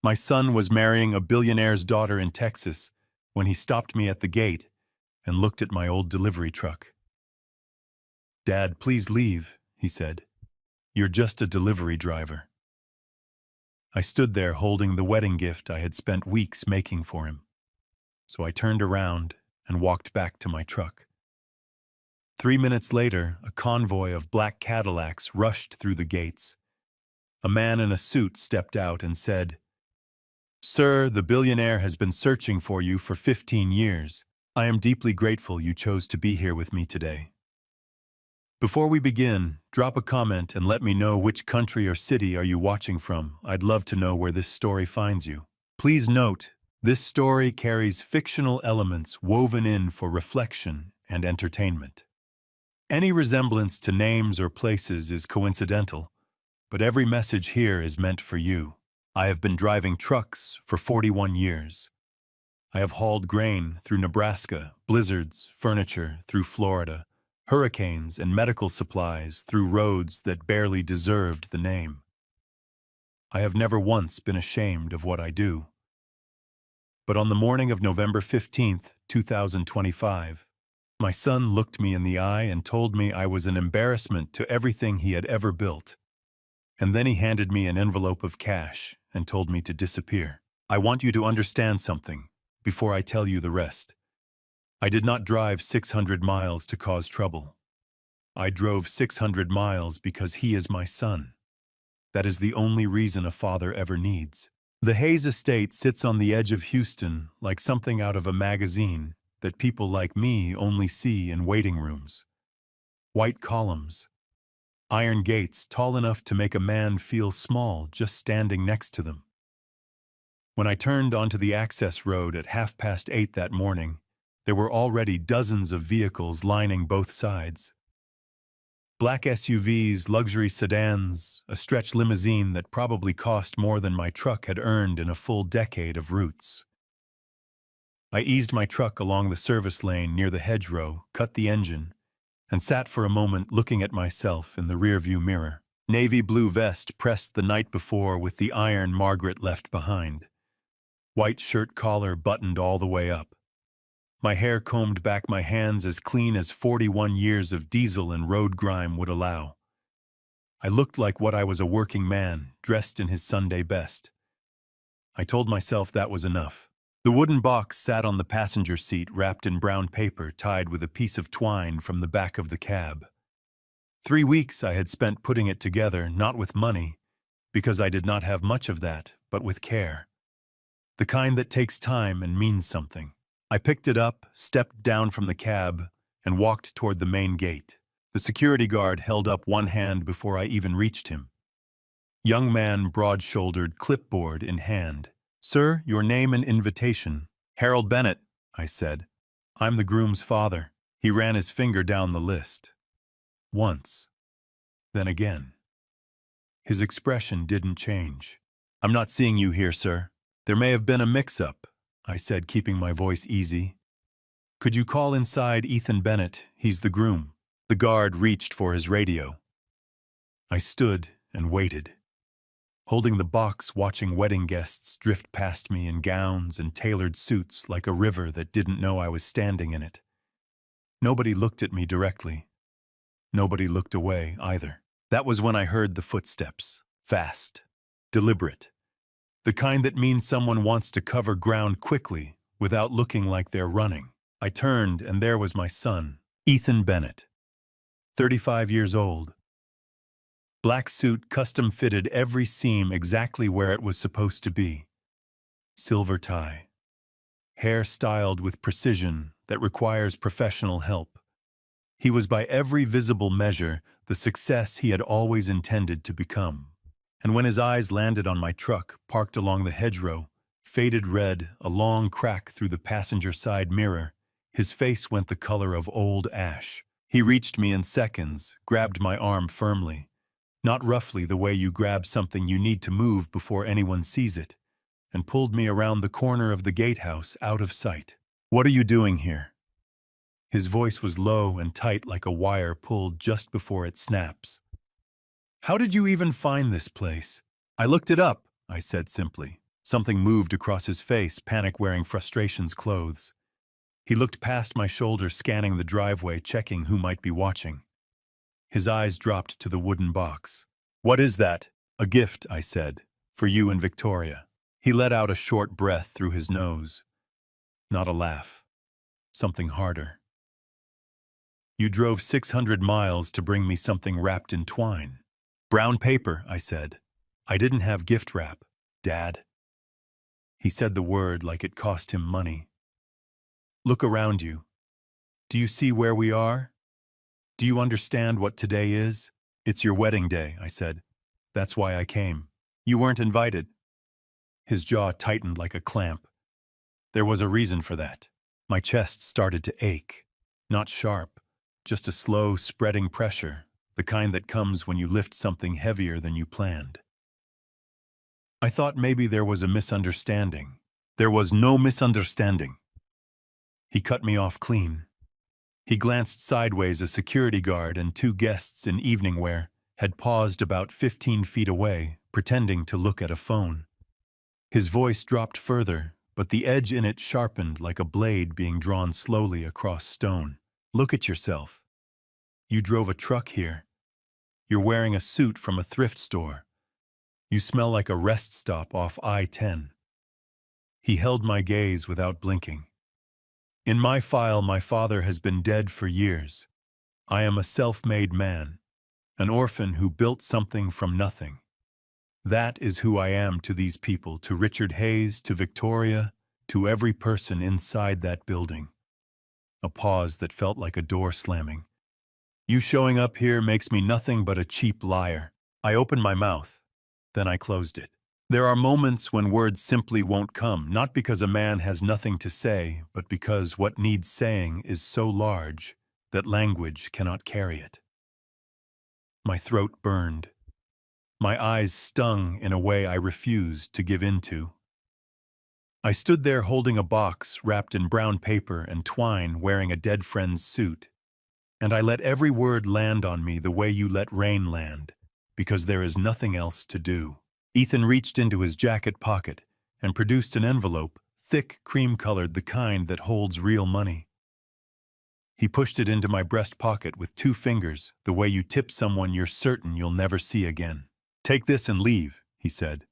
My son was marrying a billionaire's daughter in Texas when he stopped me at the gate and looked at my old delivery truck. "Dad, please leave," he said. "You're just a delivery driver." I stood there holding the wedding gift I had spent weeks making for him. So I turned around and walked back to my truck. 3 minutes later, a convoy of black Cadillacs rushed through the gates. A man in a suit stepped out and said, "Sir, the billionaire has been searching for you for 15 years. I am deeply grateful you chose to be here with me today." Before we begin, drop a comment and let me know which country or city are you watching from. I'd love to know where this story finds you. Please note, this story carries fictional elements woven in for reflection and entertainment. Any resemblance to names or places is coincidental, but every message here is meant for you. I have been driving trucks for 41 years. I have hauled grain through Nebraska, blizzards, furniture through Florida, hurricanes and medical supplies through roads that barely deserved the name. I have never once been ashamed of what I do. But on the morning of November 15th, 2025, my son looked me in the eye and told me I was an embarrassment to everything he had ever built. And then he handed me an envelope of cash and told me to disappear. I want you to understand something before I tell you the rest. I did not drive 600 miles to cause trouble. I drove 600 miles because he is my son. That is the only reason a father ever needs. The Hayes estate sits on the edge of Houston like something out of a magazine that people like me only see in waiting rooms. White columns, iron gates tall enough to make a man feel small just standing next to them. When I turned onto the access road at 8:30 that morning, there were already dozens of vehicles lining both sides. Black SUVs, luxury sedans, a stretch limousine that probably cost more than my truck had earned in a full decade of roots. I eased my truck along the service lane near the hedgerow, cut the engine, and sat for a moment looking at myself in the rearview mirror. Navy blue vest pressed the night before with the iron Margaret left behind. White shirt collar buttoned all the way up. My hair combed back, my hands as clean as 41 years of diesel and road grime would allow. I looked like what I was, a working man, dressed in his Sunday best. I told myself that was enough. The wooden box sat on the passenger seat, wrapped in brown paper tied with a piece of twine from the back of the cab. 3 weeks I had spent putting it together, not with money, because I did not have much of that, but with care. The kind that takes time and means something. I picked it up, stepped down from the cab, and walked toward the main gate. The security guard held up one hand before I even reached him. Young man, broad-shouldered, clipboard in hand. "Sir, your name and invitation." "Harold Bennett," I said. "I'm the groom's father." He ran his finger down the list. Once. Then again. His expression didn't change. "I'm not seeing you here, sir. There may have been a mix-up," I said, keeping my voice easy. "Could you call inside Ethan Bennett? He's the groom." The guard reached for his radio. I stood and waited, holding the box, watching wedding guests drift past me in gowns and tailored suits like a river that didn't know I was standing in it. Nobody looked at me directly. Nobody looked away either. That was when I heard the footsteps. Fast. Deliberate. The kind that means someone wants to cover ground quickly without looking like they're running. I turned, and there was my son, Ethan Bennett, 35 years old. Black suit, custom fitted, every seam exactly where it was supposed to be. Silver tie. Hair styled with precision that requires professional help. He was by every visible measure the success he had always intended to become. And when his eyes landed on my truck, parked along the hedgerow, faded red, a long crack through the passenger side mirror, his face went the color of old ash. He reached me in seconds, grabbed my arm firmly, not roughly the way you grab something you need to move before anyone sees it, and pulled me around the corner of the gatehouse out of sight. "What are you doing here?" His voice was low and tight like a wire pulled just before it snaps. "How did you even find this place?" "I looked it up," I said simply. Something moved across his face, panic wearing frustration's clothes. He looked past my shoulder, scanning the driveway, checking who might be watching. His eyes dropped to the wooden box. "What is that?" "A gift," I said, "for you and Victoria." He let out a short breath through his nose. Not a laugh. Something harder. "You drove 600 miles to bring me something wrapped in twine." "Brown paper," I said. "I didn't have gift wrap, Dad." He said the word like it cost him money. "Look around you. Do you see where we are? Do you understand what today is?" "It's your wedding day," I said. "That's why I came." "You weren't invited." His jaw tightened like a clamp. There was a reason for that. My chest started to ache. Not sharp, just a slow, spreading pressure, the kind that comes when you lift something heavier than you planned. I thought maybe there was a misunderstanding. There was no misunderstanding. He cut me off clean. He glanced sideways. A security guard and two guests in evening wear had paused about 15 feet away, pretending to look at a phone. His voice dropped further, but the edge in it sharpened like a blade being drawn slowly across stone. "Look at yourself. You drove a truck here. You're wearing a suit from a thrift store. You smell like a rest stop off I-10. He held my gaze without blinking. "In my file, my father has been dead for years. I am a self-made man, an orphan who built something from nothing. That is who I am to these people, to Richard Hayes, to Victoria, to every person inside that building." A pause that felt like a door slamming. "You showing up here makes me nothing but a cheap liar." I opened my mouth, then I closed it. There are moments when words simply won't come, not because a man has nothing to say, but because what needs saying is so large that language cannot carry it. My throat burned. My eyes stung in a way I refused to give in to. I stood there holding a box wrapped in brown paper and twine, wearing a dead friend's suit. And I let every word land on me the way you let rain land, because there is nothing else to do. Ethan reached into his jacket pocket and produced an envelope, thick, cream-colored, the kind that holds real money. He pushed it into my breast pocket with 2 fingers, the way you tip someone you're certain you'll never see again. "Take this and leave," he said.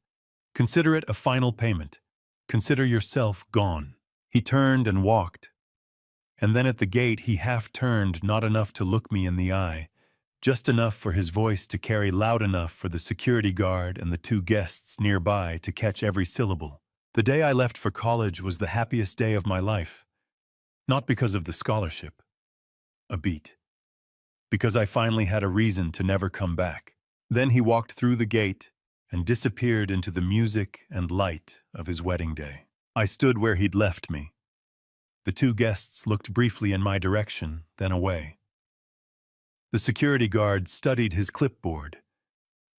"Consider it a final payment. Consider yourself gone." He turned and walked. And then at the gate he half-turned, not enough to look me in the eye, just enough for his voice to carry loud enough for the security guard and the 2 guests nearby to catch every syllable. "The day I left for college was the happiest day of my life. Not because of the scholarship. A beat. Because I finally had a reason to never come back." Then he walked through the gate and disappeared into the music and light of his wedding day. I stood where he'd left me. The 2 guests looked briefly in my direction, then away. The security guard studied his clipboard.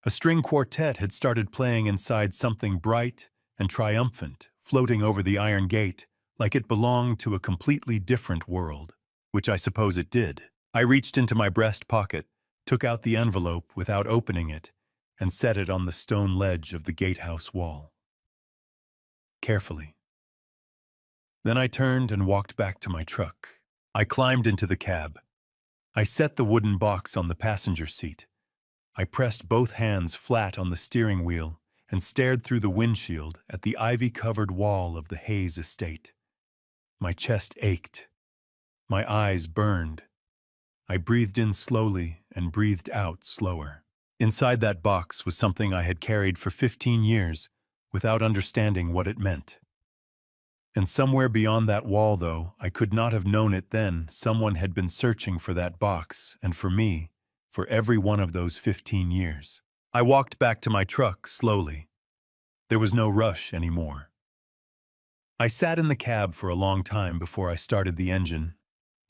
A string quartet had started playing inside something bright and triumphant, floating over the iron gate like it belonged to a completely different world, which I suppose it did. I reached into my breast pocket, took out the envelope without opening it, and set it on the stone ledge of the gatehouse wall. Carefully. Then I turned and walked back to my truck. I climbed into the cab. I set the wooden box on the passenger seat. I pressed both hands flat on the steering wheel and stared through the windshield at the ivy-covered wall of the Hayes estate. My chest ached. My eyes burned. I breathed in slowly and breathed out slower. Inside that box was something I had carried for 15 years without understanding what it meant. And somewhere beyond that wall, though I could not have known it then, someone had been searching for that box, and for me, for every one of those 15 years. I walked back to my truck slowly. There was no rush anymore. I sat in the cab for a long time before I started the engine,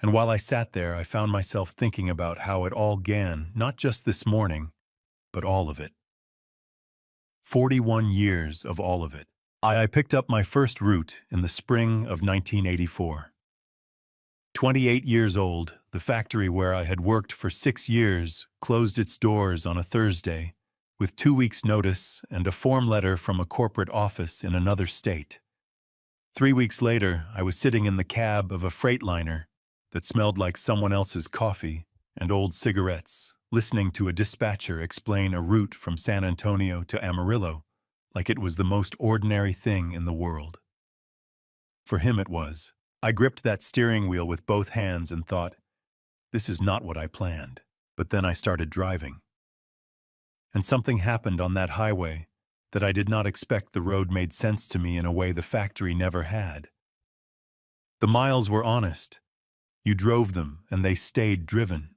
and while I sat there, I found myself thinking about how it all began, not just this morning, but all of it. 41 years of all of it. I picked up my first route in the spring of 1984. 28 years old, the factory where I had worked for 6 years closed its doors on a Thursday, with 2 weeks' notice and a form letter from a corporate office in another state. 3 weeks later, I was sitting in the cab of a freightliner that smelled like someone else's coffee and old cigarettes, listening to a dispatcher explain a route from San Antonio to Amarillo like it was the most ordinary thing in the world. For him it was. I gripped that steering wheel with both hands and thought, this is not what I planned. But then I started driving. And something happened on that highway that I did not expect. The road made sense to me in a way the factory never had. The miles were honest. You drove them, and they stayed driven.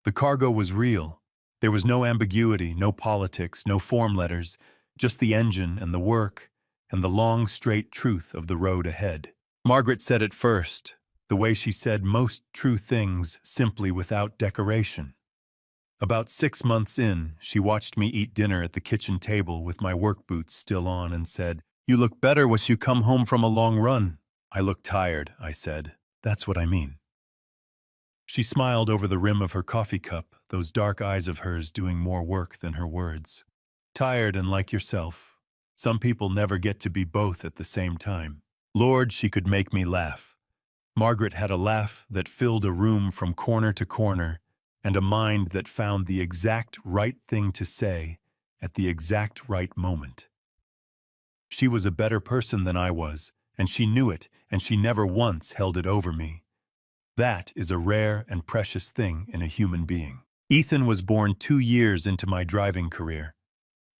The cargo was real. There was no ambiguity, no politics, no form letters, just the engine and the work and the long, straight truth of the road ahead. Margaret said it first, the way she said most true things simply without decoration. About 6 months in, she watched me eat dinner at the kitchen table with my work boots still on and said, "You look better when you come home from a long run." "I look tired," I said. "That's what I mean." She smiled over the rim of her coffee cup, those dark eyes of hers doing more work than her words. "Tired and like yourself. Some people never get to be both at the same time." Lord, she could make me laugh. Margaret had a laugh that filled a room from corner to corner, and a mind that found the exact right thing to say at the exact right moment. She was a better person than I was, and she knew it, and she never once held it over me. That is a rare and precious thing in a human being. Ethan was born 2 years into my driving career.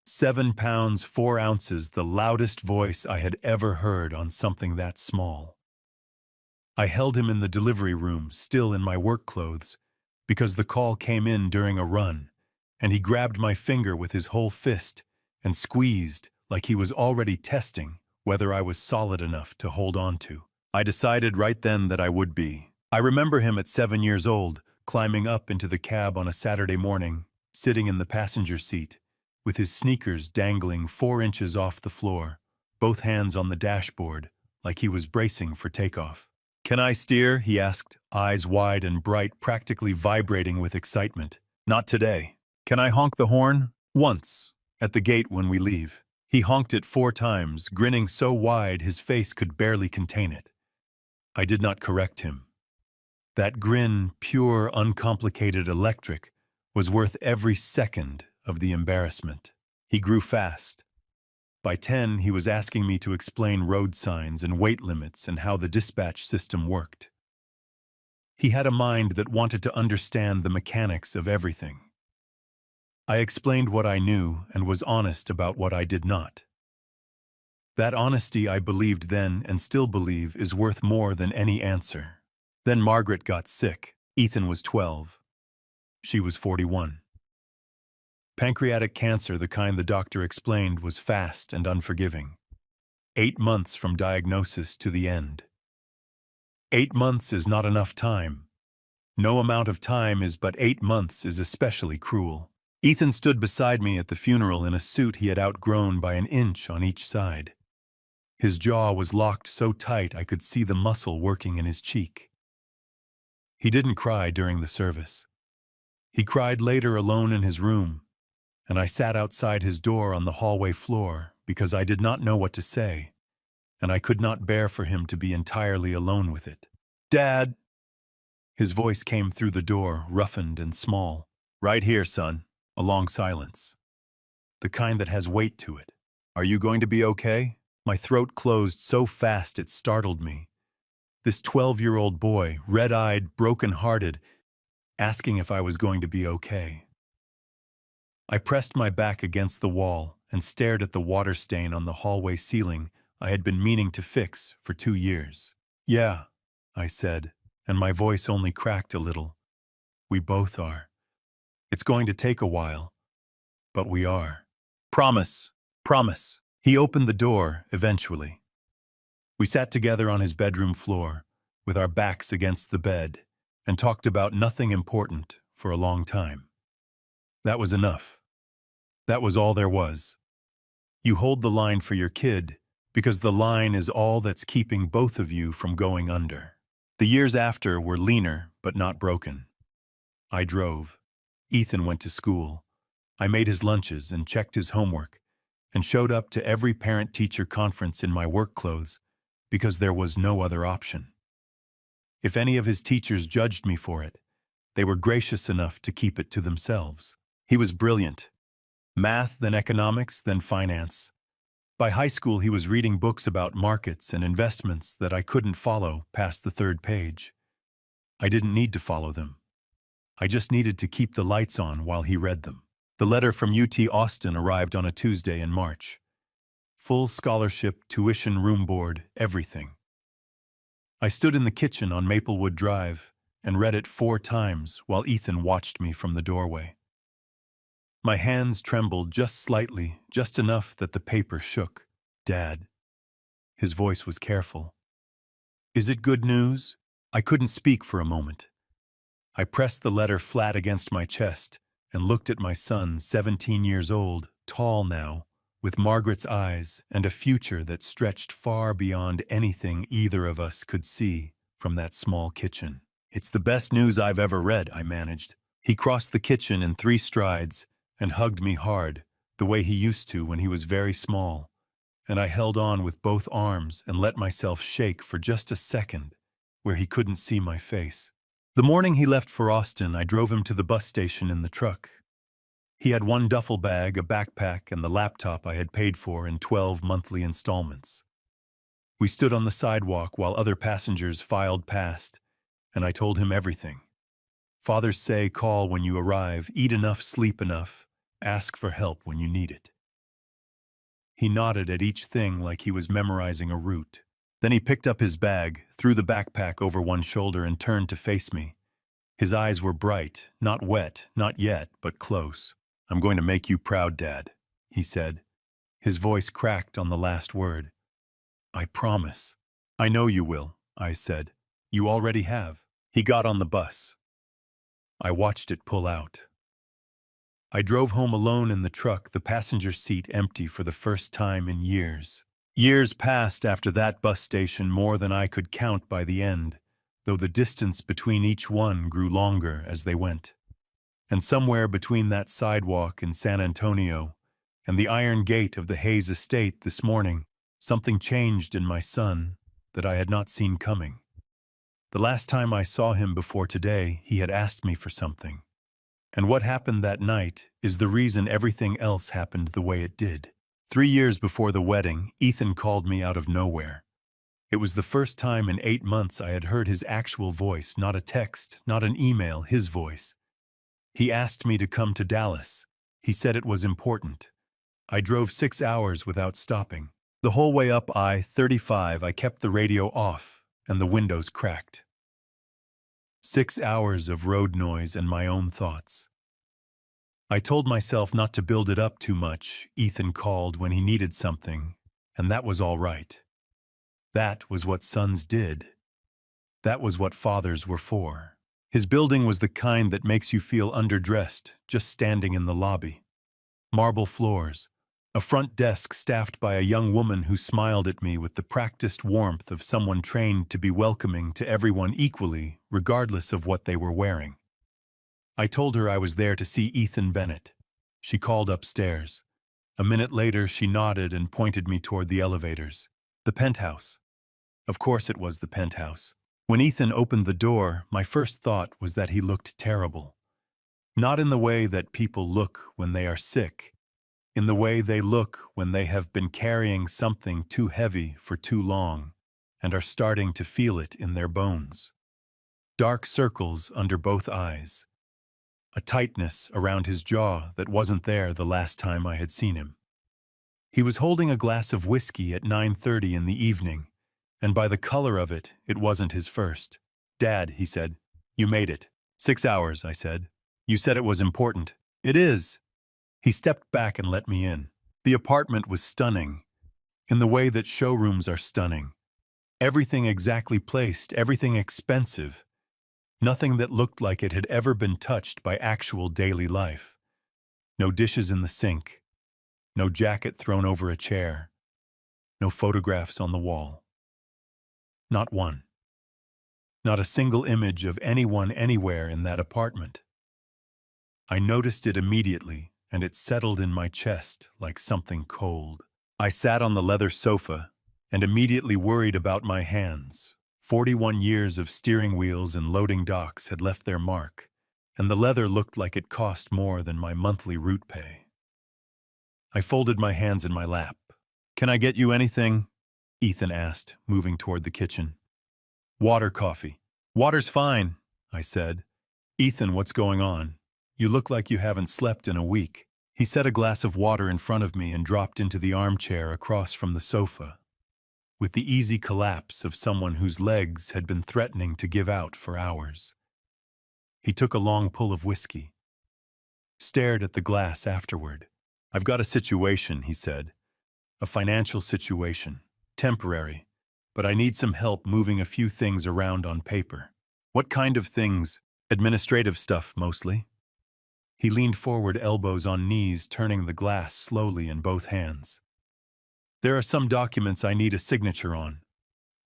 7 pounds 4 ounces, the loudest voice I had ever heard on something that small. I held him in the delivery room, still in my work clothes, because the call came in during a run, and he grabbed my finger with his whole fist and squeezed like he was already testing whether I was solid enough to hold on to. I decided right then that I would be. I remember him at 7 years old, climbing up into the cab on a Saturday morning, sitting in the passenger seat, with his sneakers dangling 4 inches off the floor, both hands on the dashboard, like he was bracing for takeoff. "Can I steer?" he asked, eyes wide and bright, practically vibrating with excitement. "Not today." "Can I honk the horn?" "Once, at the gate when we leave." He honked it 4 times, grinning so wide his face could barely contain it. I did not correct him. That grin, pure, uncomplicated electric, was worth every second of the embarrassment. He grew fast. By 10, he was asking me to explain road signs and weight limits and how the dispatch system worked. He had a mind that wanted to understand the mechanics of everything. I explained what I knew and was honest about what I did not. That honesty I believed then and still believe is worth more than any answer. Then Margaret got sick. Ethan was 12. She was 41. Pancreatic cancer, the kind the doctor explained, was fast and unforgiving. 8 months from diagnosis to the end. 8 months is not enough time. No amount of time is, but 8 months is especially cruel. Ethan stood beside me at the funeral in a suit he had outgrown by an inch on each side. His jaw was locked so tight I could see the muscle working in his cheek. He didn't cry during the service. He cried later alone in his room, and I sat outside his door on the hallway floor because I did not know what to say, and I could not bear for him to be entirely alone with it. "Dad!" His voice came through the door, roughened and small. "Right here, son." A long silence. The kind that has weight to it. "Are you going to be okay?" My throat closed so fast it startled me. This 12-year-old boy, red-eyed, broken-hearted, asking if I was going to be okay. I pressed my back against the wall and stared at the water stain on the hallway ceiling I had been meaning to fix for 2 years. "Yeah," I said, and my voice only cracked a little. "We both are. It's going to take a while, but we are. Promise, promise." He opened the door eventually. We sat together on his bedroom floor, with our backs against the bed, and talked about nothing important for a long time. That was enough. That was all there was. You hold the line for your kid because the line is all that's keeping both of you from going under. The years after were leaner but not broken. I drove. Ethan went to school. I made his lunches and checked his homework, and showed up to every parent-teacher conference in my work clothes because there was no other option. If any of his teachers judged me for it, they were gracious enough to keep it to themselves. He was brilliant. Math, then economics, then finance. By high school, he was reading books about markets and investments that I couldn't follow past the third page. I didn't need to follow them. I just needed to keep the lights on while he read them. The letter from UT Austin arrived on a Tuesday in March. Full scholarship, tuition, room board, everything. I stood in the kitchen on Maplewood Drive and read it 4 times while Ethan watched me from the doorway. My hands trembled just slightly, just enough that the paper shook. "Dad." His voice was careful. "Is it good news?" I couldn't speak for a moment. I pressed the letter flat against my chest and looked at my son, 17 years old, tall now, with Margaret's eyes and a future that stretched far beyond anything either of us could see from that small kitchen. "It's the best news I've ever read," I managed. He crossed the kitchen in 3 strides and hugged me hard, the way he used to when he was very small, and I held on with both arms and let myself shake for just a second where he couldn't see my face. The morning he left for Austin, I drove him to the bus station in the truck. He had 1 duffel bag, a backpack, and the laptop I had paid for in 12 monthly installments. We stood on the sidewalk while other passengers filed past, and I told him everything. Fathers say, call when you arrive, eat enough, sleep enough, ask for help when you need it. He nodded at each thing like he was memorizing a route. Then he picked up his bag, threw the backpack over one shoulder, and turned to face me. His eyes were bright, not wet, not yet, but close. "I'm going to make you proud, Dad," he said. His voice cracked on the last word. "I promise." "I know you will," I said. "You already have." He got on the bus. I watched it pull out. I drove home alone in the truck, the passenger seat empty for the first time in years. Years passed after that bus station, more than I could count by the end, though the distance between each one grew longer as they went. And somewhere between that sidewalk in San Antonio and the iron gate of the Hayes estate this morning, something changed in my son that I had not seen coming. The last time I saw him before today, he had asked me for something. And what happened that night is the reason everything else happened the way it did. 3 years before the wedding, Ethan called me out of nowhere. It was the first time in 8 months I had heard his actual voice, not a text, not an email, his voice. He asked me to come to Dallas. He said it was important. I drove 6 hours without stopping. The whole way up I-35, I kept the radio off, and the windows cracked. 6 hours of road noise and my own thoughts. I told myself not to build it up too much. Ethan called when he needed something, and that was all right. That was what sons did. That was what fathers were for. His building was the kind that makes you feel underdressed just standing in the lobby. Marble floors, a front desk staffed by a young woman who smiled at me with the practiced warmth of someone trained to be welcoming to everyone equally, regardless of what they were wearing. I told her I was there to see Ethan Bennett. She called upstairs. A minute later, she nodded and pointed me toward the elevators. The penthouse. Of course it was the penthouse. When Ethan opened the door, my first thought was that he looked terrible. Not in the way that people look when they are sick, in the way they look when they have been carrying something too heavy for too long and are starting to feel it in their bones. Dark circles under both eyes. A tightness around his jaw that wasn't there the last time I had seen him. He was holding a glass of whiskey at 9:30 in the evening, and by the color of it, it wasn't his first. "Dad," he said, "you made it." 6 hours, I said. "You said it was important." "It is." He stepped back and let me in. The apartment was stunning, in the way that showrooms are stunning. Everything exactly placed, everything expensive. Nothing that looked like it had ever been touched by actual daily life. No dishes in the sink. No jacket thrown over a chair. No photographs on the wall. Not one. Not a single image of anyone anywhere in that apartment. I noticed it immediately and it settled in my chest like something cold. I sat on the leather sofa and immediately worried about my hands. 41 years of steering wheels and loading docks had left their mark, and the leather looked like it cost more than my monthly route pay. I folded my hands in my lap. "Can I get you anything?" Ethan asked, moving toward the kitchen. "Water, coffee." "Water's fine," I said. "Ethan, what's going on? You look like you haven't slept in a week." He set a glass of water in front of me and dropped into the armchair across from the sofa, with the easy collapse of someone whose legs had been threatening to give out for hours. He took a long pull of whiskey, stared at the glass afterward. "I've got a situation," he said. "A financial situation. Temporary. But I need some help moving a few things around on paper." "What kind of things?" "Administrative stuff, mostly." He leaned forward, elbows on knees, turning the glass slowly in both hands. "There are some documents I need a signature on.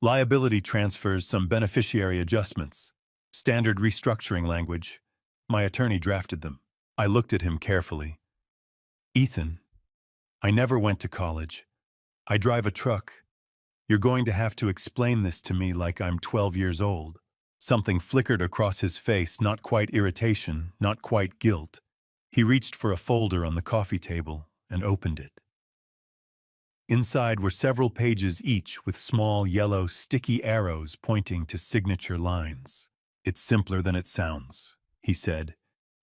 Liability transfers, some beneficiary adjustments. Standard restructuring language. My attorney drafted them." I looked at him carefully. "Ethan, I never went to college. I drive a truck. You're going to have to explain this to me like I'm 12 years old." Something flickered across his face, not quite irritation, not quite guilt. He reached for a folder on the coffee table and opened it. Inside were several pages each with small, yellow, sticky arrows pointing to signature lines. "It's simpler than it sounds," he said,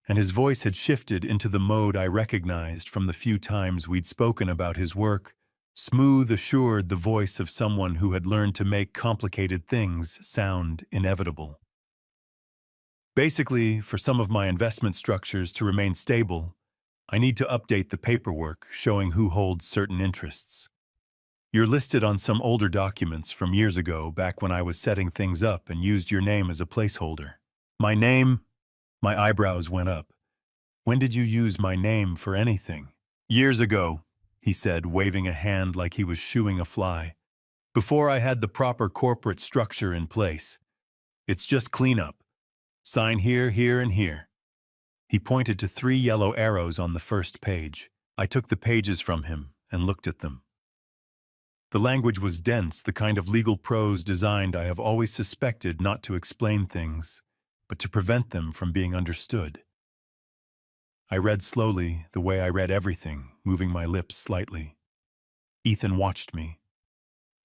and his voice had shifted into the mode I recognized from the few times we'd spoken about his work, smooth, assured, the voice of someone who had learned to make complicated things sound inevitable. "Basically, for some of my investment structures to remain stable, I need to update the paperwork showing who holds certain interests. You're listed on some older documents from years ago, back when I was setting things up and used your name as a placeholder." "My name?" My eyebrows went up. "When did you use my name for anything?" "Years ago," he said, waving a hand like he was shooing a fly. "Before I had the proper corporate structure in place. It's just cleanup. Sign here, here, and here." He pointed to 3 yellow arrows on the first page. I took the pages from him and looked at them. The language was dense, the kind of legal prose designed, I have always suspected, not to explain things, but to prevent them from being understood. I read slowly, the way I read everything, moving my lips slightly. Ethan watched me.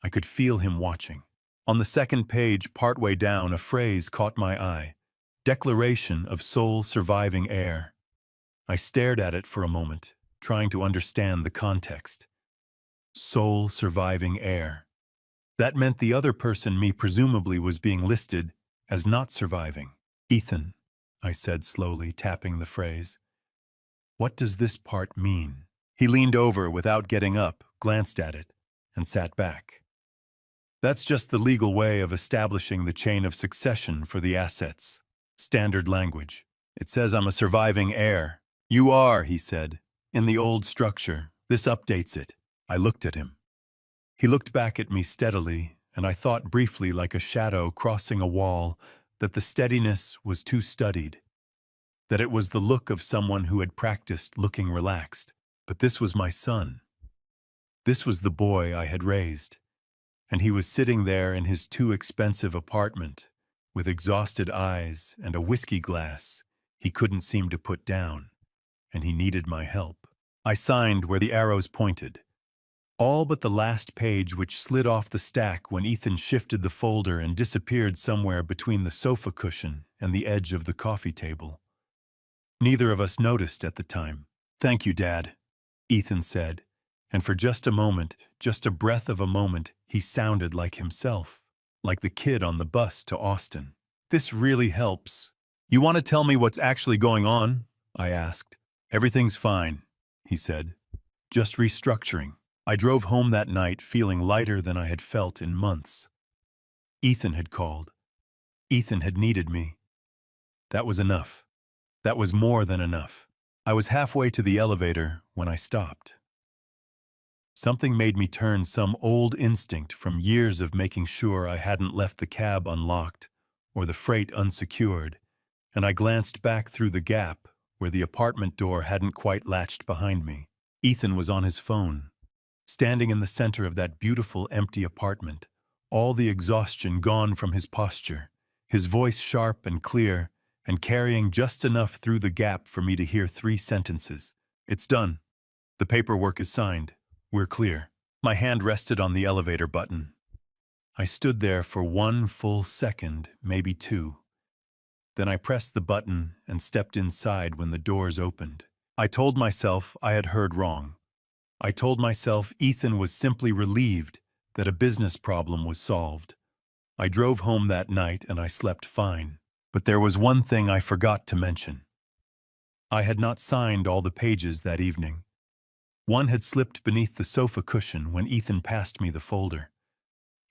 I could feel him watching. On the second page, partway down, a phrase caught my eye. "Declaration of sole surviving heir." I stared at it for a moment, trying to understand the context. Sole surviving heir. That meant the other person, me, presumably was being listed as not surviving. "Ethan," I said slowly, tapping the phrase, "what does this part mean?" He leaned over without getting up, glanced at it, and sat back. "That's just the legal way of establishing the chain of succession for the assets. Standard language. It says I'm a surviving heir." "You are," he said. "In the old structure. This updates it." I looked at him. He looked back at me steadily, and I thought briefly, like a shadow crossing a wall, that the steadiness was too studied, that it was the look of someone who had practiced looking relaxed. But this was my son. This was the boy I had raised, and he was sitting there in his too expensive apartment, with exhausted eyes and a whiskey glass he couldn't seem to put down, and he needed my help. I signed where the arrows pointed. All but the last page, which slid off the stack when Ethan shifted the folder and disappeared somewhere between the sofa cushion and the edge of the coffee table. Neither of us noticed at the time. "Thank you, Dad," Ethan said, and for just a moment, just a breath of a moment, he sounded like himself, like the kid on the bus to Austin. "This really helps." "You want to tell me what's actually going on?" I asked. "Everything's fine," he said. "Just restructuring." I drove home that night feeling lighter than I had felt in months. Ethan had called. Ethan had needed me. That was enough. That was more than enough. I was halfway to the elevator when I stopped. Something made me turn, some old instinct from years of making sure I hadn't left the cab unlocked or the freight unsecured, and I glanced back through the gap where the apartment door hadn't quite latched behind me. Ethan was on his phone, standing in the center of that beautiful, empty apartment, all the exhaustion gone from his posture, his voice sharp and clear, and carrying just enough through the gap for me to hear 3 sentences. "It's done. The paperwork is signed. We're clear." My hand rested on the elevator button. I stood there for 1 full second, maybe 2. Then I pressed the button and stepped inside when the doors opened. I told myself I had heard wrong. I told myself Ethan was simply relieved that a business problem was solved. I drove home that night and I slept fine. But there was one thing I forgot to mention. I had not signed all the pages that evening. One had slipped beneath the sofa cushion when Ethan passed me the folder.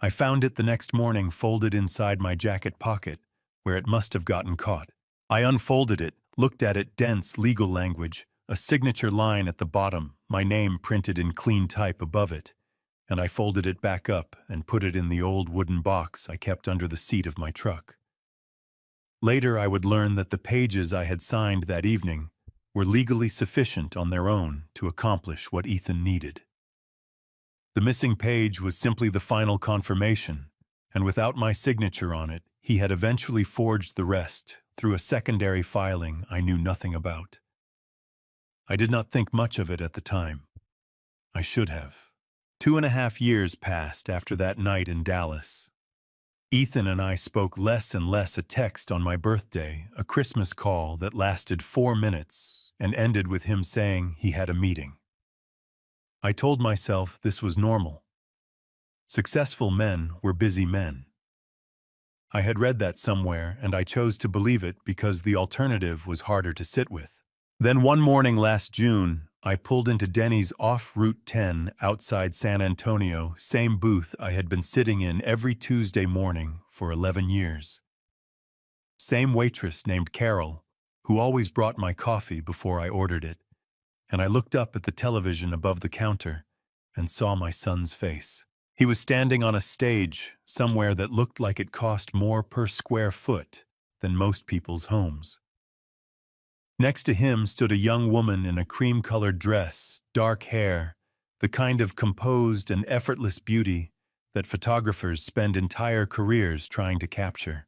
I found it the next morning folded inside my jacket pocket, where it must have gotten caught. I unfolded it, looked at it, dense legal language, a signature line at the bottom, my name printed in clean type above it, and I folded it back up and put it in the old wooden box I kept under the seat of my truck. Later I would learn that the pages I had signed that evening were legally sufficient on their own to accomplish what Ethan needed. The missing page was simply the final confirmation, and without my signature on it, he had eventually forged the rest through a secondary filing I knew nothing about. I did not think much of it at the time. I should have. 2.5 years passed after that night in Dallas. Ethan and I spoke less and less. A text on my birthday, a Christmas call that lasted 4 minutes and ended with him saying he had a meeting. I told myself this was normal. Successful men were busy men. I had read that somewhere and I chose to believe it because the alternative was harder to sit with. Then one morning last June, I pulled into Denny's off Route 10 outside San Antonio, same booth I had been sitting in every Tuesday morning for 11 years. Same waitress named Carol, who always brought my coffee before I ordered it, and I looked up at the television above the counter and saw my son's face. He was standing on a stage somewhere that looked like it cost more per square foot than most people's homes. Next to him stood a young woman in a cream-colored dress, dark hair, the kind of composed and effortless beauty that photographers spend entire careers trying to capture.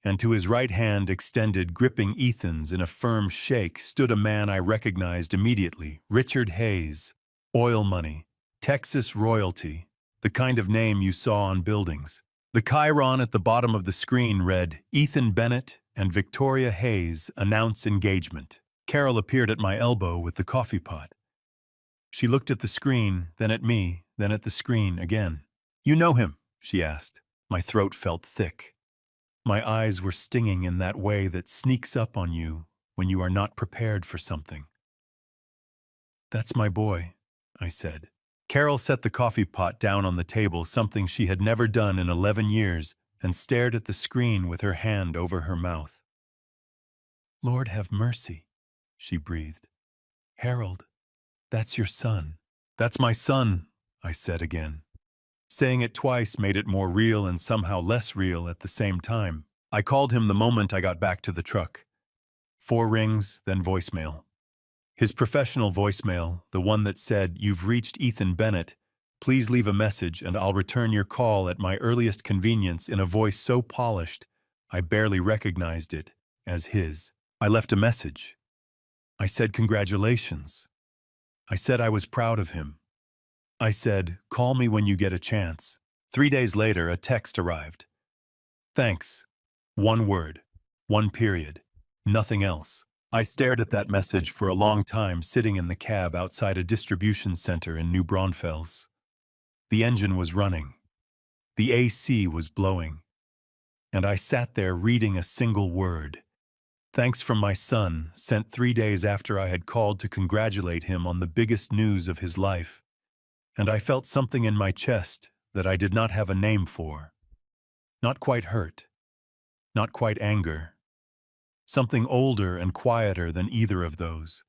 And to his right hand, extended, gripping Ethan's in a firm shake, stood a man I recognized immediately, Richard Hayes, oil money, Texas royalty, the kind of name you saw on buildings. The chyron at the bottom of the screen read, "Ethan Bennett and Victoria Hayes announce engagement." Carol appeared at my elbow with the coffee pot. She looked at the screen, then at me, then at the screen again. "You know him?" she asked. My throat felt thick. My eyes were stinging in that way that sneaks up on you when you are not prepared for something. "That's my boy," I said. Carol set the coffee pot down on the table, something she had never done in 11 years, and stared at the screen with her hand over her mouth. "Lord have mercy," she breathed. "Harold, that's your son." "That's my son," I said again. Saying it twice made it more real and somehow less real at the same time. I called him the moment I got back to the truck. 4 rings, then voicemail. His professional voicemail, the one that said, "You've reached Ethan Bennett. Please leave a message and I'll return your call at my earliest convenience," in a voice so polished I barely recognized it as his. I left a message. I said congratulations. I said I was proud of him. I said, "Call me when you get a chance." 3 days later, a text arrived. "Thanks." 1 word. 1 period. Nothing else. I stared at that message for a long time, sitting in the cab outside a distribution center in New Braunfels. The engine was running. The AC was blowing. And I sat there reading a single word. Thanks from my son, sent 3 days after I had called to congratulate him on the biggest news of his life. And I felt something in my chest that I did not have a name for. Not quite hurt. Not quite anger. Something older and quieter than either of those.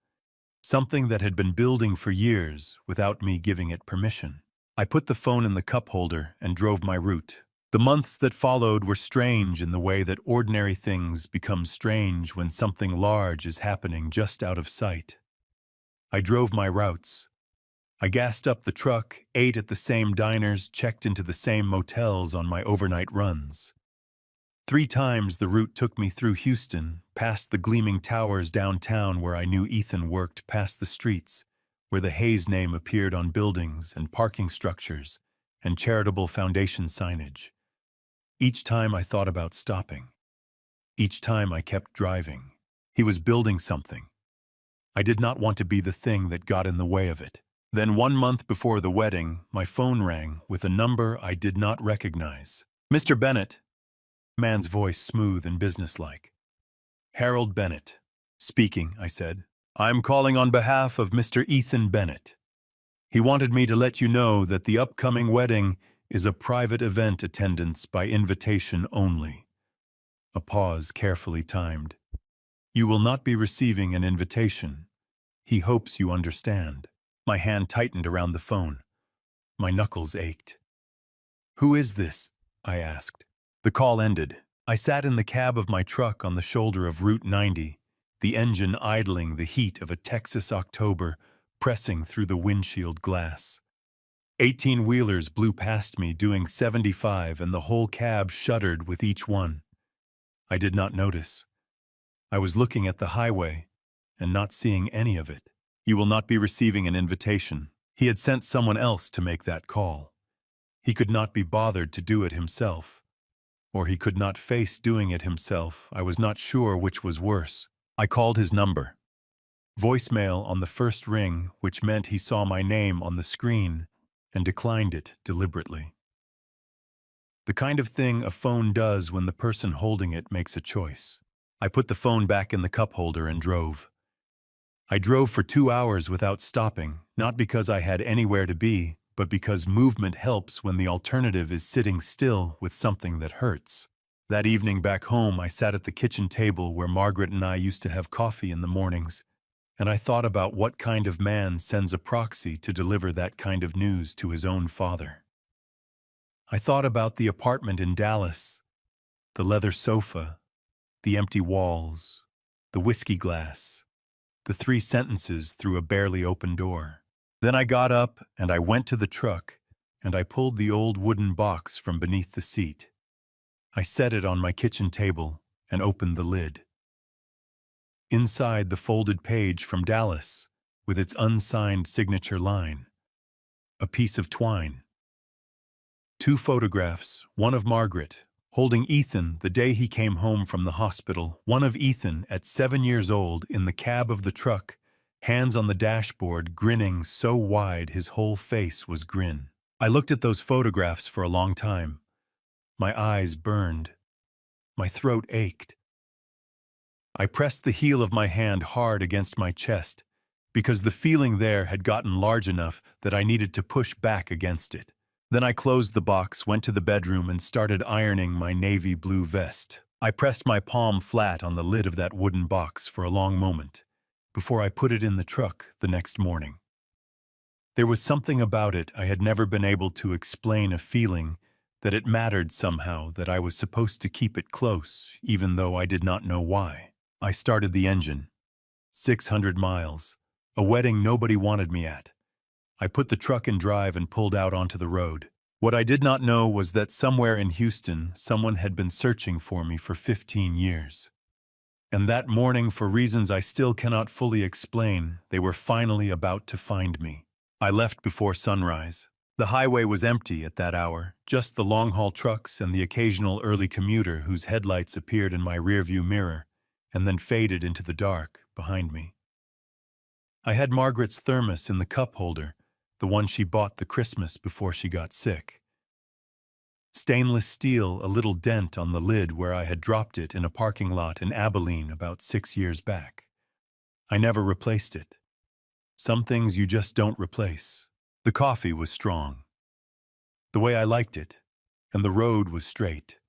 Something that had been building for years without me giving it permission. I put the phone in the cup holder and drove my route. The months that followed were strange in the way that ordinary things become strange when something large is happening just out of sight. I drove my routes. I gassed up the truck, ate at the same diners, checked into the same motels on my overnight runs. 3 times the route took me through Houston, past the gleaming towers downtown where I knew Ethan worked, past the streets, where the Hayes name appeared on buildings and parking structures and charitable foundation signage. Each time I thought about stopping. Each time I kept driving. He was building something. I did not want to be the thing that got in the way of it. Then 1 month before the wedding, my phone rang with a number I did not recognize. "Mr. Bennett," man's voice smooth and businesslike. "Harold Bennett. Speaking," I said. "I'm calling on behalf of Mr. Ethan Bennett. He wanted me to let you know that the upcoming wedding is a private event, attendance by invitation only." A pause carefully timed. "You will not be receiving an invitation. He hopes you understand." My hand tightened around the phone. My knuckles ached. "Who is this?" I asked. The call ended. I sat in the cab of my truck on the shoulder of Route 90, the engine idling, the heat of a Texas October pressing through the windshield glass. 18-wheelers blew past me doing 75 and the whole cab shuddered with each one. I did not notice. I was looking at the highway and not seeing any of it. "You will not be receiving an invitation." He had sent someone else to make that call. He could not be bothered to do it himself. Or he could not face doing it himself. I was not sure which was worse. I called his number. Voicemail on the first ring, which meant he saw my name on the screen, and declined it deliberately. The kind of thing a phone does when the person holding it makes a choice. I put the phone back in the cup holder and drove. I drove for 2 hours without stopping, not because I had anywhere to be, but because movement helps when the alternative is sitting still with something that hurts. That evening back home, I sat at the kitchen table where Margaret and I used to have coffee in the mornings, and I thought about what kind of man sends a proxy to deliver that kind of news to his own father. I thought about the apartment in Dallas, the leather sofa, the empty walls, the whiskey glass, the 3 sentences through a barely open door. Then I got up and I went to the truck and I pulled the old wooden box from beneath the seat. I set it on my kitchen table and opened the lid. Inside, the folded page from Dallas with its unsigned signature line. A piece of twine. 2 photographs, one of Margaret holding Ethan the day he came home from the hospital, one of Ethan at 7 years old in the cab of the truck, hands on the dashboard, grinning so wide his whole face was grin. I looked at those photographs for a long time. My eyes burned. My throat ached. I pressed the heel of my hand hard against my chest because the feeling there had gotten large enough that I needed to push back against it. Then I closed the box, went to the bedroom, and started ironing my navy blue vest. I pressed my palm flat on the lid of that wooden box for a long moment before I put it in the truck the next morning. There was something about it I had never been able to explain, a feeling that it mattered somehow, that I was supposed to keep it close, even though I did not know why. I started the engine. 600 miles. A wedding nobody wanted me at. I put the truck in drive and pulled out onto the road. What I did not know was that somewhere in Houston, someone had been searching for me for 15 years. And that morning, for reasons I still cannot fully explain, they were finally about to find me. I left before sunrise. The highway was empty at that hour, just the long-haul trucks and the occasional early commuter whose headlights appeared in my rearview mirror and then faded into the dark behind me. I had Margaret's thermos in the cup holder, the one she bought the Christmas before she got sick. Stainless steel, a little dent on the lid where I had dropped it in a parking lot in Abilene about 6 years back. I never replaced it. Some things you just don't replace. The coffee was strong, the way I liked it, and the road was straight.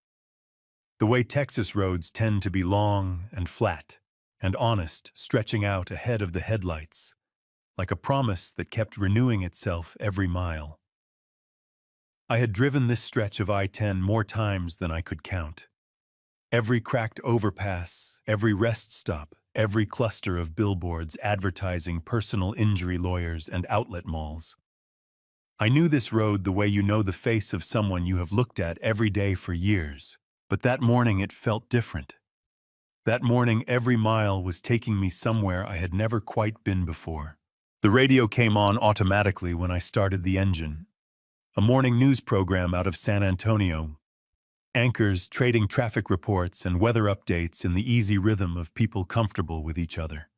The way Texas roads tend to be long and flat and honest, stretching out ahead of the headlights, like a promise that kept renewing itself every mile. I had driven this stretch of I-10 more times than I could count. Every cracked overpass, every rest stop, every cluster of billboards advertising personal injury lawyers and outlet malls. I knew this road the way you know the face of someone you have looked at every day for years. But that morning it felt different. That morning every mile was taking me somewhere I had never quite been before. The radio came on automatically when I started the engine. A morning news program out of San Antonio. Anchors trading traffic reports and weather updates in the easy rhythm of people comfortable with each other.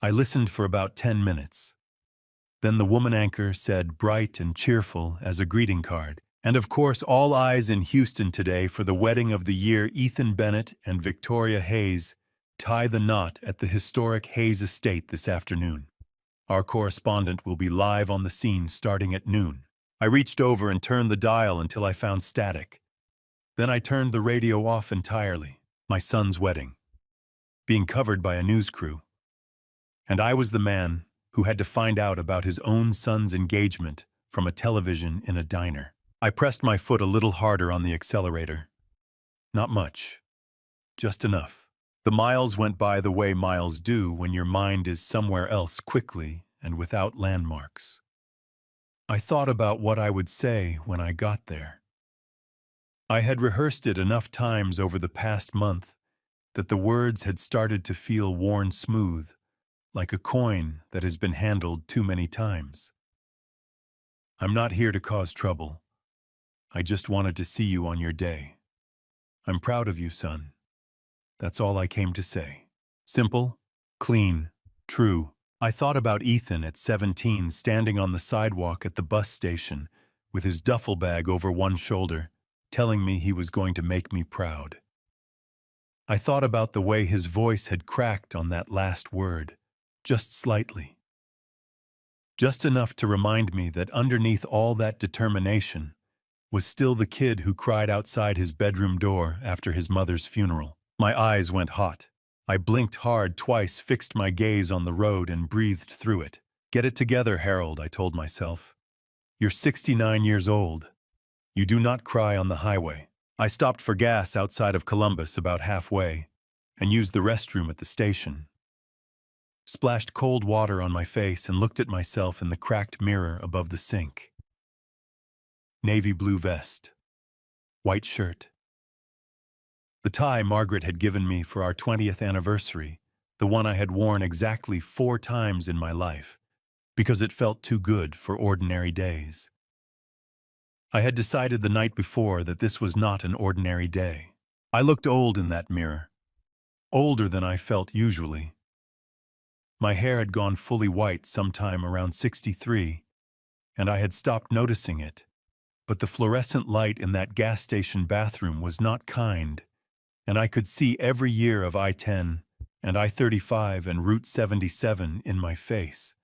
I listened for about 10 minutes. Then the woman anchor said, bright and cheerful as a greeting card, "And of course all eyes in Houston today for the wedding of the year. Ethan Bennett and Victoria Hayes tie the knot at the historic Hayes estate this afternoon. Our correspondent will be live on the scene starting at noon." I reached over and turned the dial until I found static. Then I turned the radio off entirely. My son's wedding, being covered by a news crew. And I was the man who had to find out about his own son's engagement from a television in a diner. I pressed my foot a little harder on the accelerator. Not much, just enough. The miles went by the way miles do when your mind is somewhere else quickly and without landmarks. I thought about what I would say when I got there. I had rehearsed it enough times over the past month that the words had started to feel worn smooth, like a coin that has been handled too many times. I'm not here to cause trouble. I just wanted to see you on your day. I'm proud of you, son. That's all I came to say. Simple, clean, true. I thought about Ethan at 17 standing on the sidewalk at the bus station with his duffel bag over one shoulder, telling me he was going to make me proud. I thought about the way his voice had cracked on that last word, just slightly. Just enough to remind me that underneath all that determination was still the kid who cried outside his bedroom door after his mother's funeral. My eyes went hot. I blinked hard twice, fixed my gaze on the road, and breathed through it. Get it together, Harold, I told myself. You're 69 years old. You do not cry on the highway. I stopped for gas outside of Columbus about halfway and used the restroom at the station. Splashed cold water on my face and looked at myself in the cracked mirror above the sink. Navy blue vest. White shirt. The tie Margaret had given me for our 20th anniversary, the one I had worn exactly 4 times in my life, because it felt too good for ordinary days. I had decided the night before that this was not an ordinary day. I looked old in that mirror, older than I felt usually. My hair had gone fully white sometime around 63, and I had stopped noticing it, but the fluorescent light in that gas station bathroom was not kind, and I could see every year of I-10 and I-35 and Route 77 in my face.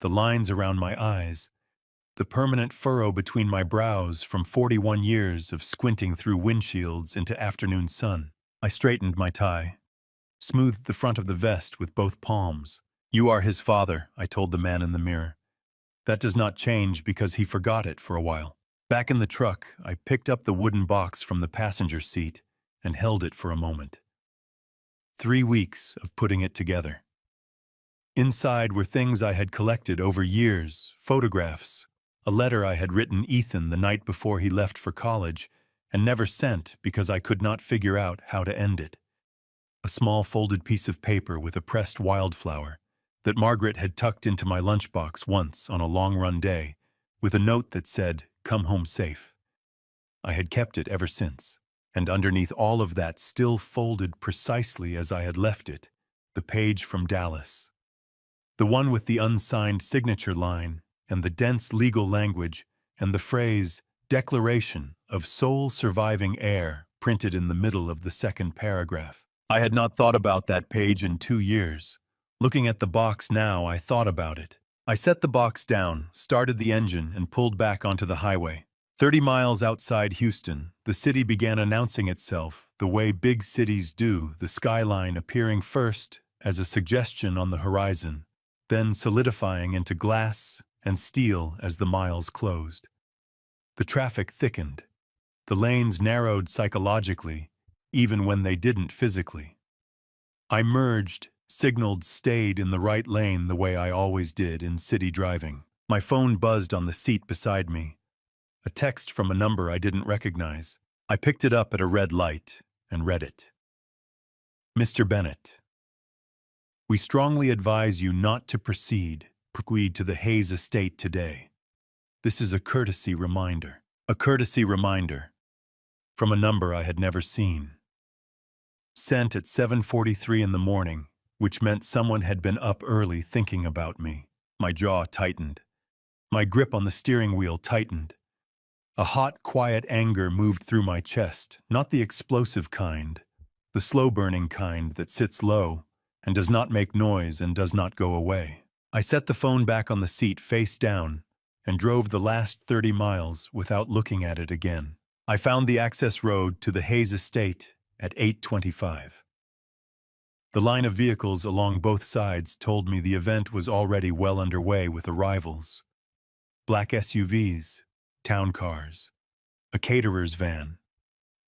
The lines around my eyes, the permanent furrow between my brows from 41 years of squinting through windshields into afternoon sun. I straightened my tie, smoothed the front of the vest with both palms. "You are his father," I told the man in the mirror. "That does not change because he forgot it for a while." Back in the truck, I picked up the wooden box from the passenger seat and held it for a moment. 3 weeks of putting it together. Inside were things I had collected over years, photographs, a letter I had written Ethan the night before he left for college and never sent because I could not figure out how to end it. A small folded piece of paper with a pressed wildflower that Margaret had tucked into my lunchbox once on a long-run day with a note that said, "Come home safe." I had kept it ever since. And underneath all of that, still folded precisely as I had left it, the page from Dallas. The one with the unsigned signature line and the dense legal language and the phrase, "Declaration of sole surviving heir," printed in the middle of the second paragraph. I had not thought about that page in 2 years. Looking at the box now, I thought about it. I set the box down, started the engine, and pulled back onto the highway. 30 miles outside Houston, the city began announcing itself the way big cities do, the skyline appearing first as a suggestion on the horizon, then solidifying into glass and steel as the miles closed. The traffic thickened. The lanes narrowed psychologically, even when they didn't physically. I merged, signaled, stayed in the right lane the way I always did in city driving. My phone buzzed on the seat beside me. A text from a number I didn't recognize. I picked it up at a red light and read it. Mr. Bennett, we strongly advise you not to proceed to the Hayes estate today. This is a courtesy reminder. A courtesy reminder from a number I had never seen. Sent at 7:43 in the morning, which meant someone had been up early thinking about me. My jaw tightened. My grip on the steering wheel tightened. A hot, quiet anger moved through my chest, not the explosive kind, the slow-burning kind that sits low and does not make noise and does not go away. I set the phone back on the seat face down and drove the last 30 miles without looking at it again. I found the access road to the Hayes estate at 8:25. The line of vehicles along both sides told me the event was already well underway with arrivals. Black SUVs, town cars, a caterer's van,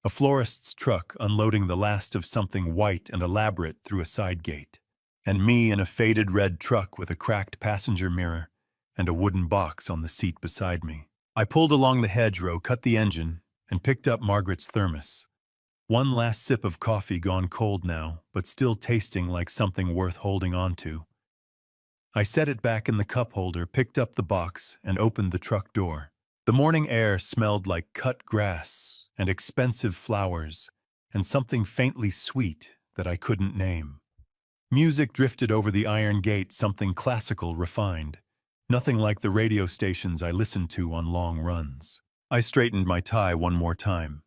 a florist's truck unloading the last of something white and elaborate through a side gate, and me in a faded red truck with a cracked passenger mirror and a wooden box on the seat beside me. I pulled along the hedgerow, cut the engine, and picked up Margaret's thermos. One last sip of coffee gone cold now, but still tasting like something worth holding on to. I set it back in the cup holder, picked up the box, and opened the truck door. The morning air smelled like cut grass and expensive flowers and something faintly sweet that I couldn't name. Music drifted over the iron gate, something classical, refined, nothing like the radio stations I listened to on long runs. I straightened my tie one more time,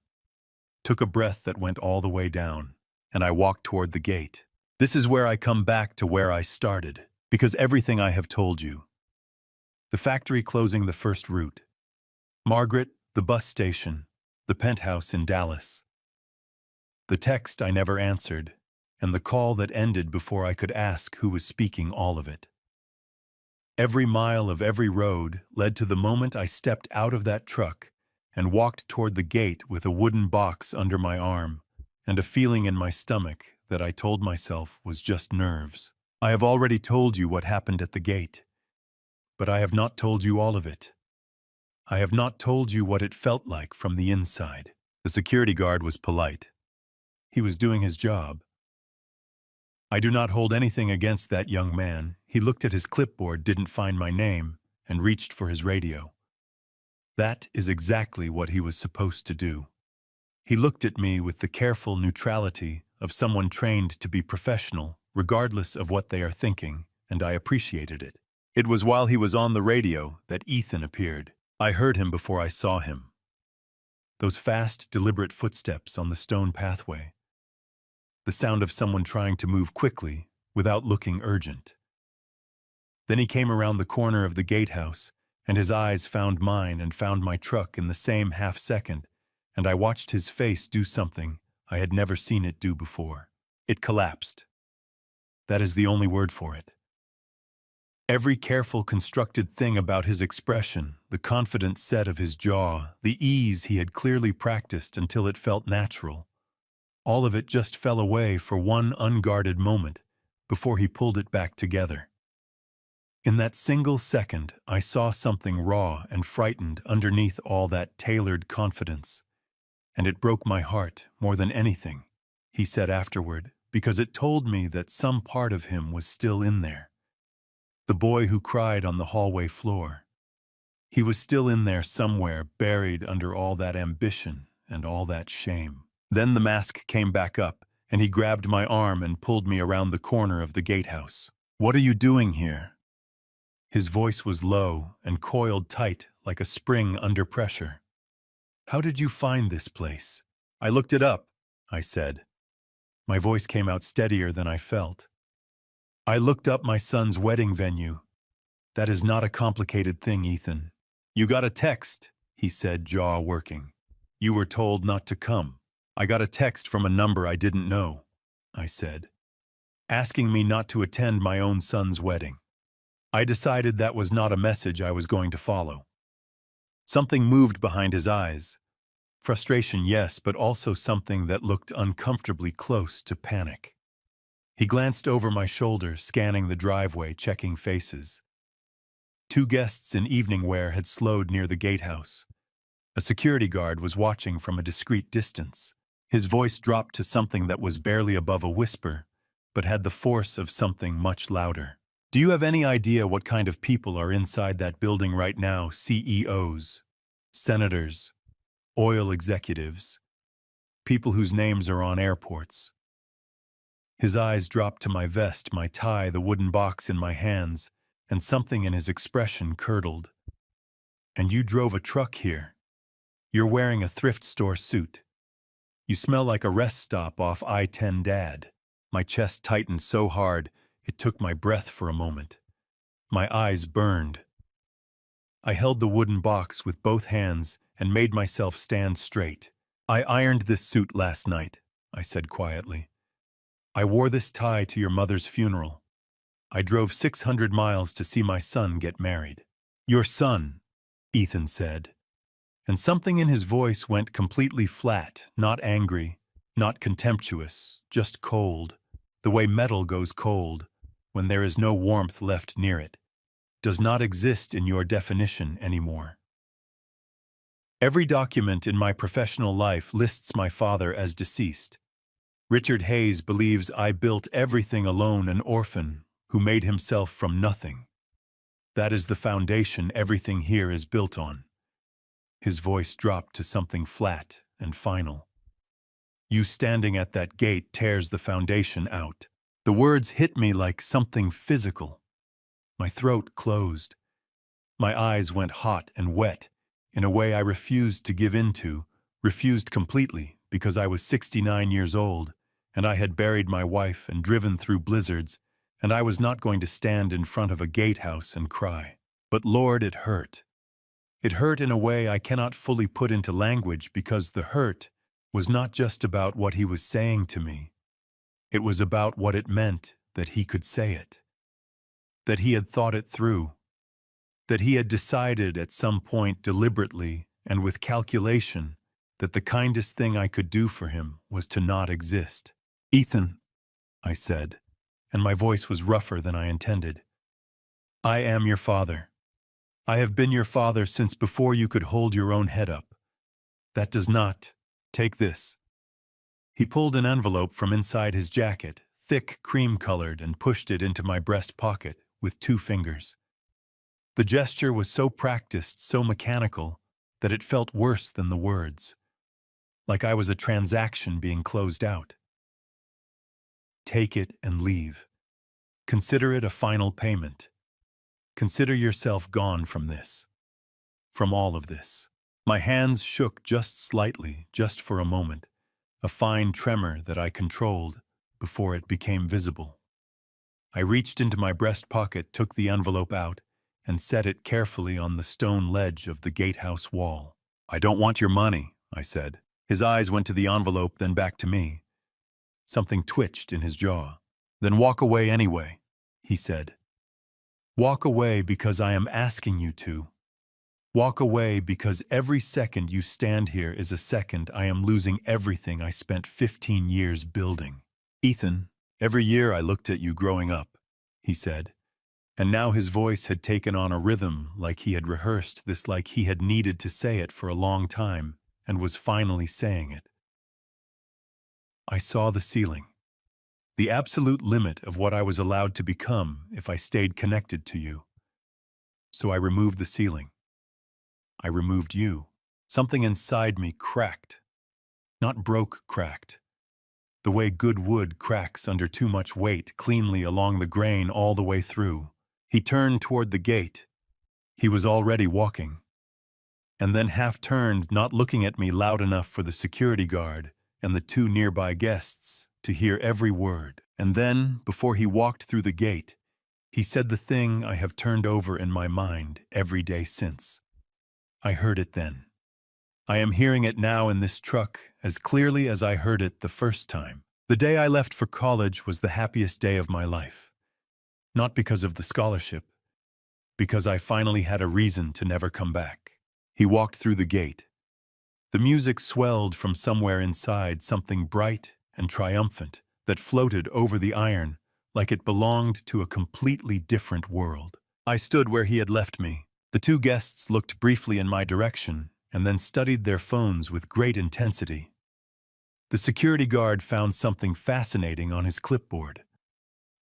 took a breath that went all the way down, and I walked toward the gate. This is where I come back to where I started, because everything I have told you. The factory closing the first route. Margaret, the bus station, the penthouse in Dallas. The text I never answered, and the call that ended before I could ask who was speaking all of it. Every mile of every road led to the moment I stepped out of that truck and walked toward the gate with a wooden box under my arm and a feeling in my stomach that I told myself was just nerves. I have already told you what happened at the gate, but I have not told you all of it. I have not told you what it felt like from the inside. The security guard was polite. He was doing his job. I do not hold anything against that young man. He looked at his clipboard, didn't find my name, and reached for his radio. That is exactly what he was supposed to do. He looked at me with the careful neutrality of someone trained to be professional, regardless of what they are thinking, and I appreciated it. It was while he was on the radio that Ethan appeared. I heard him before I saw him. Those fast, deliberate footsteps on the stone pathway. The sound of someone trying to move quickly without looking urgent. Then he came around the corner of the gatehouse, and his eyes found mine and found my truck in the same half-second, and I watched his face do something I had never seen it do before. It collapsed. That is the only word for it. Every careful, constructed thing about his expression, the confident set of his jaw, the ease he had clearly practiced until it felt natural, all of it just fell away for one unguarded moment before he pulled it back together. In that single second, I saw something raw and frightened underneath all that tailored confidence, and it broke my heart more than anything, he said afterward, because it told me that some part of him was still in there. The boy who cried on the hallway floor. He was still in there somewhere, buried under all that ambition and all that shame. Then the mask came back up, and he grabbed my arm and pulled me around the corner of the gatehouse. "What are you doing here?" His voice was low and coiled tight like a spring under pressure. "How did you find this place?" "I looked it up," I said. My voice came out steadier than I felt. "I looked up my son's wedding venue. That is not a complicated thing, Ethan." "You got a text," he said, jaw working. "You were told not to come." "I got a text from a number I didn't know," I said, "asking me not to attend my own son's wedding. I decided that was not a message I was going to follow." Something moved behind his eyes. Frustration, yes, but also something that looked uncomfortably close to panic. He glanced over my shoulder, scanning the driveway, checking faces. 2 guests in evening wear had slowed near the gatehouse. A security guard was watching from a discreet distance. His voice dropped to something that was barely above a whisper, but had the force of something much louder. Do you have any idea what kind of people are inside that building right now? CEOs, senators, oil executives, people whose names are on airports. His eyes dropped to my vest, my tie, the wooden box in my hands, and something in his expression curdled. And you drove a truck here. You're wearing a thrift store suit. You smell like a rest stop off I-10, Dad. My chest tightened so hard, it took my breath for a moment. My eyes burned. I held the wooden box with both hands and made myself stand straight. I ironed this suit last night, I said quietly. I wore this tie to your mother's funeral. I drove 600 miles to see my son get married. Your son, Ethan said. And something in his voice went completely flat, not angry, not contemptuous, just cold, the way metal goes cold when there is no warmth left near it, does not exist in your definition anymore. Every document in my professional life lists my father as deceased. Richard Hayes believes I built everything alone, an orphan who made himself from nothing. That is the foundation everything here is built on. His voice dropped to something flat and final. You standing at that gate tears the foundation out. The words hit me like something physical. My throat closed. My eyes went hot and wet in a way I refused to give in to, refused completely because I was 69 years old and I had buried my wife and driven through blizzards, and I was not going to stand in front of a gatehouse and cry. But Lord, it hurt. It hurt in a way I cannot fully put into language because the hurt was not just about what he was saying to me. It was about what it meant that he could say it, that he had thought it through, that he had decided at some point deliberately and with calculation that the kindest thing I could do for him was to not exist. Ethan, I said, and my voice was rougher than I intended. I am your father. I have been your father since before you could hold your own head up. That does not. Take this. He pulled an envelope from inside his jacket, thick, cream-colored, and pushed it into my breast pocket with 2 fingers. The gesture was so practiced, so mechanical, that it felt worse than the words, like I was a transaction being closed out. Take it and leave. Consider it a final payment. Consider yourself gone from this, from all of this. My hands shook just slightly, just for a moment, a fine tremor that I controlled before it became visible. I reached into my breast pocket, took the envelope out, and set it carefully on the stone ledge of the gatehouse wall. I don't want your money, I said. His eyes went to the envelope, then back to me. Something twitched in his jaw. Then walk away anyway, he said. Walk away because I am asking you to. Walk away because every second you stand here is a second I am losing everything I spent 15 years building. Ethan, every year I looked at you growing up, he said. And now his voice had taken on a rhythm, like he had rehearsed this, like he had needed to say it for a long time and was finally saying it. I saw the ceiling, the absolute limit of what I was allowed to become if I stayed connected to you. So I removed the ceiling. I removed you. Something inside me cracked. Not broke, cracked. The way good wood cracks under too much weight, cleanly along the grain all the way through. He turned toward the gate. He was already walking. And then half-turned, not looking at me loud enough for the security guard and the 2 nearby guests to hear every word. And then, before he walked through the gate, he said the thing I have turned over in my mind every day since. I heard it then. I am hearing it now in this truck as clearly as I heard it the first time. The day I left for college was the happiest day of my life. Not because of the scholarship, because I finally had a reason to never come back. He walked through the gate. The music swelled from somewhere inside, something bright and triumphant that floated over the iron like it belonged to a completely different world. I stood where he had left me. The two guests looked briefly in my direction and then studied their phones with great intensity. The security guard found something fascinating on his clipboard.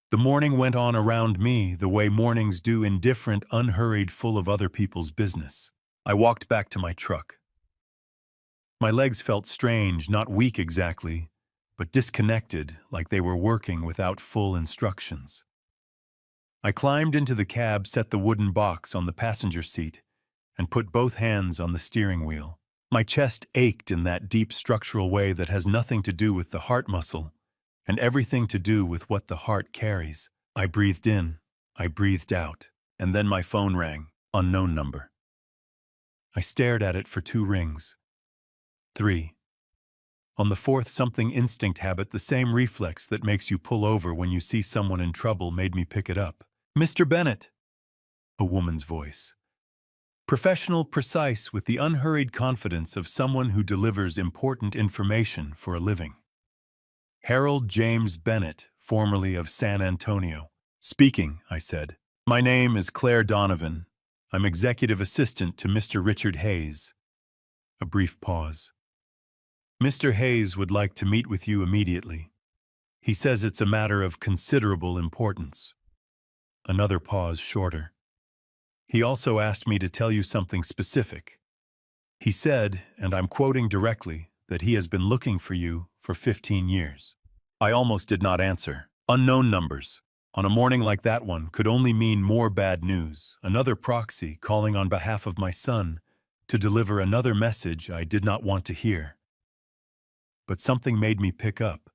The morning went on around me the way mornings do, indifferent, unhurried, full of other people's business. I walked back to my truck. My legs felt strange, not weak exactly, but disconnected, like they were working without full instructions. I climbed into the cab, set the wooden box on the passenger seat, and put both hands on the steering wheel. My chest ached in that deep structural way that has nothing to do with the heart muscle, and everything to do with what the heart carries. I breathed in, I breathed out, and then my phone rang. Unknown number. I stared at it for 2 rings. 3. On the 4th, something instinct habit, the same reflex that makes you pull over when you see someone in trouble, made me pick it up. "Mr. Bennett," a woman's voice. Professional, precise, with the unhurried confidence of someone who delivers important information for a living. "Harold James Bennett, formerly of San Antonio." "Speaking," I said. "My name is Claire Donovan. I'm executive assistant to Mr. Richard Hayes." A brief pause. "Mr. Hayes would like to meet with you immediately. He says it's a matter of considerable importance." Another pause, shorter. "He also asked me to tell you something specific. He said, and I'm quoting directly, that he has been looking for you for 15 years. I almost did not answer. Unknown numbers, on a morning like that one, could only mean more bad news, another proxy calling on behalf of my son to deliver another message I did not want to hear. But something made me pick up.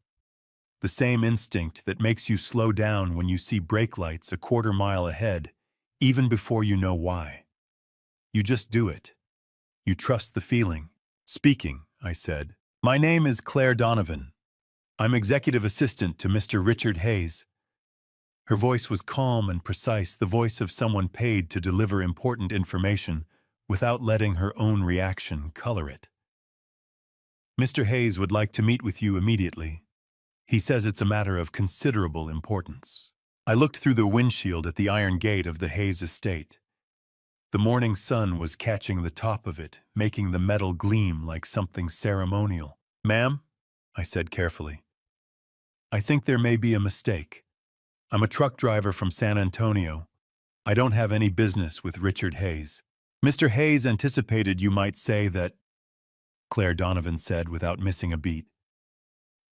The same instinct that makes you slow down when you see brake lights a quarter mile ahead, even before you know why. You just do it. You trust the feeling. "Speaking," I said. "My name is Claire Donovan. I'm executive assistant to Mr. Richard Hayes." Her voice was calm and precise, the voice of someone paid to deliver important information without letting her own reaction color it. "Mr. Hayes would like to meet with you immediately. He says it's a matter of considerable importance." I looked through the windshield at the iron gate of the Hayes estate. The morning sun was catching the top of it, making the metal gleam like something ceremonial. "Ma'am," I said carefully, "I think there may be a mistake. I'm a truck driver from San Antonio. I don't have any business with Richard Hayes." "Mr. Hayes anticipated you might say that," Claire Donovan said without missing a beat.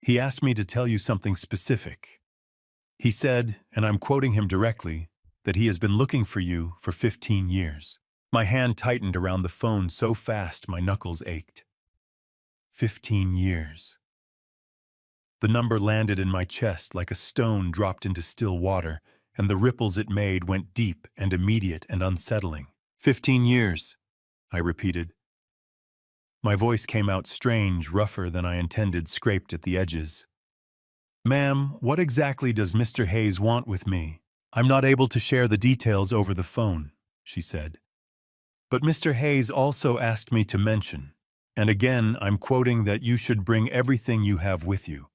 "He asked me to tell you something specific. He said, and I'm quoting him directly, that he has been looking for you for 15 years. My hand tightened around the phone so fast my knuckles ached. 15 years. The number landed in my chest like a stone dropped into still water, and the ripples it made went deep and immediate and unsettling. 15 years, I repeated. My voice came out strange, rougher than I intended, scraped at the edges. "Ma'am, what exactly does Mr. Hayes want with me? I'm not able to share the details over the phone," she said. "But Mr. Hayes also asked me to mention, and again I'm quoting, that you should bring everything you have with you,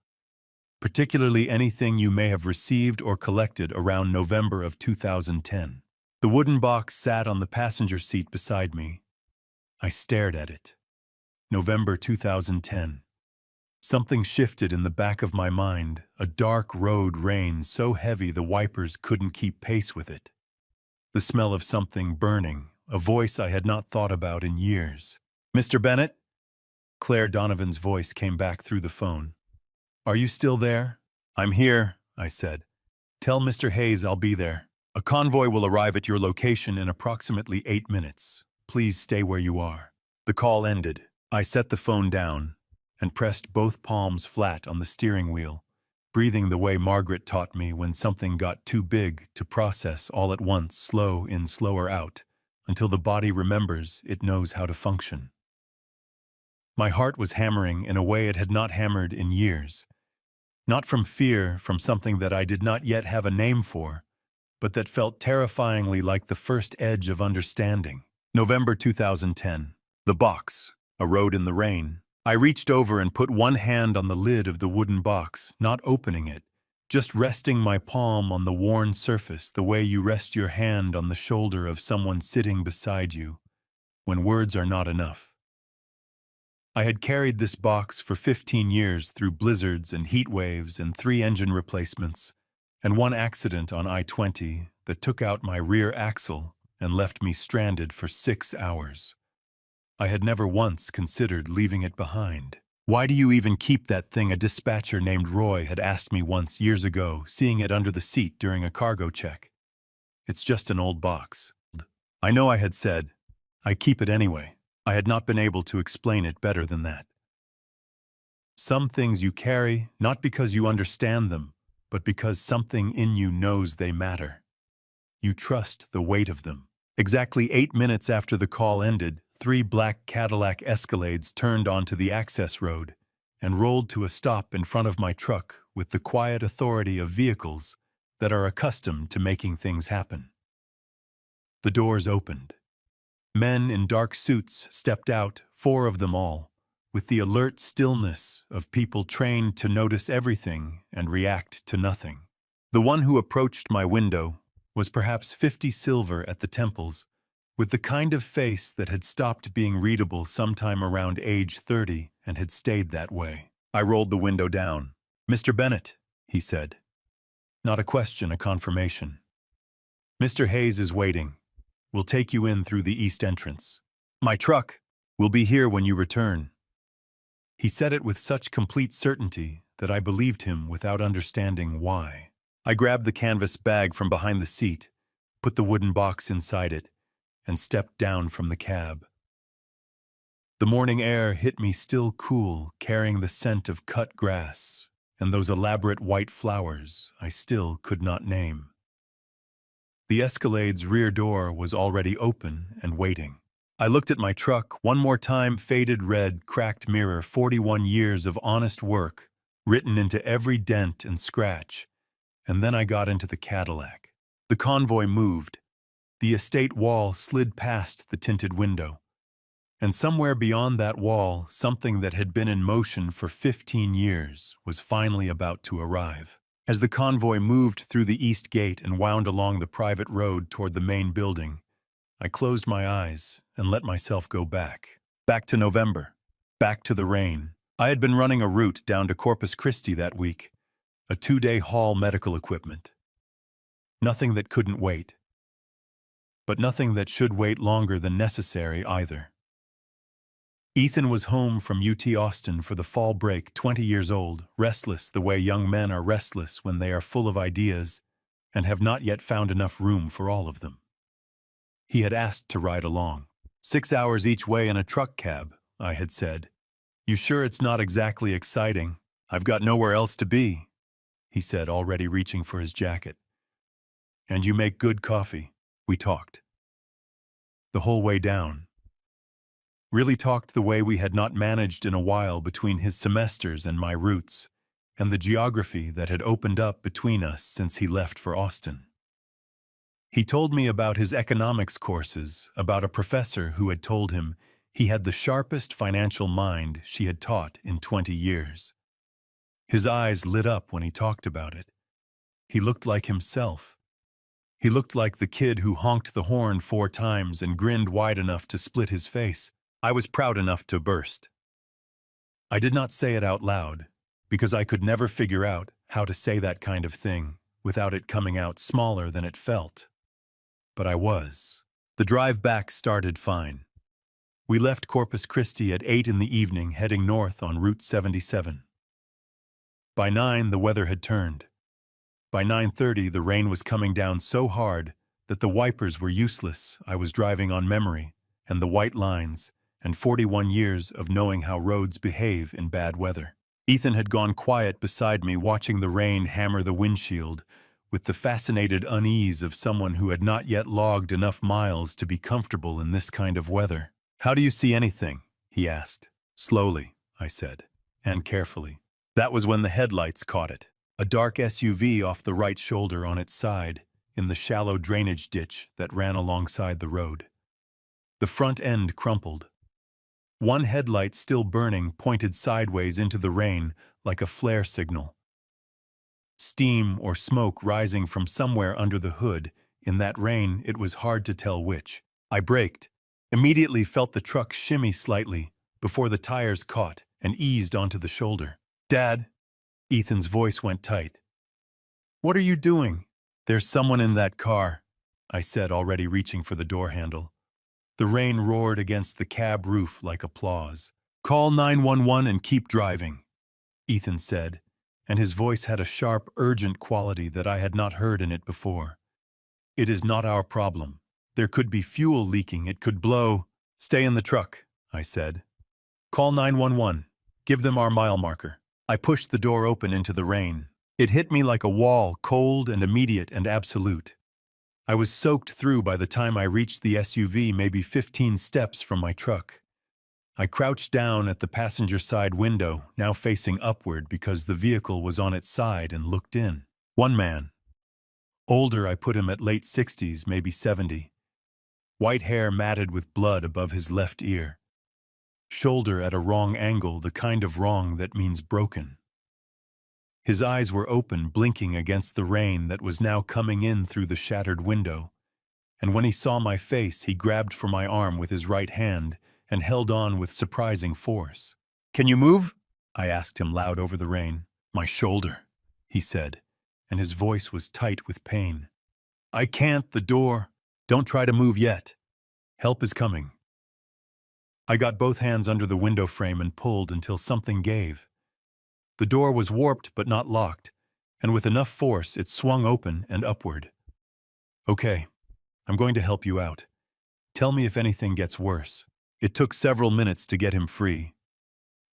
particularly anything you may have received or collected around November of 2010. The wooden box sat on the passenger seat beside me. I stared at it. November 2010. Something shifted in the back of my mind, a dark road rain so heavy the wipers couldn't keep pace with it. The smell of something burning, a voice I had not thought about in years. "Mr. Bennett?" Claire Donovan's voice came back through the phone. "Are you still there?" "I'm here," I said. "Tell Mr. Hayes I'll be there. A convoy will arrive at your location in approximately 8 minutes. Please stay where you are." The call ended. I set the phone down and pressed both palms flat on the steering wheel, breathing the way Margaret taught me when something got too big to process all at once, slow in, slower out, until the body remembers it knows how to function. My heart was hammering in a way it had not hammered in years. Not from fear, from something that I did not yet have a name for, but that felt terrifyingly like the first edge of understanding. November 2010. The box, a road in the rain. I reached over and put one hand on the lid of the wooden box, not opening it, just resting my palm on the worn surface the way you rest your hand on the shoulder of someone sitting beside you, when words are not enough. I had carried this box for 15 years through blizzards and heat waves and 3 engine replacements, and one accident on I-20 that took out my rear axle and left me stranded for 6 hours. I had never once considered leaving it behind. "Why do you even keep that thing?" a dispatcher named Roy had asked me once years ago, seeing it under the seat during a cargo check. "It's just an old box." I know I had said, "I keep it anyway." I had not been able to explain it better than that. Some things you carry, not because you understand them, but because something in you knows they matter. You trust the weight of them. Exactly 8 minutes after the call ended, 3 black Cadillac Escalades turned onto the access road and rolled to a stop in front of my truck with the quiet authority of vehicles that are accustomed to making things happen. The doors opened. Men in dark suits stepped out, 4 of them all, with the alert stillness of people trained to notice everything and react to nothing. The one who approached my window was perhaps 50 silver at the temples, with the kind of face that had stopped being readable sometime around age 30 and had stayed that way. I rolled the window down. "Mr. Bennett," he said. Not a question, a confirmation. "Mr. Hayes is waiting. We'll take you in through the east entrance. My truck will be here when you return." He said it with such complete certainty that I believed him without understanding why. I grabbed the canvas bag from behind the seat, put the wooden box inside it, and stepped down from the cab. The morning air hit me still cool, carrying the scent of cut grass and those elaborate white flowers I still could not name. The Escalade's rear door was already open and waiting. I looked at my truck one more time, faded red, cracked mirror, 41 years of honest work written into every dent and scratch, and then I got into the Cadillac. The convoy moved. The estate wall slid past the tinted window. And somewhere beyond that wall, something that had been in motion for 15 years was finally about to arrive. As the convoy moved through the east gate and wound along the private road toward the main building, I closed my eyes and let myself go back. Back to November. Back to the rain. I had been running a route down to Corpus Christi that week, a 2-day haul medical equipment. Nothing that couldn't wait. But nothing that should wait longer than necessary either. Ethan was home from UT Austin for the fall break, 20 years old, restless the way young men are restless when they are full of ideas and have not yet found enough room for all of them. He had asked to ride along. 6 hours each way in a truck cab, I had said. "You sure it's not exactly exciting? I've got nowhere else to be," he said, already reaching for his jacket. "And you make good coffee." We talked. The whole way down. Really talked the way we had not managed in a while between his semesters and my routes, and the geography that had opened up between us since he left for Austin. He told me about his economics courses, about a professor who had told him he had the sharpest financial mind she had taught in 20 years. His eyes lit up when he talked about it. He looked like himself. He looked like the kid who honked the horn 4 times and grinned wide enough to split his face. I was proud enough to burst. I did not say it out loud, because I could never figure out how to say that kind of thing without it coming out smaller than it felt. But I was. The drive back started fine. We left Corpus Christi at 8 in the evening, heading north on Route 77. By 9, the weather had turned. By 9:30, the rain was coming down so hard that the wipers were useless. I was driving on memory and the white lines and 41 years of knowing how roads behave in bad weather. Ethan had gone quiet beside me, watching the rain hammer the windshield with the fascinated unease of someone who had not yet logged enough miles to be comfortable in this kind of weather. "How do you see anything?" he asked. "Slowly," I said, and carefully. That was when the headlights caught it. A dark SUV off the right shoulder on its side, in the shallow drainage ditch that ran alongside the road. The front end crumpled. One headlight, still burning, pointed sideways into the rain like a flare signal. Steam or smoke rising from somewhere under the hood. In that rain, it was hard to tell which. I braked, immediately felt the truck shimmy slightly before the tires caught and eased onto the shoulder. "Dad," Ethan's voice went tight. "What are you doing?" "There's someone in that car," I said, already reaching for the door handle. The rain roared against the cab roof like applause. "Call 911 and keep driving," Ethan said, and his voice had a sharp, urgent quality that I had not heard in it before. "It is not our problem. There could be fuel leaking. It could blow." "Stay in the truck," I said. "Call 911. Give them our mile marker." I pushed the door open into the rain. It hit me like a wall, cold and immediate and absolute. I was soaked through by the time I reached the SUV, maybe 15 steps from my truck. I crouched down at the passenger side window, now facing upward because the vehicle was on its side, and looked in. One man. Older, I put him at late 60s, maybe 70. White hair matted with blood above his left ear. Shoulder at a wrong angle, the kind of wrong that means broken. His eyes were open, blinking against the rain that was now coming in through the shattered window. And when he saw my face, he grabbed for my arm with his right hand and held on with surprising force. "Can you move?" I asked him loud over the rain. "My shoulder," he said, and his voice was tight with pain. "I can't, the door." "Don't try to move yet. Help is coming." I got both hands under the window frame and pulled until something gave. The door was warped but not locked, and with enough force it swung open and upward. "Okay, I'm going to help you out. Tell me if anything gets worse." It took several minutes to get him free.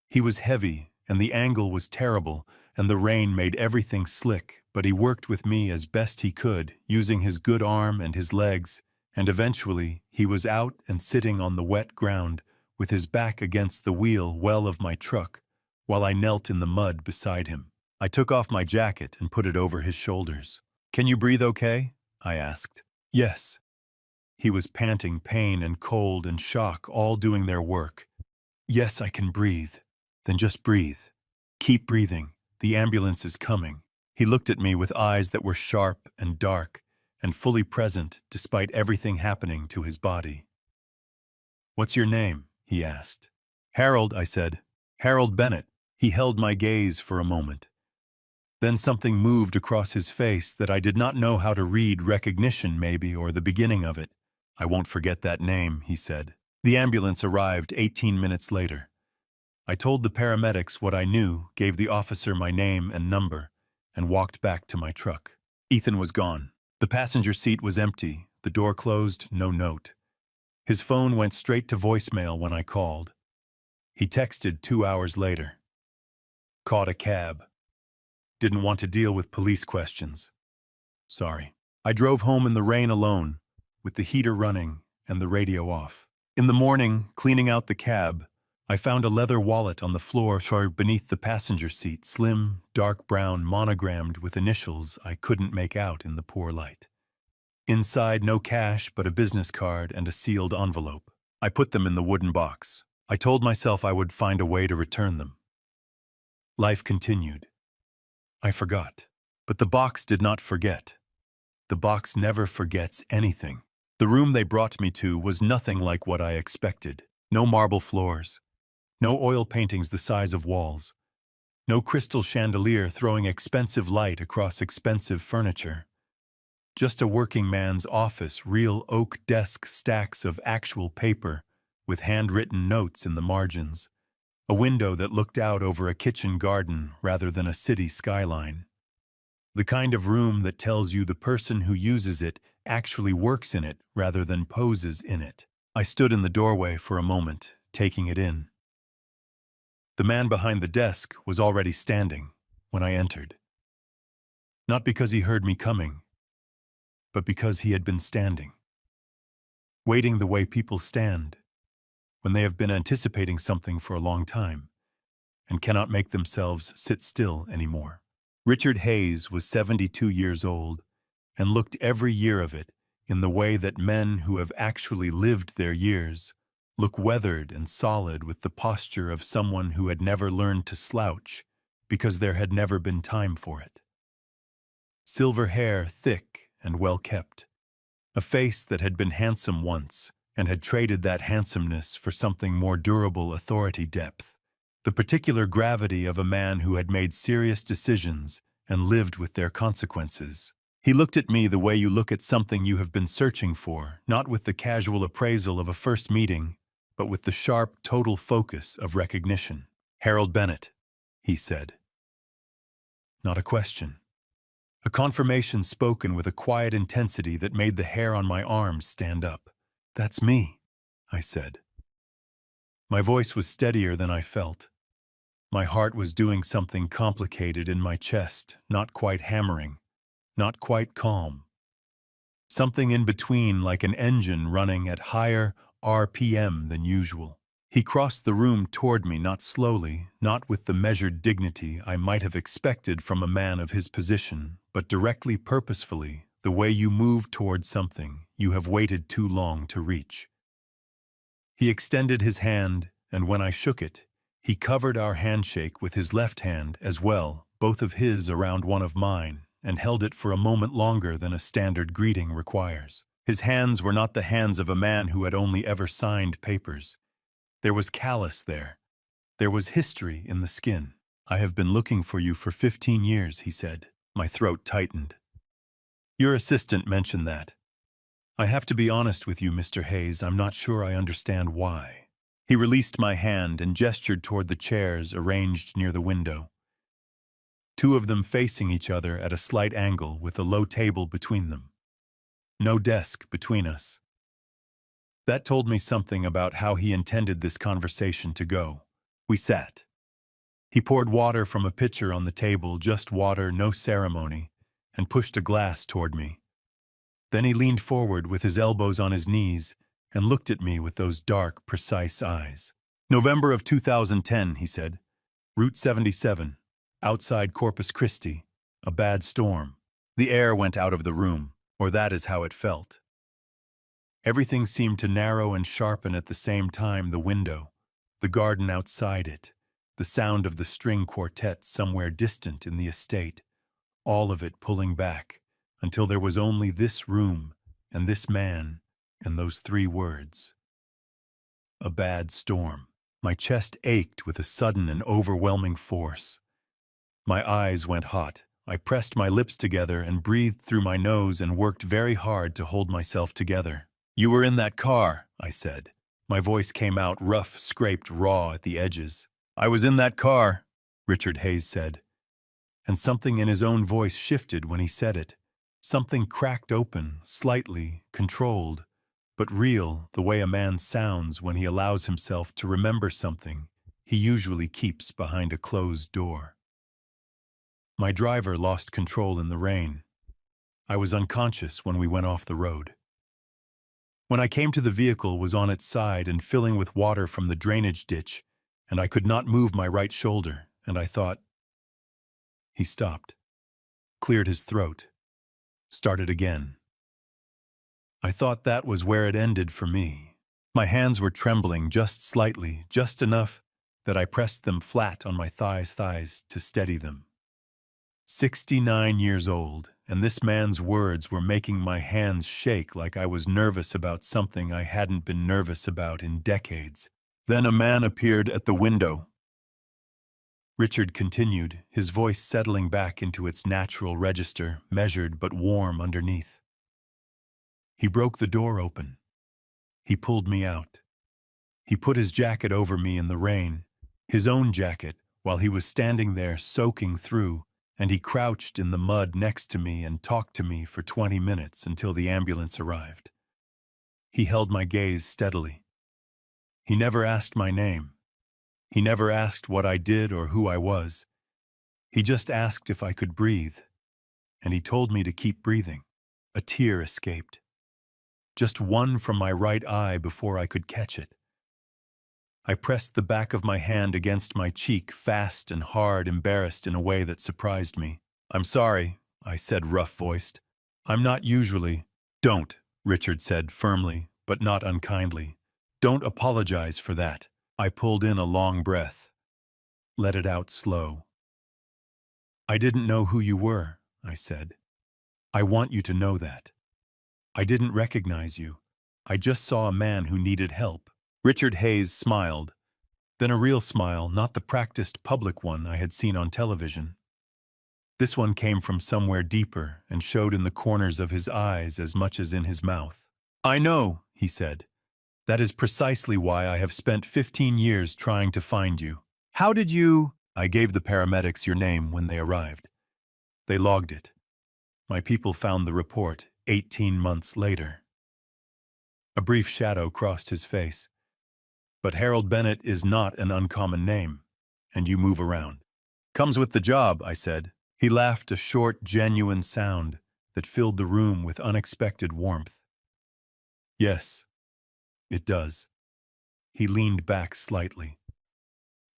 He was heavy, and the angle was terrible, and the rain made everything slick, but he worked with me as best he could, using his good arm and his legs, and eventually he was out and sitting on the wet ground, with his back against the wheel well of my truck, while I knelt in the mud beside him. I took off my jacket and put it over his shoulders. "Can you breathe okay?" I asked. "Yes." He was panting, pain and cold and shock all doing their work. "Yes, I can breathe." "Then just breathe. Keep breathing. The ambulance is coming." He looked at me with eyes that were sharp and dark and fully present despite everything happening to his body. "What's your name?" he asked. "Harold," I said. "Harold Bennett." He held my gaze for a moment. Then something moved across his face that I did not know how to read, recognition maybe, or the beginning of it. "I won't forget that name," he said. The ambulance arrived 18 minutes later. I told the paramedics what I knew, gave the officer my name and number, and walked back to my truck. Ethan was gone. The passenger seat was empty, the door closed, no note. His phone went straight to voicemail when I called. He texted 2 hours later. "Caught a cab. Didn't want to deal with police questions. Sorry." I drove home in the rain alone, with the heater running and the radio off. In the morning, cleaning out the cab, I found a leather wallet on the floor beneath the passenger seat, slim, dark brown, monogrammed with initials I couldn't make out in the poor light. Inside, no cash but a business card and a sealed envelope. I put them in the wooden box. I told myself I would find a way to return them. Life continued. I forgot. But the box did not forget. The box never forgets anything. The room they brought me to was nothing like what I expected. No marble floors. No oil paintings the size of walls. No crystal chandelier throwing expensive light across expensive furniture. Just a working man's office, real oak desk stacks of actual paper with handwritten notes in the margins. A window that looked out over a kitchen garden rather than a city skyline. The kind of room that tells you the person who uses it actually works in it rather than poses in it. I stood in the doorway for a moment, taking it in. The man behind the desk was already standing when I entered. Not because he heard me coming, but because he had been standing. Waiting the way people stand when they have been anticipating something for a long time and cannot make themselves sit still anymore. Richard Hayes was 72 years old and looked every year of it in the way that men who have actually lived their years look weathered and solid with the posture of someone who had never learned to slouch because there had never been time for it. Silver hair thick and well kept, a face that had been handsome once and had traded that handsomeness for something more durable authority depth, the particular gravity of a man who had made serious decisions and lived with their consequences. He looked at me the way you look at something you have been searching for, not with the casual appraisal of a first meeting, but with the sharp, total focus of recognition. "Harold Bennett," he said. Not a question. A confirmation spoken with a quiet intensity that made the hair on my arms stand up. "That's me," I said. My voice was steadier than I felt. My heart was doing something complicated in my chest, not quite hammering, not quite calm. Something in between, like an engine running at higher RPM than usual. He crossed the room toward me, not slowly, not with the measured dignity I might have expected from a man of his position, but directly, purposefully, the way you move toward something you have waited too long to reach. He extended his hand, and when I shook it, he covered our handshake with his left hand as well, both of his around one of mine, and held it for a moment longer than a standard greeting requires. His hands were not the hands of a man who had only ever signed papers. There was callus there. There was history in the skin. "I have been looking for you for 15 years, he said. My throat tightened. "Your assistant mentioned that. I have to be honest with you, Mr. Hayes, I'm not sure I understand why." He released my hand and gestured toward the chairs arranged near the window. Two of them facing each other at a slight angle with a low table between them. No desk between us. That told me something about how he intended this conversation to go. We sat. He poured water from a pitcher on the table, just water, no ceremony, and pushed a glass toward me. Then he leaned forward with his elbows on his knees and looked at me with those dark, precise eyes. "November of 2010, he said. Route 77, outside Corpus Christi, a bad storm. The air went out of the room, or that is how it felt. Everything seemed to narrow and sharpen at the same time: the window, the garden outside it, the sound of the string quartet somewhere distant in the estate, all of it pulling back until there was only this room and this man and those three words. A bad storm. My chest ached with a sudden and overwhelming force. My eyes went hot. I pressed my lips together and breathed through my nose and worked very hard to hold myself together. "You were in that car," I said. My voice came out rough, scraped, raw at the edges. "I was in that car," Richard Hayes said. And something in his own voice shifted when he said it. Something cracked open, slightly, controlled, but real, the way a man sounds when he allows himself to remember something he usually keeps behind a closed door. My driver lost control in the rain. I was unconscious when we went off the road. When I came to, the vehicle was on its side and filling with water from the drainage ditch, and I could not move my right shoulder, and I thought... He stopped, cleared his throat, started again. I thought that was where it ended for me. My hands were trembling just slightly, just enough that I pressed them flat on my thighs to steady them. 69 years old, and this man's words were making my hands shake like I was nervous about something I hadn't been nervous about in decades. Then a man appeared at the window. Richard continued, his voice settling back into its natural register, measured but warm underneath. He broke the door open. He pulled me out. He put his jacket over me in the rain, his own jacket, while he was standing there soaking through, and he crouched in the mud next to me and talked to me for 20 minutes until the ambulance arrived. He held my gaze steadily. He never asked my name. He never asked what I did or who I was. He just asked if I could breathe, and he told me to keep breathing. A tear escaped. Just one from my right eye before I could catch it. I pressed the back of my hand against my cheek, fast and hard, embarrassed in a way that surprised me. "I'm sorry," I said, rough-voiced. "I'm not usually—" "Don't," Richard said firmly, but not unkindly. Don't apologize for that. I pulled in a long breath, let it out slow. I didn't know who you were, I said. I want you to know that. I didn't recognize you. I just saw a man who needed help. Richard Hayes smiled, then a real smile, not the practiced public one I had seen on television. This one came from somewhere deeper and showed in the corners of his eyes as much as in his mouth. I know, he said. That is precisely why I have spent 15 years trying to find you. How did you? I gave the paramedics your name when they arrived. They logged it. My people found the report 18 months later. A brief shadow crossed his face. But Harold Bennett is not an uncommon name, and you move around. Comes with the job, I said. He laughed, a short, genuine sound that filled the room with unexpected warmth. Yes, it does. He leaned back slightly.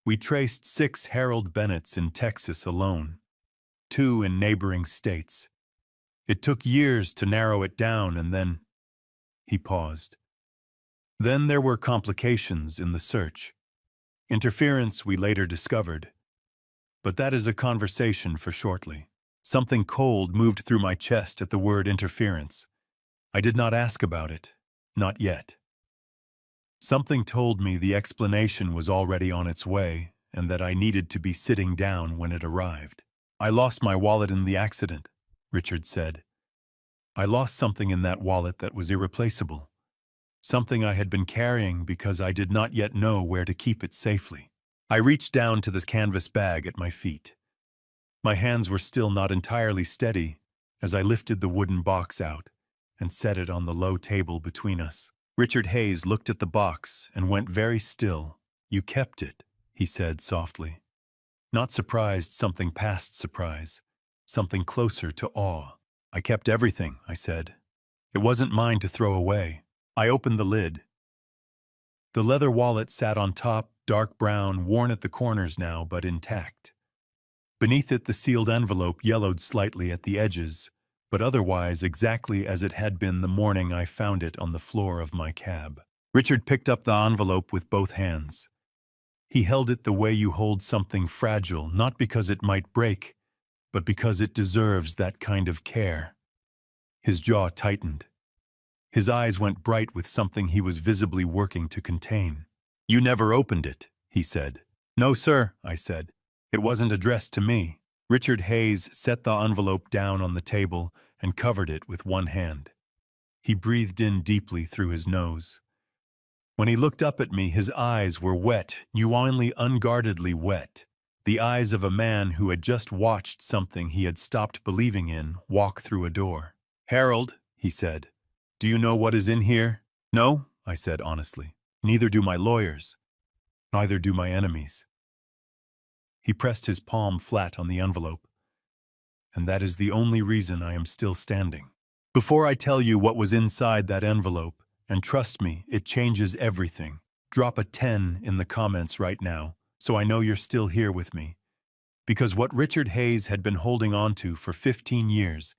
We traced 6 Harold Bennetts in Texas alone, 2 in neighboring states. It took years to narrow it down, and then... He paused. Then there were complications in the search. Interference we later discovered. But that is a conversation for shortly. Something cold moved through my chest at the word interference. I did not ask about it. Not yet. Something told me the explanation was already on its way, and that I needed to be sitting down when it arrived. I lost my wallet in the accident, Richard said. I lost something in that wallet that was irreplaceable. Something I had been carrying because I did not yet know where to keep it safely. I reached down to the canvas bag at my feet. My hands were still not entirely steady as I lifted the wooden box out and set it on the low table between us. Richard Hayes looked at the box and went very still. You kept it, he said softly. Not surprised, something past surprise, something closer to awe. I kept everything, I said. It wasn't mine to throw away. I opened the lid. The leather wallet sat on top, dark brown, worn at the corners now, but intact. Beneath it, the sealed envelope yellowed slightly at the edges, but otherwise exactly as it had been the morning I found it on the floor of my cab. Richard picked up the envelope with both hands. He held it the way you hold something fragile, not because it might break, but because it deserves that kind of care. His jaw tightened. His eyes went bright with something he was visibly working to contain. You never opened it, he said. No, sir, I said. It wasn't addressed to me. Richard Hayes set the envelope down on the table and covered it with one hand. He breathed in deeply through his nose. When he looked up at me, his eyes were wet, genuinely, unguardedly wet. The eyes of a man who had just watched something he had stopped believing in walk through a door. Harold, he said, do you know what is in here? No, I said honestly. Neither do my lawyers. Neither do my enemies. He pressed his palm flat on the envelope. And that is the only reason I am still standing. Before I tell you what was inside that envelope, and trust me, it changes everything, drop a 10 in the comments right now, so I know you're still here with me. Because what Richard Hayes had been holding on to for 15 years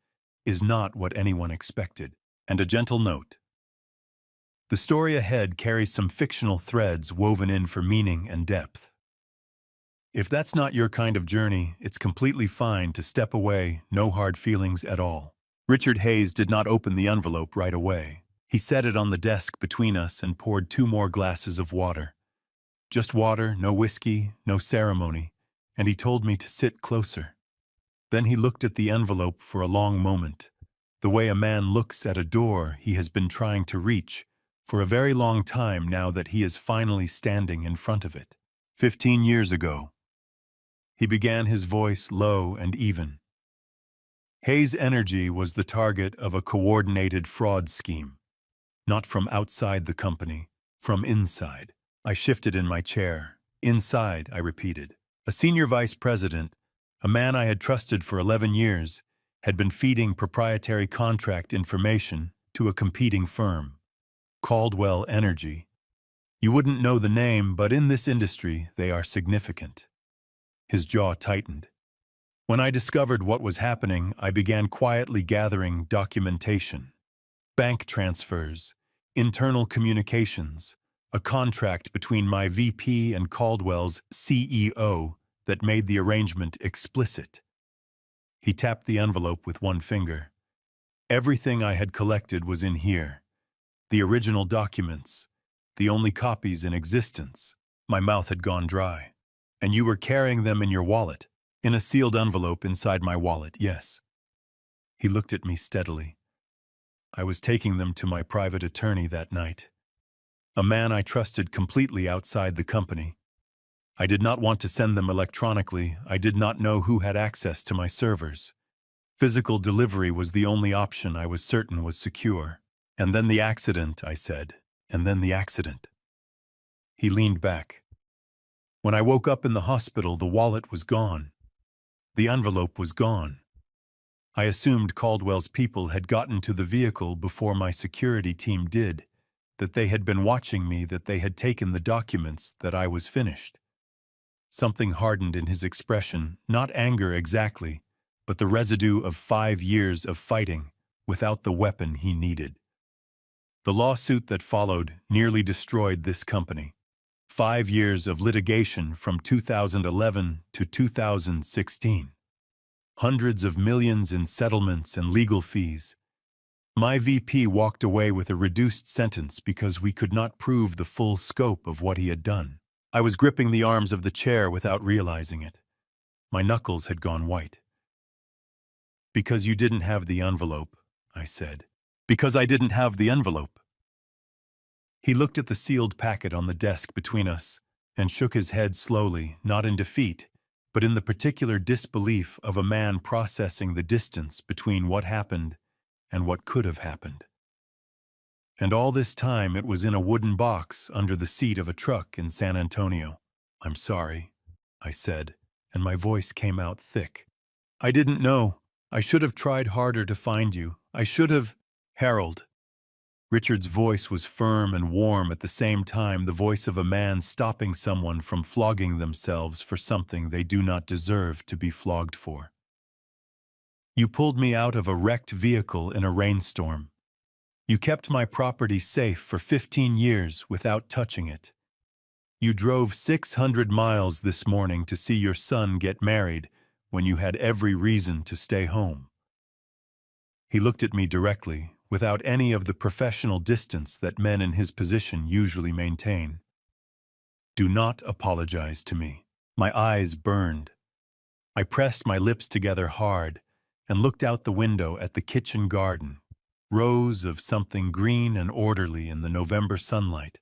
is not what anyone expected. And a gentle note. The story ahead carries some fictional threads woven in for meaning and depth. If that's not your kind of journey, it's completely fine to step away, no hard feelings at all. Richard Hayes did not open the envelope right away. He set it on the desk between us and poured 2 more glasses of water. Just water, no whiskey, no ceremony, and he told me to sit closer. Then he looked at the envelope for a long moment, the way a man looks at a door he has been trying to reach for a very long time now that he is finally standing in front of it. 15 years ago. He began, his voice low and even. Hayes Energy was the target of a coordinated fraud scheme. Not from outside the company, from inside. I shifted in my chair. Inside, I repeated. A senior vice president, a man I had trusted for 11 years, had been feeding proprietary contract information to a competing firm. Caldwell Energy. You wouldn't know the name, but in this industry, they are significant. His jaw tightened. When I discovered what was happening, I began quietly gathering documentation. Bank transfers, internal communications, a contract between my VP and Caldwell's CEO that made the arrangement explicit. He tapped the envelope with one finger. Everything I had collected was in here. The original documents, the only copies in existence. My mouth had gone dry. And you were carrying them in your wallet, in a sealed envelope inside my wallet, yes. He looked at me steadily. I was taking them to my private attorney that night, a man I trusted completely outside the company. I did not want to send them electronically. I did not know who had access to my servers. Physical delivery was the only option I was certain was secure. And then the accident, I said. And then the accident. He leaned back. When I woke up in the hospital, the wallet was gone. The envelope was gone. I assumed Caldwell's people had gotten to the vehicle before my security team did, that they had been watching me, that they had taken the documents, that I was finished. Something hardened in his expression, not anger exactly, but the residue of 5 years of fighting without the weapon he needed. The lawsuit that followed nearly destroyed this company. 5 years of litigation from 2011 to 2016. Hundreds of millions in settlements and legal fees. My VP walked away with a reduced sentence because we could not prove the full scope of what he had done. I was gripping the arms of the chair without realizing it. My knuckles had gone white. Because you didn't have the envelope, I said. Because I didn't have the envelope. He looked at the sealed packet on the desk between us and shook his head slowly, not in defeat, but in the particular disbelief of a man processing the distance between what happened and what could have happened. And all this time it was in a wooden box under the seat of a truck in San Antonio. I'm sorry, I said, and my voice came out thick. I didn't know. I should have tried harder to find you. I should have... Harold. Richard's voice was firm and warm at the same time, the voice of a man stopping someone from flogging themselves for something they do not deserve to be flogged for. You pulled me out of a wrecked vehicle in a rainstorm. You kept my property safe for 15 years without touching it. You drove 600 miles this morning to see your son get married when you had every reason to stay home. He looked at me directly, without any of the professional distance that men in his position usually maintain. Do not apologize to me. My eyes burned. I pressed my lips together hard and looked out the window at the kitchen garden, rows of something green and orderly in the November sunlight,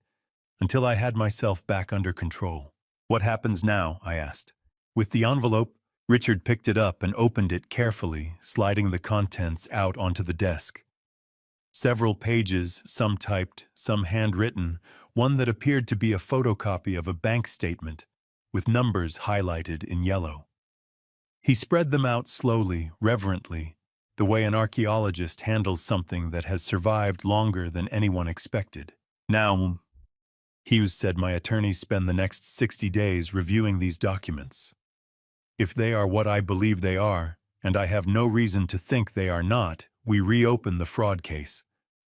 until I had myself back under control. What happens now? I asked. With the envelope, Richard picked it up and opened it carefully, sliding the contents out onto the desk. Several pages, some typed, some handwritten, one that appeared to be a photocopy of a bank statement, with numbers highlighted in yellow. He spread them out slowly, reverently, the way an archaeologist handles something that has survived longer than anyone expected. Now, Hughes said, my attorneys spend the next 60 days reviewing these documents. If they are what I believe they are, and I have no reason to think they are not, we reopen the fraud case.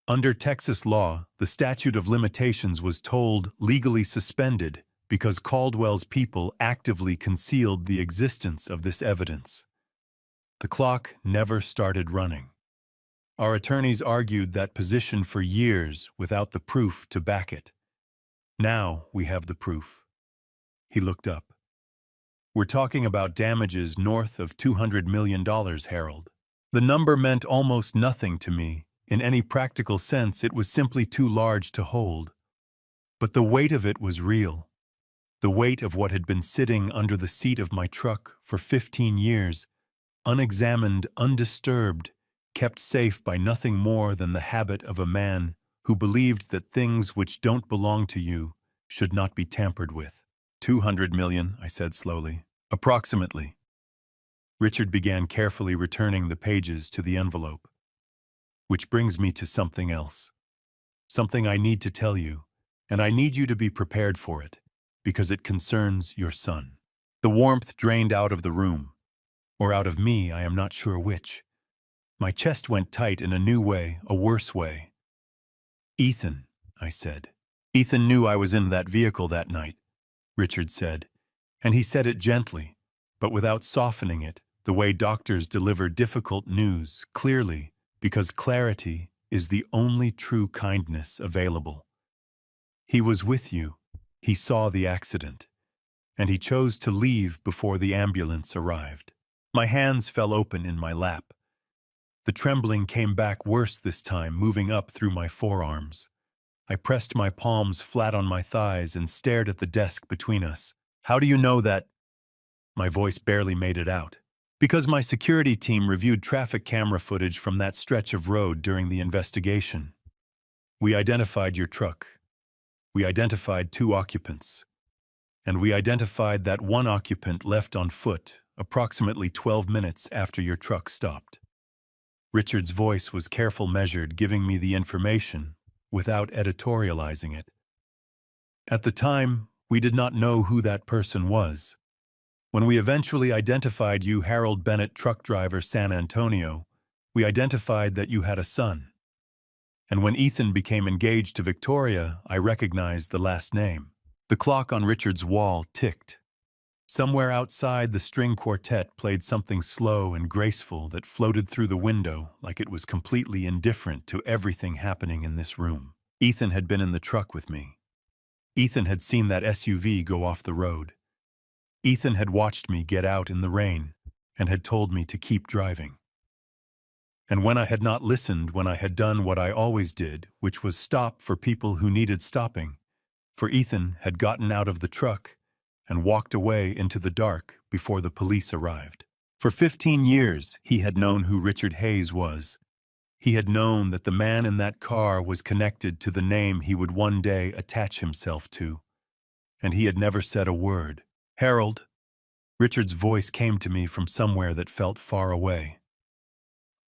Under Texas law, the statute of limitations was legally suspended because Caldwell's people actively concealed the existence of this evidence. The clock never started running. Our attorneys argued that position for years without the proof to back it. Now we have the proof. He looked up. We're talking about damages north of $200 million, Harold. The number meant almost nothing to me. In any practical sense, it was simply too large to hold. But the weight of it was real. The weight of what had been sitting under the seat of my truck for 15 years, unexamined, undisturbed, kept safe by nothing more than the habit of a man who believed that things which don't belong to you should not be tampered with. 200 million, I said slowly. Approximately. Richard began carefully returning the pages to the envelope. Which brings me to something else. Something I need to tell you, and I need you to be prepared for it, because it concerns your son. The warmth drained out of the room, or out of me, I am not sure which. My chest went tight in a new way, a worse way. Ethan, I said. Ethan knew I was in that vehicle that night, Richard said, and he said it gently, but without softening it, the way doctors deliver difficult news clearly, because clarity is the only true kindness available. He was with you. He saw the accident, and he chose to leave before the ambulance arrived. My hands fell open in my lap. The trembling came back worse this time, moving up through my forearms. I pressed my palms flat on my thighs and stared at the desk between us. How do you know that? My voice barely made it out. Because my security team reviewed traffic camera footage from that stretch of road during the investigation. We identified your truck. We identified 2 occupants. And we identified that one occupant left on foot approximately 12 minutes after your truck stopped. Richard's voice was careful, measured, giving me the information without editorializing it. At the time, we did not know who that person was. When we eventually identified you, Harold Bennett, truck driver, San Antonio, we identified that you had a son. And when Ethan became engaged to Victoria, I recognized the last name. The clock on Richard's wall ticked. Somewhere outside, the string quartet played something slow and graceful that floated through the window like it was completely indifferent to everything happening in this room. Ethan had been in the truck with me. Ethan had seen that SUV go off the road. Ethan had watched me get out in the rain and had told me to keep driving. And when I had not listened, when I had done what I always did, which was stop for people who needed stopping, for Ethan had gotten out of the truck and walked away into the dark before the police arrived. For 15 years, he had known who Richard Hayes was. He had known that the man in that car was connected to the name he would one day attach himself to. And he had never said a word. Harold, Richard's voice came to me from somewhere that felt far away.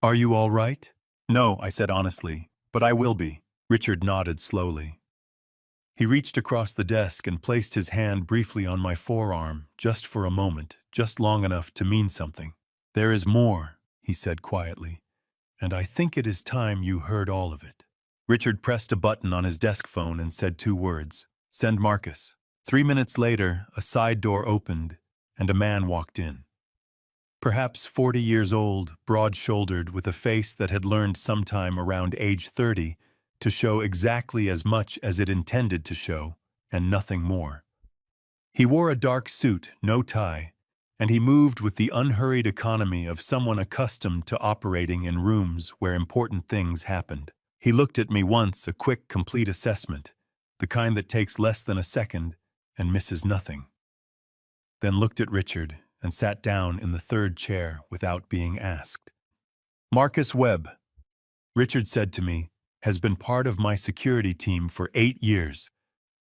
Are you all right? No, I said honestly, but I will be. Richard nodded slowly. He reached across the desk and placed his hand briefly on my forearm, just for a moment, just long enough to mean something. There is more, he said quietly, and I think it is time you heard all of it. Richard pressed a button on his desk phone and said 2 words, "Send Marcus." 3 minutes later, a side door opened and a man walked in. Perhaps 40 years old, broad-shouldered, with a face that had learned sometime around age 30 to show exactly as much as it intended to show, and nothing more. He wore a dark suit, no tie, and he moved with the unhurried economy of someone accustomed to operating in rooms where important things happened. He looked at me once, a quick, complete assessment, the kind that takes less than a second and misses nothing. Then looked at Richard and sat down in the 3rd chair without being asked. Marcus Webb, Richard said to me, has been part of my security team for 8 years.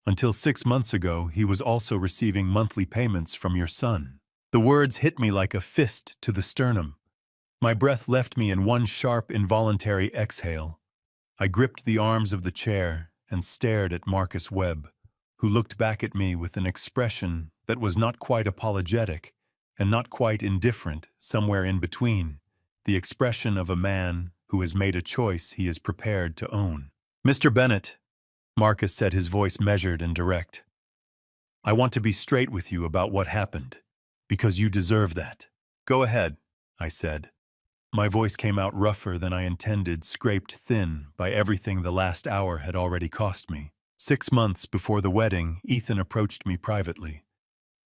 Until 6 months ago, he was also receiving monthly payments from your son. The words hit me like a fist to the sternum. My breath left me in one sharp, involuntary exhale. I gripped the arms of the chair and stared at Marcus Webb, who looked back at me with an expression that was not quite apologetic and not quite indifferent, somewhere in between, the expression of a man who has made a choice he is prepared to own. Mr. Bennett, Marcus said, his voice measured and direct. I want to be straight with you about what happened, because you deserve that. Go ahead, I said. My voice came out rougher than I intended, scraped thin by everything the last hour had already cost me. 6 months before the wedding, Ethan approached me privately.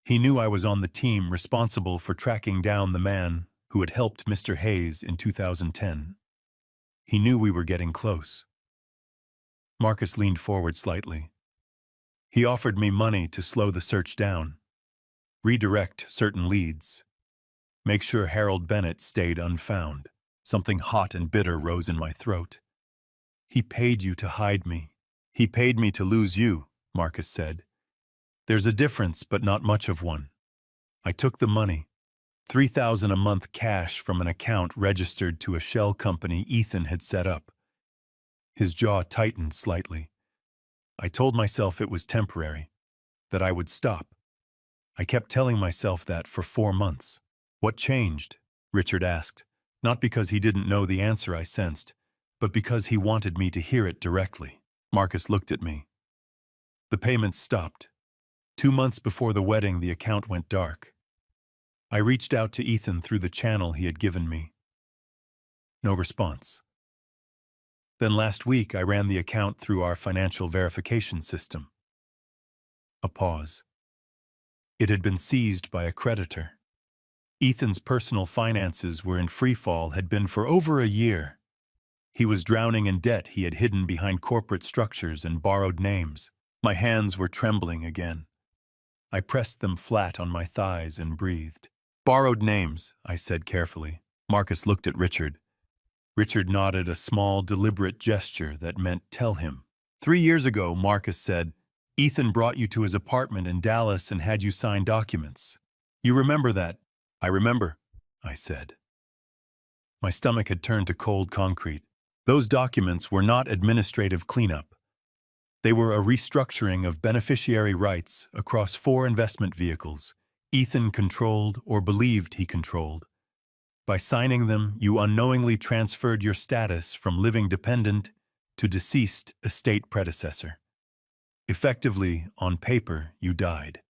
He knew I was on the team responsible for tracking down the man who had helped Mr. Hayes in 2010. He knew we were getting close. Marcus leaned forward slightly. He offered me money to slow the search down, redirect certain leads, make sure Harold Bennett stayed unfound. Something hot and bitter rose in my throat. He paid you to hide me. He paid me to lose you, Marcus said. There's a difference, but not much of one. I took the money, $3,000 a month cash from an account registered to a shell company Ethan had set up. His jaw tightened slightly. I told myself it was temporary, that I would stop. I kept telling myself that for 4 months. What changed? Richard asked, not because he didn't know the answer I sensed, but because he wanted me to hear it directly. Marcus looked at me. The payments stopped. 2 months before the wedding, the account went dark. I reached out to Ethan through the channel he had given me. No response. Then last week, I ran the account through our financial verification system. A pause. It had been seized by a creditor. Ethan's personal finances were in freefall, had been for over a year. He was drowning in debt he had hidden behind corporate structures and borrowed names. My hands were trembling again. I pressed them flat on my thighs and breathed. Borrowed names, I said carefully. Marcus looked at Richard. Richard nodded, a small, deliberate gesture that meant tell him. 3 years ago, Marcus said, Ethan brought you to his apartment in Dallas and had you sign documents. You remember that? I remember, I said. My stomach had turned to cold concrete. Those documents were not administrative cleanup. They were a restructuring of beneficiary rights across 4 investment vehicles Ethan controlled or believed he controlled. By signing them, you unknowingly transferred your status from living dependent to deceased estate predecessor. Effectively, on paper, you died.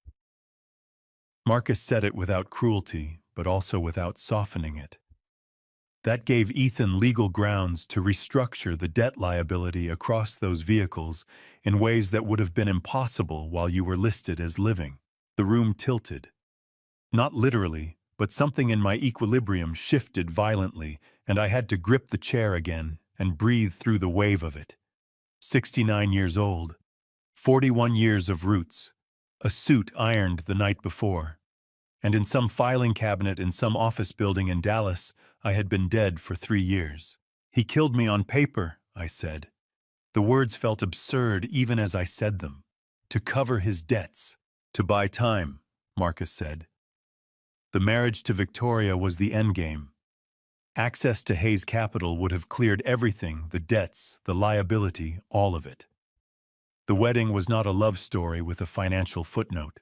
Marcus said it without cruelty, but also without softening it. That gave Ethan legal grounds to restructure the debt liability across those vehicles in ways that would have been impossible while you were listed as living. The room tilted. Not literally, but something in my equilibrium shifted violently, and I had to grip the chair again and breathe through the wave of it. 69 years old, 41 years of roots, a suit ironed the night before, and in some filing cabinet in some office building in Dallas, I had been dead for 3 years. He killed me on paper, I said. The words felt absurd even as I said them. To cover his debts. To buy time, Marcus said. The marriage to Victoria was the endgame. Access to Hayes Capital would have cleared everything, the debts, the liability, all of it. The wedding was not a love story with a financial footnote.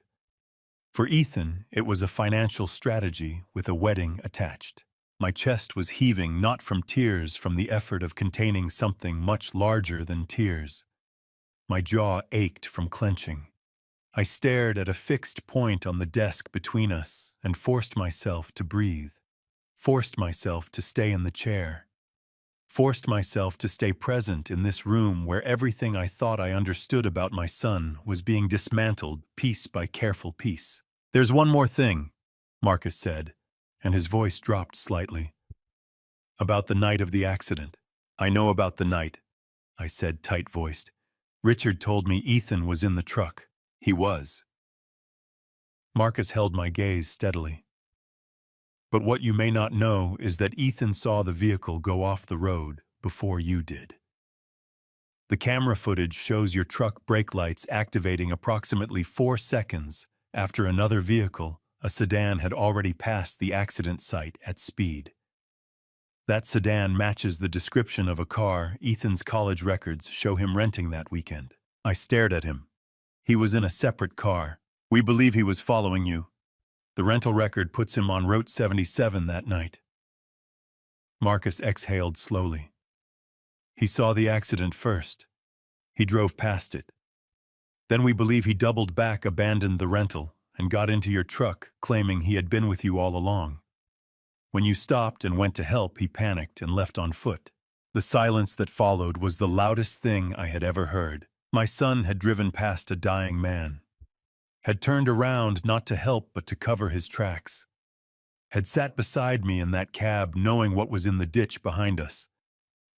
For Ethan, it was a financial strategy with a wedding attached. My chest was heaving, not from tears, from the effort of containing something much larger than tears. My jaw ached from clenching. I stared at a fixed point on the desk between us and forced myself to breathe, forced myself to stay in the chair, forced myself to stay present in this room where everything I thought I understood about my son was being dismantled piece by careful piece. There's one more thing, Marcus said, and his voice dropped slightly. About the night of the accident. I know about the night, I said tight-voiced. Richard told me Ethan was in the truck. He was. Marcus held my gaze steadily. But what you may not know is that Ethan saw the vehicle go off the road before you did. The camera footage shows your truck brake lights activating approximately 4 seconds after another vehicle, a sedan, had already passed the accident site at speed. That sedan matches the description of a car Ethan's college records show him renting that weekend. I stared at him. He was in a separate car. We believe he was following you. The rental record puts him on Route 77 that night. Marcus exhaled slowly. He saw the accident first. He drove past it. Then we believe he doubled back, abandoned the rental, and got into your truck, claiming he had been with you all along. When you stopped and went to help, he panicked and left on foot. The silence that followed was the loudest thing I had ever heard. My son had driven past a dying man, had turned around not to help but to cover his tracks, had sat beside me in that cab knowing what was in the ditch behind us,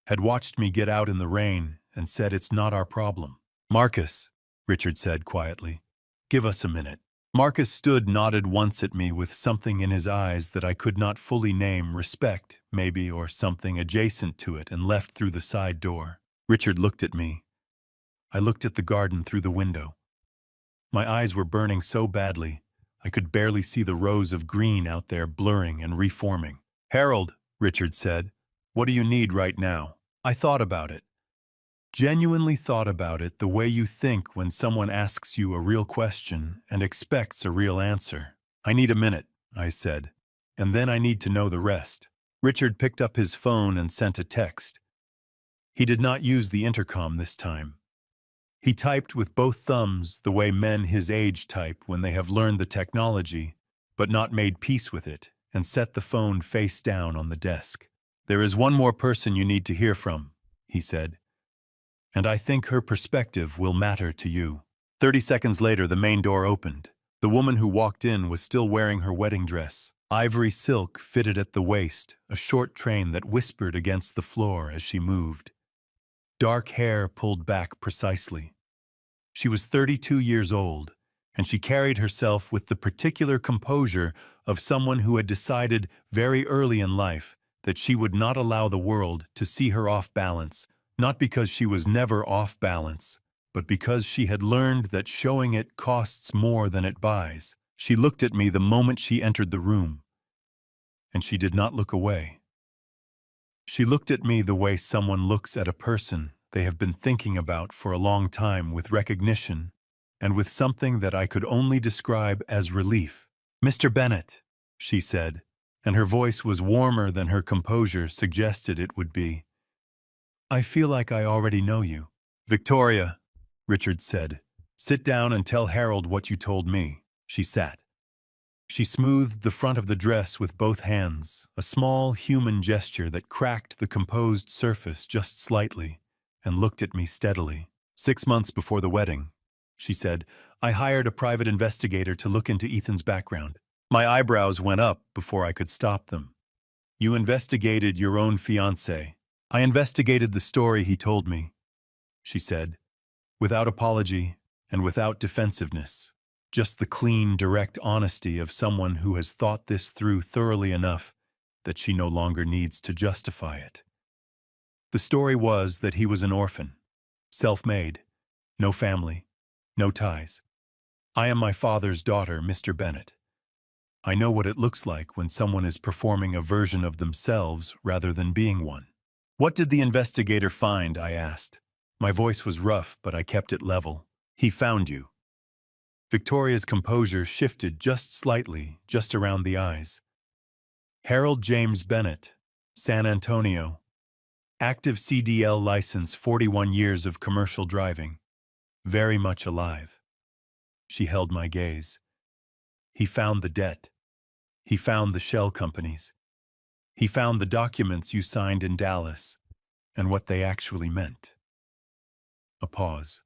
had watched me get out in the rain and said, "It's not our problem." "Marcus," Richard said quietly, "give us a minute." Marcus stood, nodded once at me with something in his eyes that I could not fully name, respect, maybe, or something adjacent to it, and left through the side door. Richard looked at me. I looked at the garden through the window. My eyes were burning so badly, I could barely see the rows of green out there blurring and reforming. "Harold," Richard said, "what do you need right now?" I thought about it. Genuinely thought about it, the way you think when someone asks you a real question and expects a real answer. "I need a minute," I said, "and then I need to know the rest." Richard picked up his phone and sent a text. He did not use the intercom this time. He typed with both thumbs the way men his age type when they have learned the technology, but not made peace with it, and set the phone face down on the desk. "There is one more person you need to hear from," he said, "and I think her perspective will matter to you." 30 seconds later, the main door opened. The woman who walked in was still wearing her wedding dress, ivory silk fitted at the waist, a short train that whispered against the floor as she moved. Dark hair pulled back precisely. She was 32 years old, and she carried herself with the particular composure of someone who had decided very early in life that she would not allow the world to see her off balance, not because she was never off balance, but because she had learned that showing it costs more than it buys. She looked at me the moment she entered the room, and she did not look away. She looked at me the way someone looks at a person they have been thinking about for a long time, with recognition and with something that I could only describe as relief. "Mr. Bennett," she said, and her voice was warmer than her composure suggested it would be. "I feel like I already know you." "Victoria," Richard said, "sit down and tell Harold what you told me." She sat. She smoothed the front of the dress with both hands, a small human gesture that cracked the composed surface just slightly, and looked at me steadily. "6 months before the wedding," she said, "I hired a private investigator to look into Ethan's background." My eyebrows went up before I could stop them. "You investigated your own fiancé." "I investigated the story he told me," she said, without apology and without defensiveness. Just the clean, direct honesty of someone who has thought this through thoroughly enough that she no longer needs to justify it. The story was that he was an orphan, self-made, no family, no ties. "I am my father's daughter, Mr. Bennett. I know what it looks like when someone is performing a version of themselves rather than being one." "What did the investigator find?" I asked. My voice was rough, but I kept it level. "He found you." Victoria's composure shifted just slightly, just around the eyes. "Harold James Bennett, San Antonio. Active CDL license, 41 years of commercial driving. Very much alive." She held my gaze. "He found the debt. He found the shell companies. He found the documents you signed in Dallas, and what they actually meant." A pause.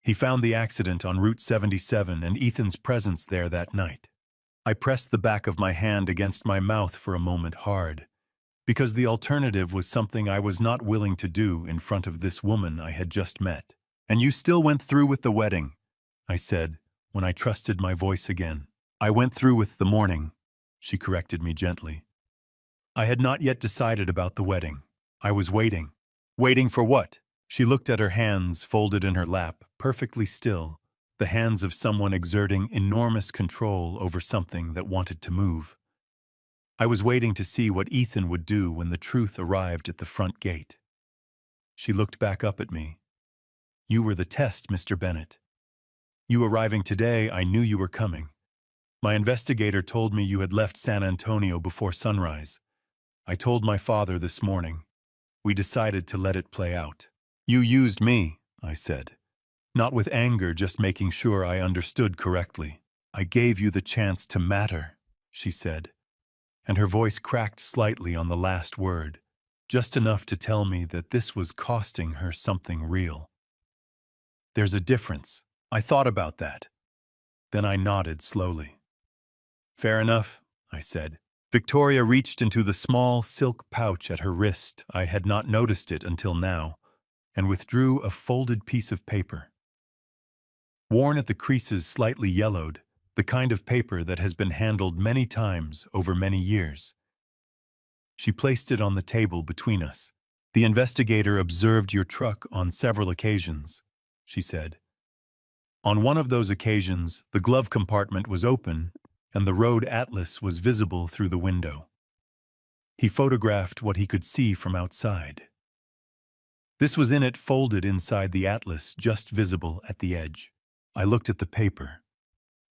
"He found the accident on Route 77 and Ethan's presence there that night." I pressed the back of my hand against my mouth for a moment hard, because the alternative was something I was not willing to do in front of this woman I had just met. "And you still went through with the wedding," I said, when I trusted my voice again. "I went through with the mourning," she corrected me gently. "I had not yet decided about the wedding. I was waiting." "Waiting for what?" She looked at her hands folded in her lap, perfectly still, the hands of someone exerting enormous control over something that wanted to move. "I was waiting to see what Ethan would do when the truth arrived at the front gate." She looked back up at me. "You were the test, Mr. Bennett. You arriving today, I knew you were coming. My investigator told me you had left San Antonio before sunrise. I told my father this morning. We decided to let it play out." "You used me," I said. Not with anger, just making sure I understood correctly. "I gave you the chance to matter," she said, and her voice cracked slightly on the last word, just enough to tell me that this was costing her something real. "There's a difference. I thought about that." Then I nodded slowly. "Fair enough," I said. Victoria reached into the small silk pouch at her wrist. I had not noticed it until now, and withdrew a folded piece of paper. Worn at the creases, slightly yellowed, the kind of paper that has been handled many times over many years. She placed it on the table between us. "The investigator observed your truck on several occasions," she said. "On one of those occasions, the glove compartment was open and the road atlas was visible through the window. He photographed what he could see from outside. This was in it, folded inside the atlas, just visible at the edge." I looked at the paper.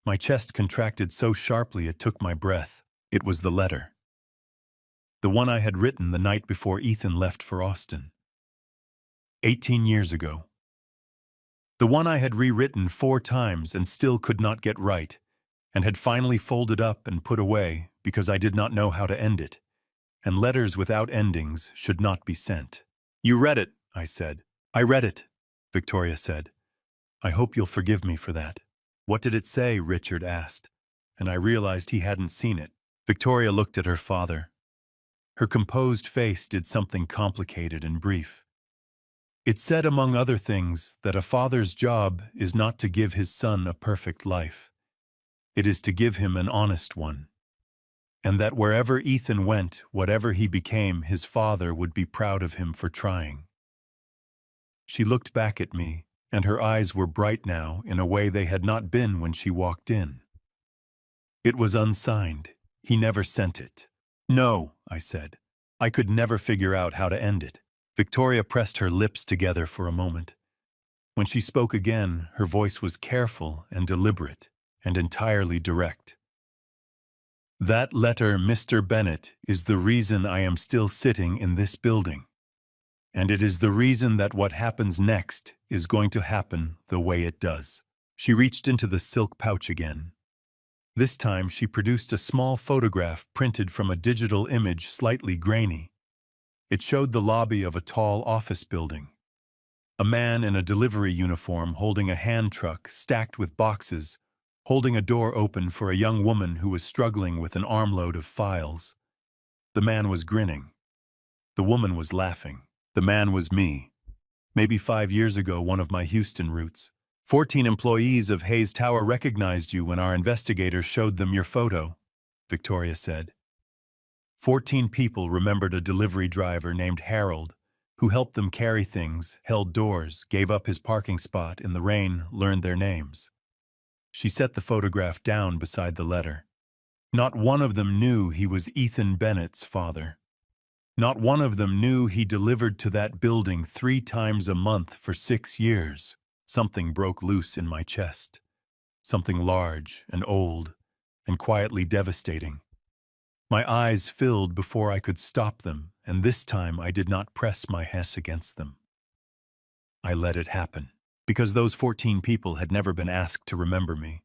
My chest contracted so sharply it took my breath. It was the letter. The one I had written the night before Ethan left for Austin. 18 years ago. The one I had rewritten 4 times and still could not get right, and had finally folded up and put away because I did not know how to end it, and letters without endings should not be sent. "You read it," I said. "I read it," Victoria said. "I hope you'll forgive me for that." "What did it say?" Richard asked, and I realized he hadn't seen it. Victoria looked at her father. Her composed face did something complicated and brief. It said, among other things, that a father's job is not to give his son a perfect life. It is to give him an honest one. And that wherever Ethan went, whatever he became, his father would be proud of him for trying. She looked back at me, and her eyes were bright now in a way they had not been when she walked in. It was unsigned. He never sent it. "No," I said. "I could never figure out how to end it." Victoria pressed her lips together for a moment. When she spoke again, her voice was careful and deliberate and entirely direct. "That letter, Mr. Bennett, is the reason I am still sitting in this building. And it is the reason that what happens next is going to happen the way it does." She reached into the silk pouch again. This time she produced a small photograph printed from a digital image slightly grainy. It showed the lobby of a tall office building. A man in a delivery uniform holding a hand truck stacked with boxes, holding a door open for a young woman who was struggling with an armload of files. The man was grinning. The woman was laughing. The man was me. Maybe 5 years ago, one of my Houston routes. 14 employees of Hayes Tower recognized you when our investigators showed them your photo, Victoria said. 14 people remembered a delivery driver named Harold, who helped them carry things, held doors, gave up his parking spot in the rain, learned their names. She set the photograph down beside the letter. Not one of them knew he was Ethan Bennett's father. Not one of them knew he delivered to that building 3 times a month for 6 years. Something broke loose in my chest. Something large and old and quietly devastating. My eyes filled before I could stop them, and this time I did not press my Hess against them. I let it happen, because those 14 people had never been asked to remember me.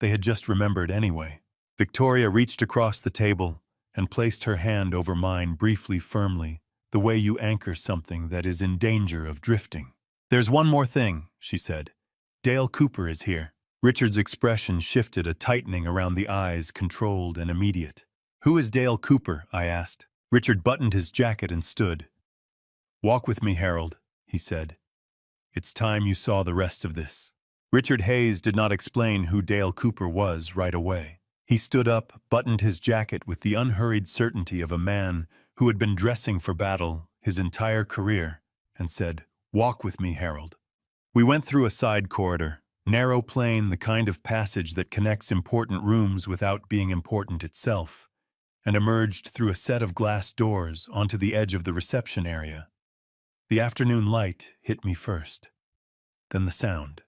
They had just remembered anyway. Victoria reached across the table and placed her hand over mine briefly, firmly, the way you anchor something that is in danger of drifting. "There's one more thing," she said. "Dale Cooper is here." Richard's expression shifted, a tightening around the eyes, controlled and immediate. "Who is Dale Cooper?" I asked. Richard buttoned his jacket and stood. "Walk with me, Harold," he said. "It's time you saw the rest of this." Richard Hayes did not explain who Dale Cooper was right away. He stood up, buttoned his jacket with the unhurried certainty of a man who had been dressing for battle his entire career, and said, "Walk with me, Harold." We went through a side corridor, narrow plain, the kind of passage that connects important rooms without being important itself, and emerged through a set of glass doors onto the edge of the reception area. The afternoon light hit me first, then the sound,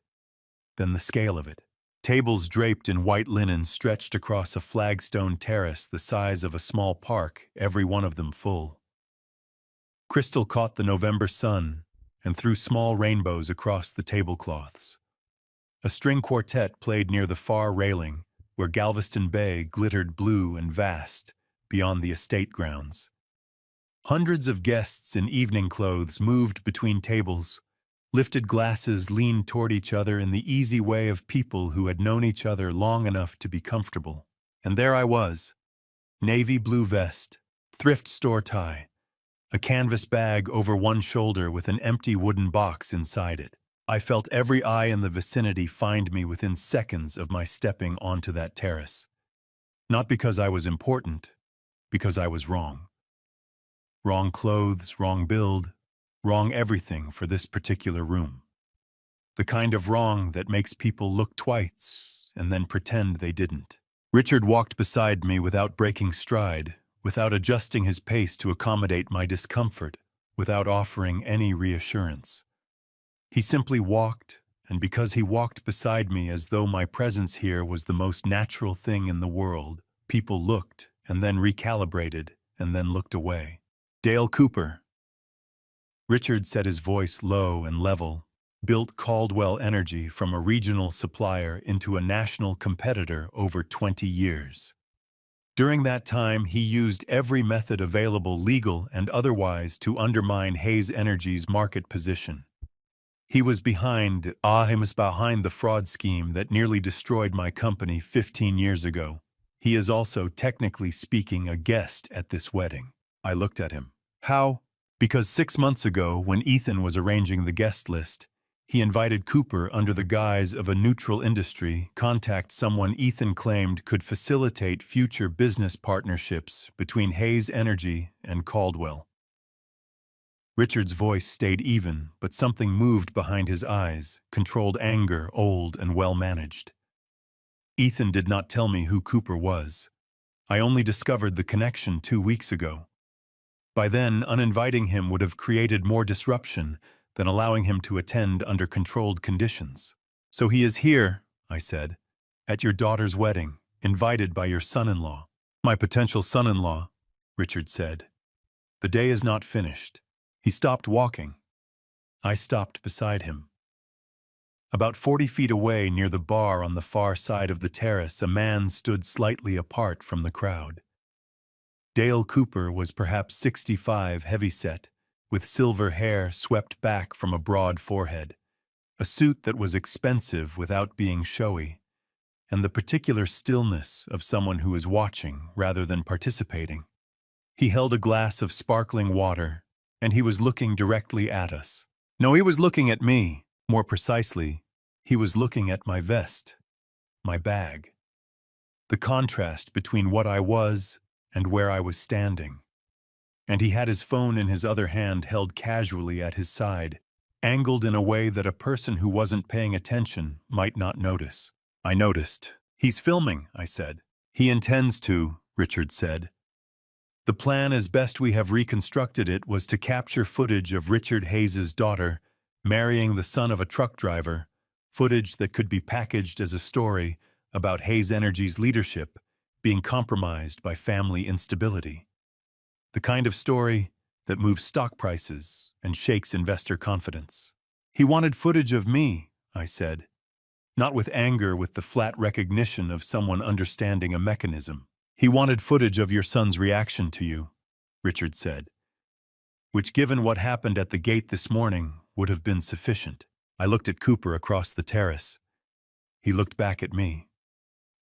then the scale of it. Tables draped in white linen stretched across a flagstone terrace the size of a small park, every one of them full. Crystal caught the November sun and threw small rainbows across the tablecloths. A string quartet played near the far railing, where Galveston Bay glittered blue and vast beyond the estate grounds. Hundreds of guests in evening clothes moved between tables. Lifted glasses leaned toward each other in the easy way of people who had known each other long enough to be comfortable. And there I was, navy blue vest, thrift store tie, a canvas bag over one shoulder with an empty wooden box inside it. I felt every eye in the vicinity find me within seconds of my stepping onto that terrace. Not because I was important, because I was wrong. Wrong clothes, wrong build, wrong everything for this particular room. The kind of wrong that makes people look twice and then pretend they didn't. Richard walked beside me without breaking stride, without adjusting his pace to accommodate my discomfort, without offering any reassurance. He simply walked, and because he walked beside me as though my presence here was the most natural thing in the world, people looked and then recalibrated and then looked away. "Dale Cooper." Richard set his voice low and level, built Caldwell Energy from a regional supplier into a national competitor over 20 years. During that time, he used every method available, legal and otherwise, to undermine Hayes Energy's market position. He was behind the fraud scheme that nearly destroyed my company 15 years ago. He is also, technically speaking, a guest at this wedding. I looked at him. How? Because 6 months ago, when Ethan was arranging the guest list, he invited Cooper, under the guise of a neutral industry, contact someone Ethan claimed could facilitate future business partnerships between Hayes Energy and Caldwell. Richard's voice stayed even, but something moved behind his eyes, controlled anger, old and well-managed. Ethan did not tell me who Cooper was. I only discovered the connection 2 weeks ago. By then, uninviting him would have created more disruption than allowing him to attend under controlled conditions. So he is here, I said, at your daughter's wedding, invited by your son-in-law. My potential son-in-law, Richard said. The day is not finished. He stopped walking. I stopped beside him. About 40 feet away, near the bar on the far side of the terrace, a man stood slightly apart from the crowd. Dale Cooper was perhaps 65, heavyset, with silver hair swept back from a broad forehead, a suit that was expensive without being showy, and the particular stillness of someone who is watching rather than participating. He held a glass of sparkling water, and he was looking directly at us. No, he was looking at me. More precisely, he was looking at my vest, my bag. The contrast between what I was and where I was standing. And he had his phone in his other hand, held casually at his side, angled in a way that a person who wasn't paying attention might not notice. I noticed. He's filming, I said. He intends to, Richard said. The plan, as best we have reconstructed it, was to capture footage of Richard Hayes's daughter marrying the son of a truck driver, footage that could be packaged as a story about Hayes Energy's leadership being compromised by family instability. The kind of story that moves stock prices and shakes investor confidence. He wanted footage of me, I said, not with anger, with the flat recognition of someone understanding a mechanism. He wanted footage of your son's reaction to you, Richard said, which, given what happened at the gate this morning, would have been sufficient. I looked at Cooper across the terrace. He looked back at me.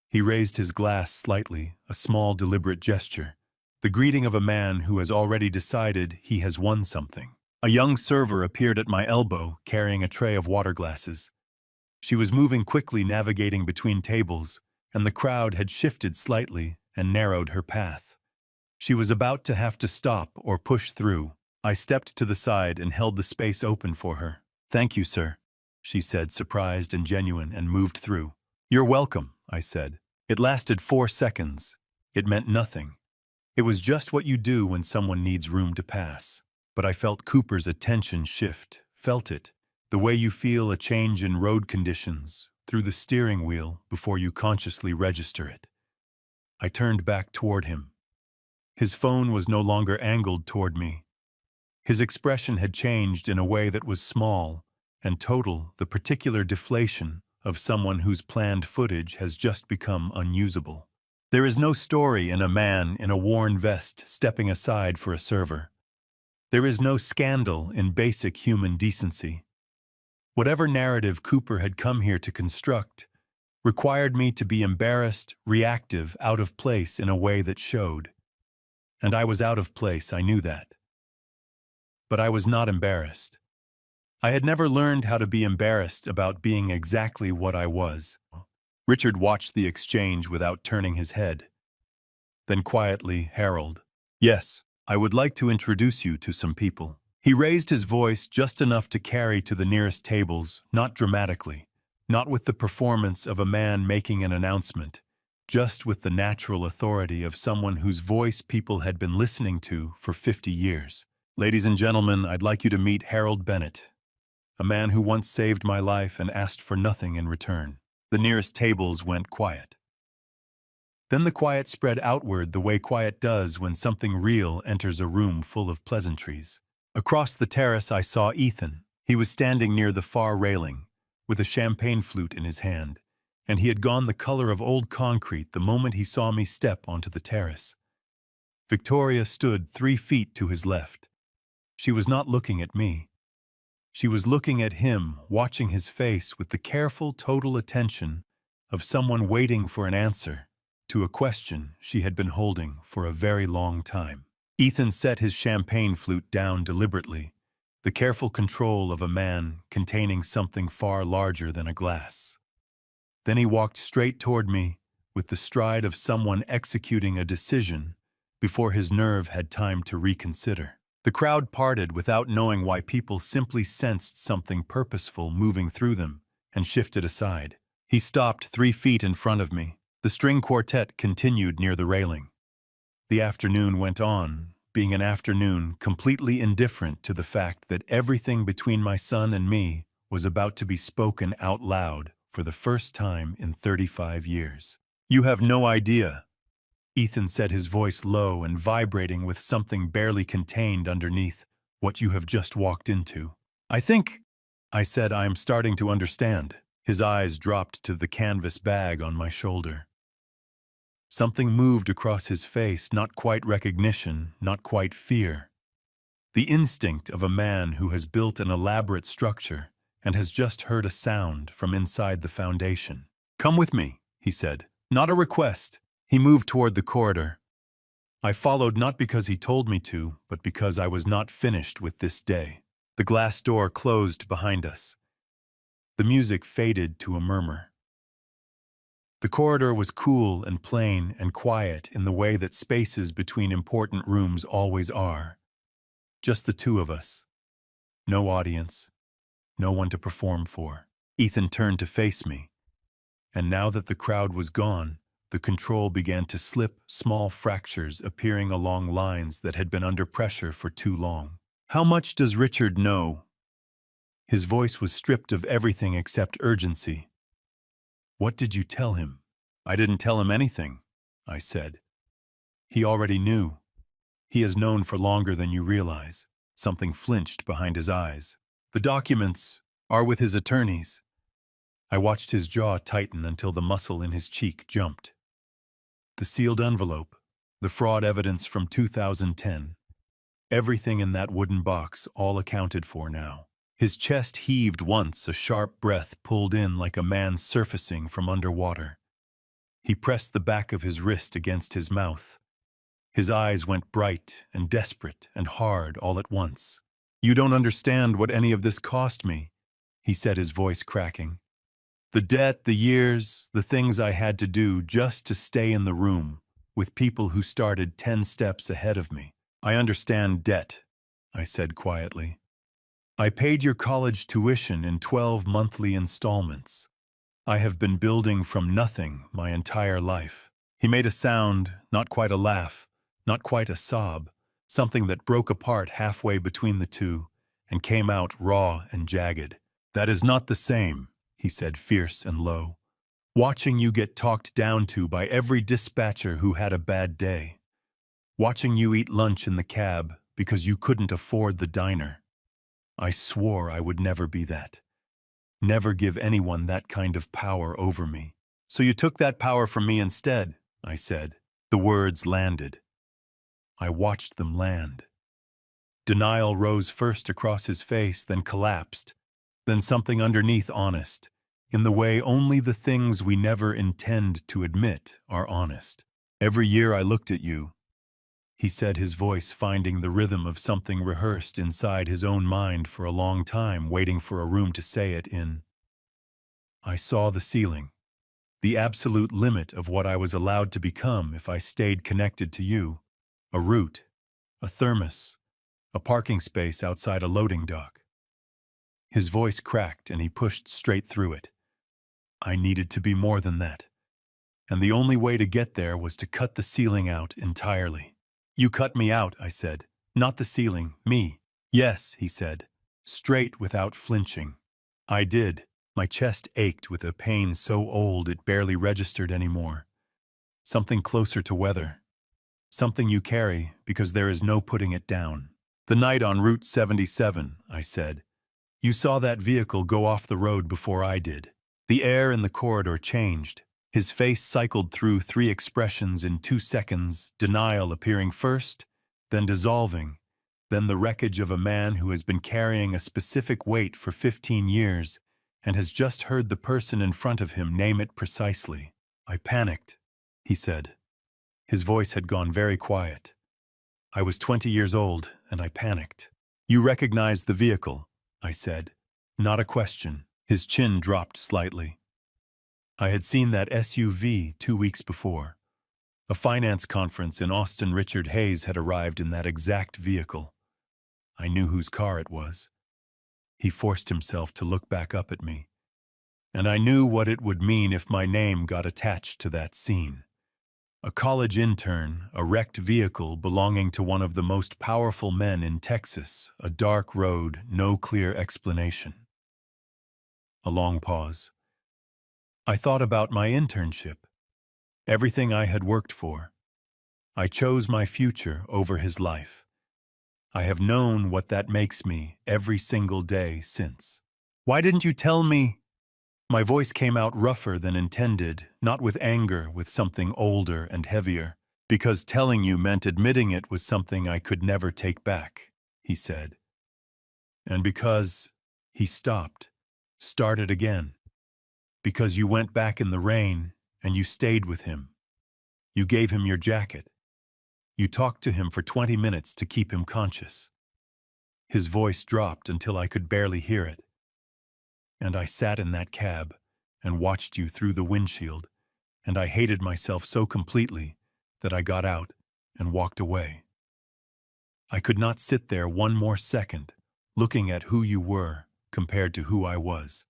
He raised his glass slightly, a small, deliberate gesture, the greeting of a man who has already decided he has won something. A young server appeared at my elbow, carrying a tray of water glasses. She was moving quickly, navigating between tables, and the crowd had shifted slightly and narrowed her path. She was about to have to stop or push through. I stepped to the side and held the space open for her. "Thank you, sir," she said, surprised and genuine, and moved through. "You're welcome," I said. It lasted 4 seconds. It meant nothing. It was just what you do when someone needs room to pass. But I felt Cooper's attention shift, felt it, the way you feel a change in road conditions through the steering wheel before you consciously register it. I turned back toward him. His phone was no longer angled toward me. His expression had changed in a way that was small and total, the particular deflation of someone whose planned footage has just become unusable. There is no story in a man in a worn vest stepping aside for a server. There is no scandal in basic human decency. Whatever narrative Cooper had come here to construct required me to be embarrassed, reactive, out of place in a way that showed. And I was out of place, I knew that. But I was not embarrassed. I had never learned how to be embarrassed about being exactly what I was. Richard watched the exchange without turning his head. Then quietly, "Harold, yes, I would like to introduce you to some people." He raised his voice just enough to carry to the nearest tables, not dramatically, not with the performance of a man making an announcement, just with the natural authority of someone whose voice people had been listening to for 50 years. "Ladies and gentlemen, I'd like you to meet Harold Bennett, a man who once saved my life and asked for nothing in return." The nearest tables went quiet. Then the quiet spread outward the way quiet does when something real enters a room full of pleasantries. Across the terrace I saw Ethan, He was standing near the far railing, with a champagne flute in his hand, and he had gone the color of old concrete the moment he saw me step onto the terrace. Victoria stood 3 feet to his left. She was not looking at me. She was looking at him, watching his face with the careful, total attention of someone waiting for an answer to a question she had been holding for a very long time. Ethan set his champagne flute down deliberately, the careful control of a man containing something far larger than a glass. Then he walked straight toward me with the stride of someone executing a decision before his nerve had time to reconsider. The crowd parted without knowing why. People simply sensed something purposeful moving through them and shifted aside. He stopped 3 feet in front of me. The string quartet continued near the railing. The afternoon went on, being an afternoon completely indifferent to the fact that everything between my son and me was about to be spoken out loud for the first time in 35 years. "You have no idea," Ethan said, his voice low and vibrating with something barely contained underneath, "what you have just walked into." I said, "I am starting to understand." His eyes dropped to the canvas bag on my shoulder. Something moved across his face, not quite recognition, not quite fear. The instinct of a man who has built an elaborate structure and has just heard a sound from inside the foundation. "Come with me," he said. "Not a request." He moved toward the corridor. I followed not because he told me to, but because I was not finished with this day. The glass door closed behind us. The music faded to a murmur. The corridor was cool and plain and quiet in the way that spaces between important rooms always are. Just the two of us. No audience. No one to perform for. Ethan turned to face me. And now that the crowd was gone, the control began to slip, small fractures appearing along lines that had been under pressure for too long. "How much does Richard know?" His voice was stripped of everything except urgency. "What did you tell him?" "I didn't tell him anything," I said. "He already knew. He has known for longer than you realize." Something flinched behind his eyes. "The documents are with his attorneys." I watched his jaw tighten until the muscle in his cheek jumped. The sealed envelope, the fraud evidence from 2010, everything in that wooden box all accounted for now. His chest heaved once, a sharp breath pulled in like a man surfacing from underwater. He pressed the back of his wrist against his mouth. His eyes went bright and desperate and hard all at once. "You don't understand what any of this cost me," he said, his voice cracking. "The debt, the years, the things I had to do just to stay in the room with people who started 10 steps ahead of me." "I understand debt," I said quietly. "I paid your college tuition in 12 monthly installments. I have been building from nothing my entire life." He made a sound, not quite a laugh, not quite a sob, something that broke apart halfway between the two and came out raw and jagged. "That is not the same," he said, fierce and low. "Watching you get talked down to by every dispatcher who had a bad day. Watching you eat lunch in the cab because you couldn't afford the diner. I swore I would never be that. Never give anyone that kind of power over me. So you took that power from me instead," I said. The words landed. I watched them land. Denial rose first across his face, then collapsed, then something underneath honest, in the way only the things we never intend to admit are honest. "Every year I looked at you," he said, his voice finding the rhythm of something rehearsed inside his own mind for a long time, waiting for a room to say it in. "I saw the ceiling, the absolute limit of what I was allowed to become if I stayed connected to you. A route, a thermos, a parking space outside a loading dock." His voice cracked and he pushed straight through it. "I needed to be more than that. And the only way to get there was to cut the ceiling out entirely." "You cut me out," I said. "Not the ceiling, me." "Yes," he said, straight without flinching. "I did." My chest ached with a pain so old it barely registered anymore. Something closer to weather. Something you carry because there is no putting it down. "The night on Route 77, I said. You saw that vehicle go off the road before I did. The air in the corridor changed. His face cycled through 3 expressions in 2 seconds, denial appearing first, then dissolving, then the wreckage of a man who has been carrying a specific weight for 15 years and has just heard the person in front of him name it precisely. I panicked, he said. His voice had gone very quiet. I was 20 years old, and I panicked. You recognized the vehicle, I said. Not a question. His chin dropped slightly. I had seen that SUV 2 weeks before. A finance conference in Austin. Richard Hayes had arrived in that exact vehicle. I knew whose car it was. He forced himself to look back up at me. And I knew what it would mean if my name got attached to that scene. A college intern, a wrecked vehicle belonging to one of the most powerful men in Texas, a dark road, no clear explanation. A long pause. I thought about my internship, everything I had worked for. I chose my future over his life. I have known what that makes me every single day since. Why didn't you tell me? My voice came out rougher than intended, not with anger, with something older and heavier. Because telling you meant admitting it was something I could never take back, he said. And because he stopped, started again. Because you went back in the rain and you stayed with him. You gave him your jacket. You talked to him for 20 minutes to keep him conscious. His voice dropped until I could barely hear it. And I sat in that cab and watched you through the windshield, and I hated myself so completely that I got out and walked away. I could not sit there one more second, looking at who you were compared to who I was.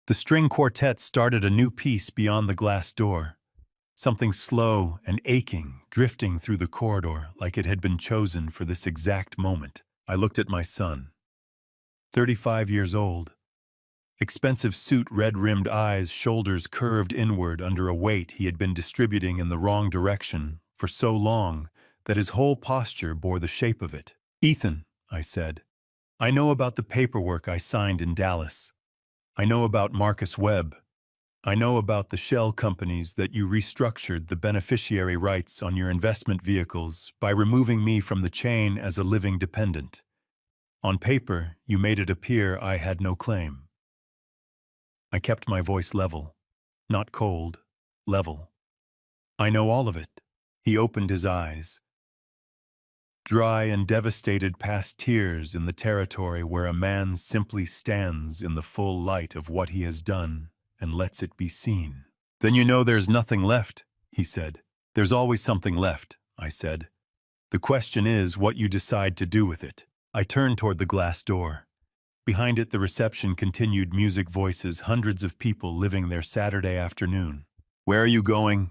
The string quartet started a new piece beyond the glass door, something slow and aching drifting through the corridor like it had been chosen for this exact moment. I looked at my son, 35 years old. Expensive suit, red-rimmed eyes, shoulders curved inward under a weight he had been distributing in the wrong direction for so long that his whole posture bore the shape of it. Ethan, I said, I know about the paperwork I signed in Dallas. I know about Marcus Webb. I know about the shell companies that you restructured the beneficiary rights on your investment vehicles by removing me from the chain as a living dependent. On paper, you made it appear I had no claim. I kept my voice level, not cold, level. I know all of it. He opened his eyes, dry and devastated past tears in the territory where a man simply stands in the full light of what he has done and lets it be seen. Then you know there's nothing left, he said. There's always something left, I said. The question is what you decide to do with it. I turned toward the glass door. Behind it, the reception continued, music, voices, hundreds of people living their Saturday afternoon. Where are you going?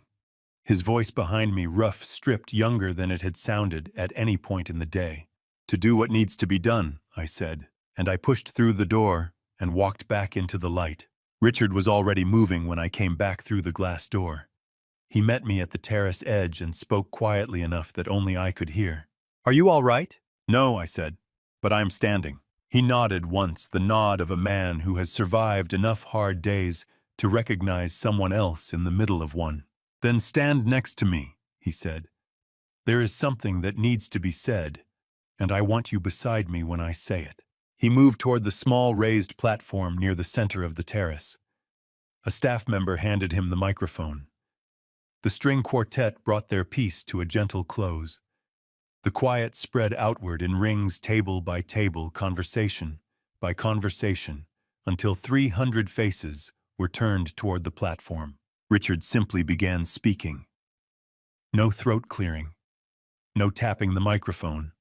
His voice behind me, rough, stripped, younger than it had sounded at any point in the day. To do what needs to be done, I said, and I pushed through the door and walked back into the light. Richard was already moving when I came back through the glass door. He met me at the terrace edge and spoke quietly enough that only I could hear. Are you all right? No, I said, but I'm standing. He nodded once, the nod of a man who has survived enough hard days to recognize someone else in the middle of one. Then stand next to me, he said. There is something that needs to be said, and I want you beside me when I say it. He moved toward the small raised platform near the center of the terrace. A staff member handed him the microphone. The string quartet brought their piece to a gentle close. The quiet spread outward in rings, table by table, conversation by conversation, until 300 faces were turned toward the platform. Richard simply began speaking. No throat clearing, no tapping the microphone.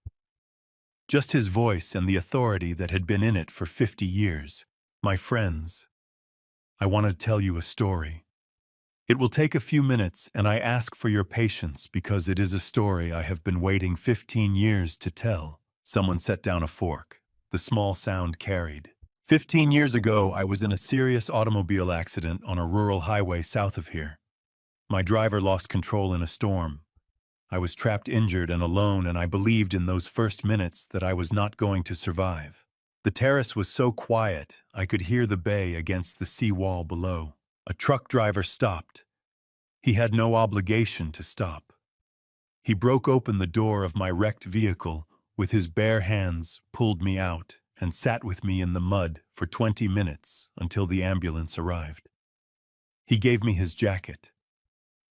Just his voice and the authority that had been in it for 50 years. My friends, I want to tell you a story. It will take a few minutes, and I ask for your patience because it is a story I have been waiting 15 years to tell. Someone set down a fork. The small sound carried. 15 years ago, I was in a serious automobile accident on a rural highway south of here. My driver lost control in a storm. I was trapped, injured, and alone, and I believed in those first minutes that I was not going to survive. The terrace was so quiet, I could hear the bay against the seawall below. A truck driver stopped. He had no obligation to stop. He broke open the door of my wrecked vehicle, with his bare hands, pulled me out, and sat with me in the mud for 20 minutes until the ambulance arrived. He gave me his jacket.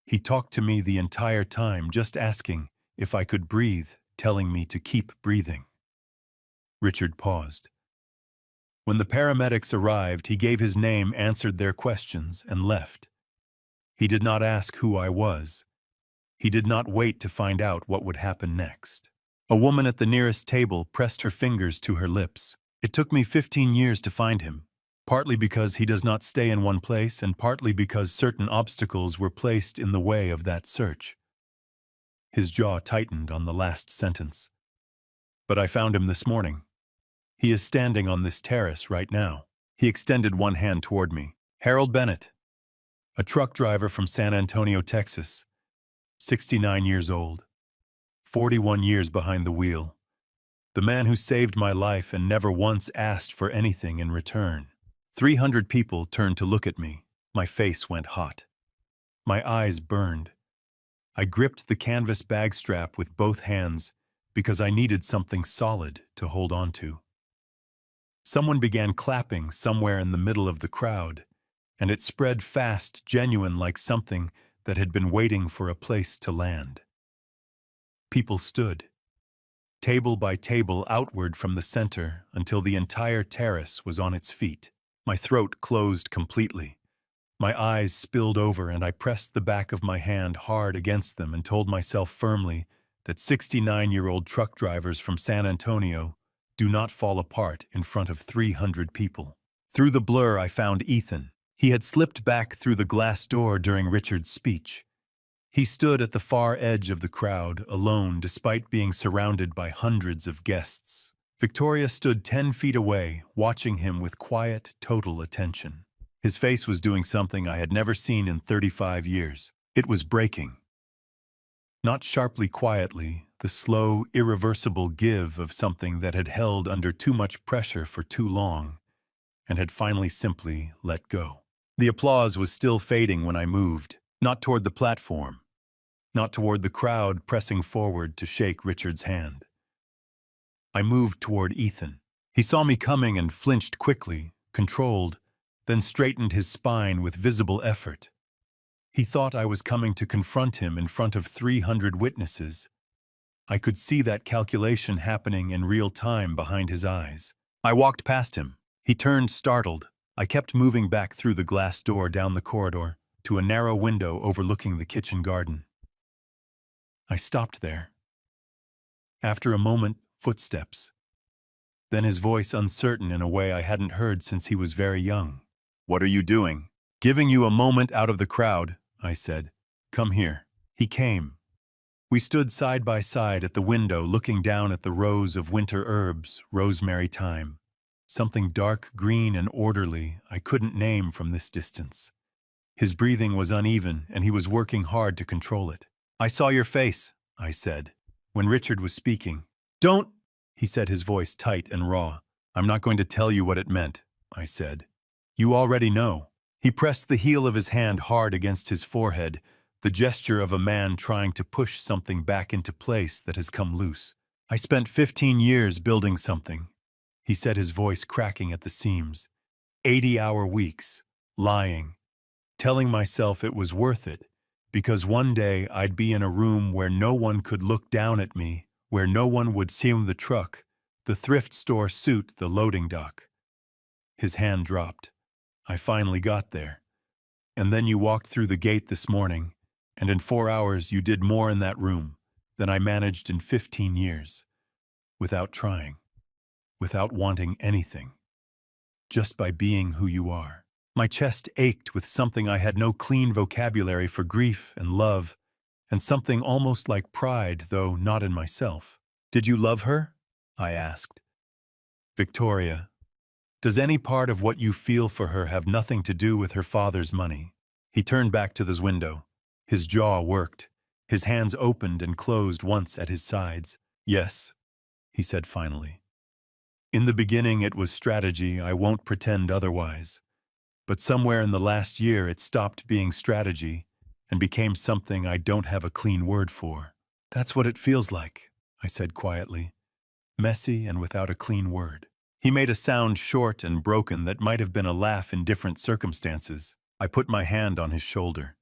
He talked to me the entire time, just asking if I could breathe, telling me to keep breathing. Richard paused. When the paramedics arrived, he gave his name, answered their questions, and left. He did not ask who I was. He did not wait to find out what would happen next. A woman at the nearest table pressed her fingers to her lips. It took me 15 years to find him, partly because he does not stay in one place and partly because certain obstacles were placed in the way of that search. His jaw tightened on the last sentence. But I found him this morning. He is standing on this terrace right now. He extended one hand toward me. Harold Bennett, a truck driver from San Antonio, Texas, 69 years old, 41 years behind the wheel. The man who saved my life and never once asked for anything in return. 300 people turned to look at me. My face went hot. My eyes burned. I gripped the canvas bag strap with both hands because I needed something solid to hold on to. Someone began clapping somewhere in the middle of the crowd, and it spread fast, genuine, like something that had been waiting for a place to land. People stood, table by table, outward from the center until the entire terrace was on its feet. My throat closed completely. My eyes spilled over, and I pressed the back of my hand hard against them and told myself firmly that 69-year-old truck drivers from San Antonio do not fall apart in front of 300 people. Through the blur, I found Ethan. He had slipped back through the glass door during Richard's speech. He stood at the far edge of the crowd, alone despite being surrounded by hundreds of guests. Victoria stood 10 feet away, watching him with quiet, total attention. His face was doing something I had never seen in 35 years. It was breaking. Not sharply, quietly, the slow, irreversible give of something that had held under too much pressure for too long and had finally simply let go. The applause was still fading when I moved, not toward the platform, not toward the crowd pressing forward to shake Richard's hand. I moved toward Ethan. He saw me coming and flinched quickly, controlled, then straightened his spine with visible effort. He thought I was coming to confront him in front of 300 witnesses. I could see that calculation happening in real time behind his eyes. I walked past him. He turned, startled. I kept moving back through the glass door down the corridor to a narrow window overlooking the kitchen garden. I stopped there. After a moment, footsteps. Then his voice, uncertain in a way I hadn't heard since he was very young. "What are you doing?" "Giving you a moment out of the crowd," I said. "Come here." He came. We stood side by side at the window, looking down at the rows of winter herbs, rosemary, thyme. Something dark green and orderly I couldn't name from this distance. His breathing was uneven, and he was working hard to control it. "I saw your face," I said, when Richard was speaking. "Don't," he said, his voice tight and raw. "I'm not going to tell you what it meant," I said. "You already know." He pressed the heel of his hand hard against his forehead, the gesture of a man trying to push something back into place that has come loose. "I spent 15 years building something," he said, his voice cracking at the seams. 80-hour weeks, lying, telling myself it was worth it, because one day I'd be in a room where no one could look down at me, where no one would see the truck, the thrift store suit, the loading dock. His hand dropped. "I finally got there. And then you walked through the gate this morning, and in 4 hours you did more in that room than I managed in 15 years, without trying, without wanting anything, just by being who you are." My chest ached with something I had no clean vocabulary for: grief and love, and something almost like pride, though not in myself. "Did you love her?" I asked. "Victoria, does any part of what you feel for her have nothing to do with her father's money?" He turned back to the window. His jaw worked. His hands opened and closed once at his sides. "Yes," he said finally. In the beginning it was strategy, I won't pretend otherwise. But somewhere in the last year it stopped being strategy and became something I don't have a clean word for. That's what it feels like, I said quietly, messy and without a clean word. He made a sound short and broken that might have been a laugh in different circumstances. I put my hand on his shoulder.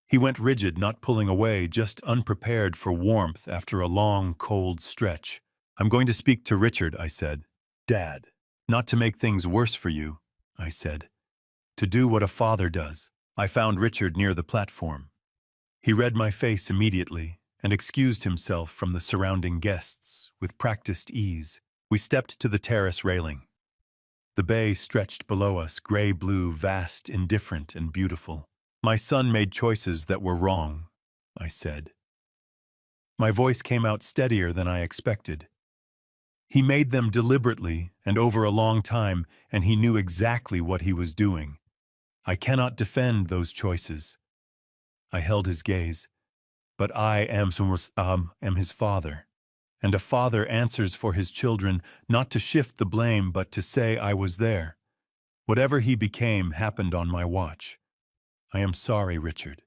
He went rigid, not pulling away, just unprepared for warmth after a long, cold stretch. I'm going to speak to Richard, I said. Dad. Not to make things worse for you, I said. To do what a father does. I found Richard near the platform. He read my face immediately and excused himself from the surrounding guests with practiced ease. We stepped to the terrace railing. The bay stretched below us, gray-blue, vast, indifferent, and beautiful. My son made choices that were wrong, I said. My voice came out steadier than I expected. He made them deliberately and over a long time, and he knew exactly what he was doing. I cannot defend those choices. I held his gaze. But I am his father. And a father answers for his children, not to shift the blame, but to say I was there. Whatever he became happened on my watch. I am sorry, Richard.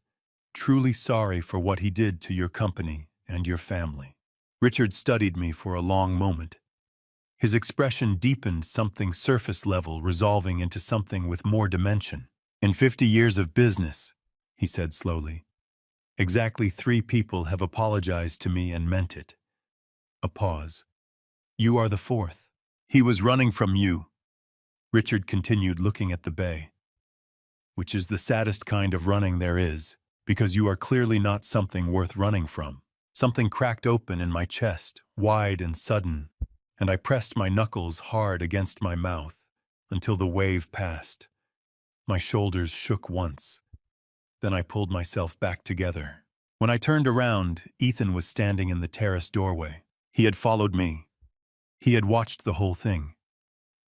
Truly sorry for what he did to your company and your family. Richard studied me for a long moment. His expression deepened, something surface level resolving into something with more dimension. In 50 years of business, he said slowly, exactly 3 people have apologized to me and meant it. A pause. You are the 4th. He was running from you. Richard continued, looking at the bay. Which is the saddest kind of running there is, because you are clearly not something worth running from. Something cracked open in my chest, wide and sudden, and I pressed my knuckles hard against my mouth until the wave passed. My shoulders shook once. Then I pulled myself back together. When I turned around, Ethan was standing in the terrace doorway. He had followed me. He had watched the whole thing.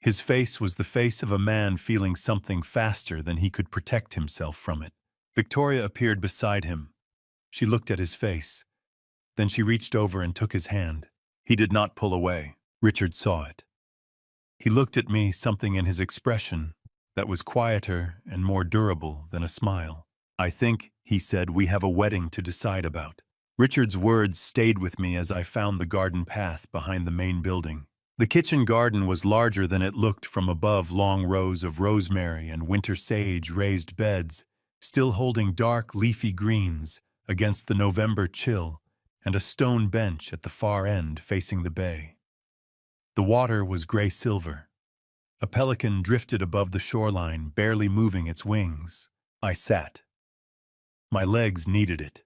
His face was the face of a man feeling something faster than he could protect himself from it. Victoria appeared beside him. She looked at his face. Then she reached over and took his hand. He did not pull away. Richard saw it. He looked at me, something in his expression that was quieter and more durable than a smile. I think, he said, we have a wedding to decide about. Richard's words stayed with me as I found the garden path behind the main building. The kitchen garden was larger than it looked from above, long rows of rosemary and winter sage raised beds, still holding dark, leafy greens against the November chill, and a stone bench at the far end facing the bay. The water was gray-silver. A pelican drifted above the shoreline, barely moving its wings. I sat. My legs needed it.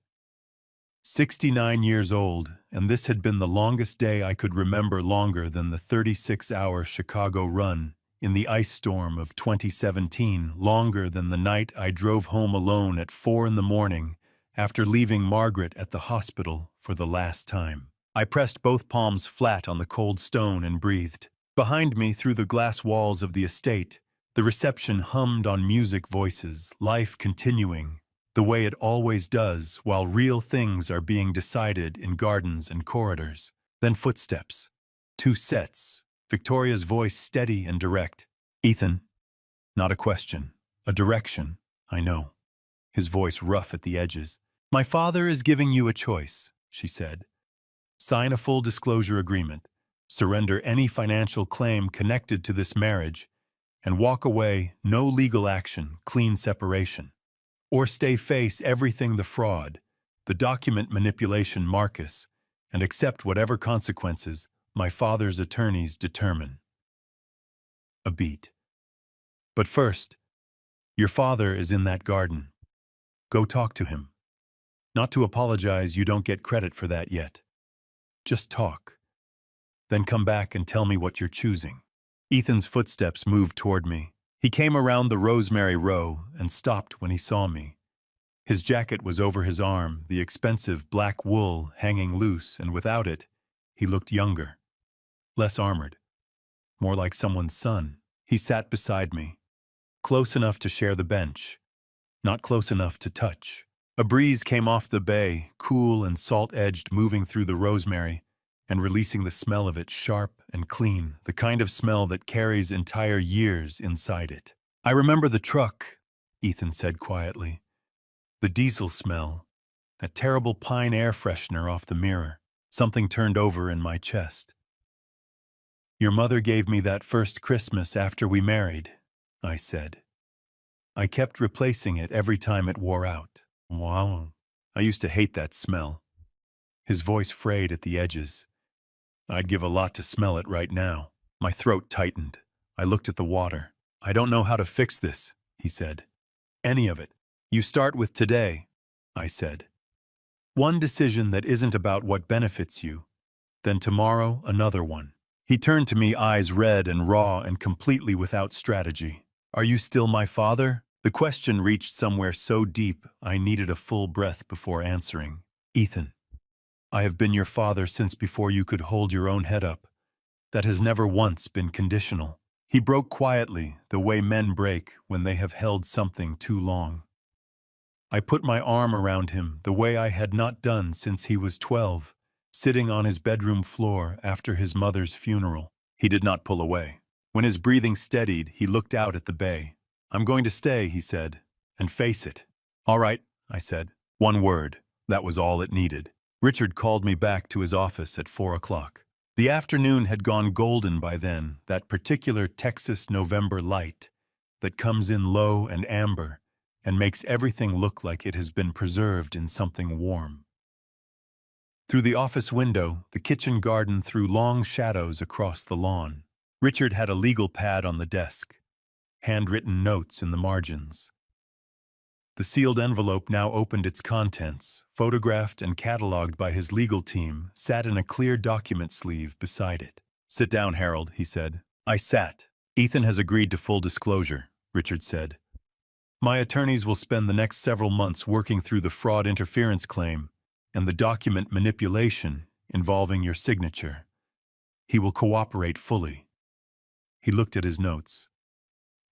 69 years old, and this had been the longest day I could remember, longer than the 36-hour Chicago run in the ice storm of 2017, longer than the night I drove home alone at 4 in the morning after leaving Margaret at the hospital for the last time. I pressed both palms flat on the cold stone and breathed. Behind me, through the glass walls of the estate, the reception hummed on music voices, life continuing, the way it always does while real things are being decided in gardens and corridors. Then footsteps. 2 sets. Victoria's voice steady and direct. Ethan. Not a question. A direction. I know. His voice rough at the edges. My father is giving you a choice, she said. Sign a full disclosure agreement. Surrender any financial claim connected to this marriage, and walk away, no legal action, clean separation. Or face everything, the fraud, the document manipulation, Marcus, and accept whatever consequences my father's attorneys determine. A beat. But first, your father is in that garden. Go talk to him. Not to apologize, you don't get credit for that yet. Just talk. Then come back and tell me what you're choosing. Ethan's footsteps moved toward me. He came around the rosemary row and stopped when he saw me. His jacket was over his arm, the expensive black wool hanging loose, and without it, he looked younger, less armored, more like someone's son. He sat beside me, close enough to share the bench, not close enough to touch. A breeze came off the bay, cool and salt-edged, moving through the rosemary, and releasing the smell of it sharp and clean, the kind of smell that carries entire years inside it. I remember the truck, Ethan said quietly. The diesel smell, that terrible pine air freshener off the mirror. Something turned over in my chest. Your mother gave me that first Christmas after we married, I said. I kept replacing it every time it wore out. Wow. I used to hate that smell. His voice frayed at the edges. I'd give a lot to smell it right now. My throat tightened. I looked at the water. I don't know how to fix this, he said. Any of it. You start with today, I said. One decision that isn't about what benefits you. Then tomorrow, another one. He turned to me, eyes red and raw and completely without strategy. Are you still my father? The question reached somewhere so deep I needed a full breath before answering. Ethan, I have been your father since before you could hold your own head up. That has never once been conditional. He broke quietly, the way men break when they have held something too long. I put my arm around him the way I had not done since he was 12, sitting on his bedroom floor after his mother's funeral. He did not pull away. When his breathing steadied, he looked out at the bay. I'm going to stay, he said, and face it. All right, I said. One word. That was all it needed. Richard called me back to his office at 4 o'clock. The afternoon had gone golden by then, that particular Texas November light that comes in low and amber and makes everything look like it has been preserved in something warm. Through the office window, the kitchen garden threw long shadows across the lawn. Richard had a legal pad on the desk, handwritten notes in the margins. The sealed envelope now opened its contents, photographed and cataloged by his legal team, sat in a clear document sleeve beside it. Sit down, Harold, he said. I sat. Ethan has agreed to full disclosure, Richard said. My attorneys will spend the next several months working through the fraud interference claim and the document manipulation involving your signature. He will cooperate fully. He looked at his notes.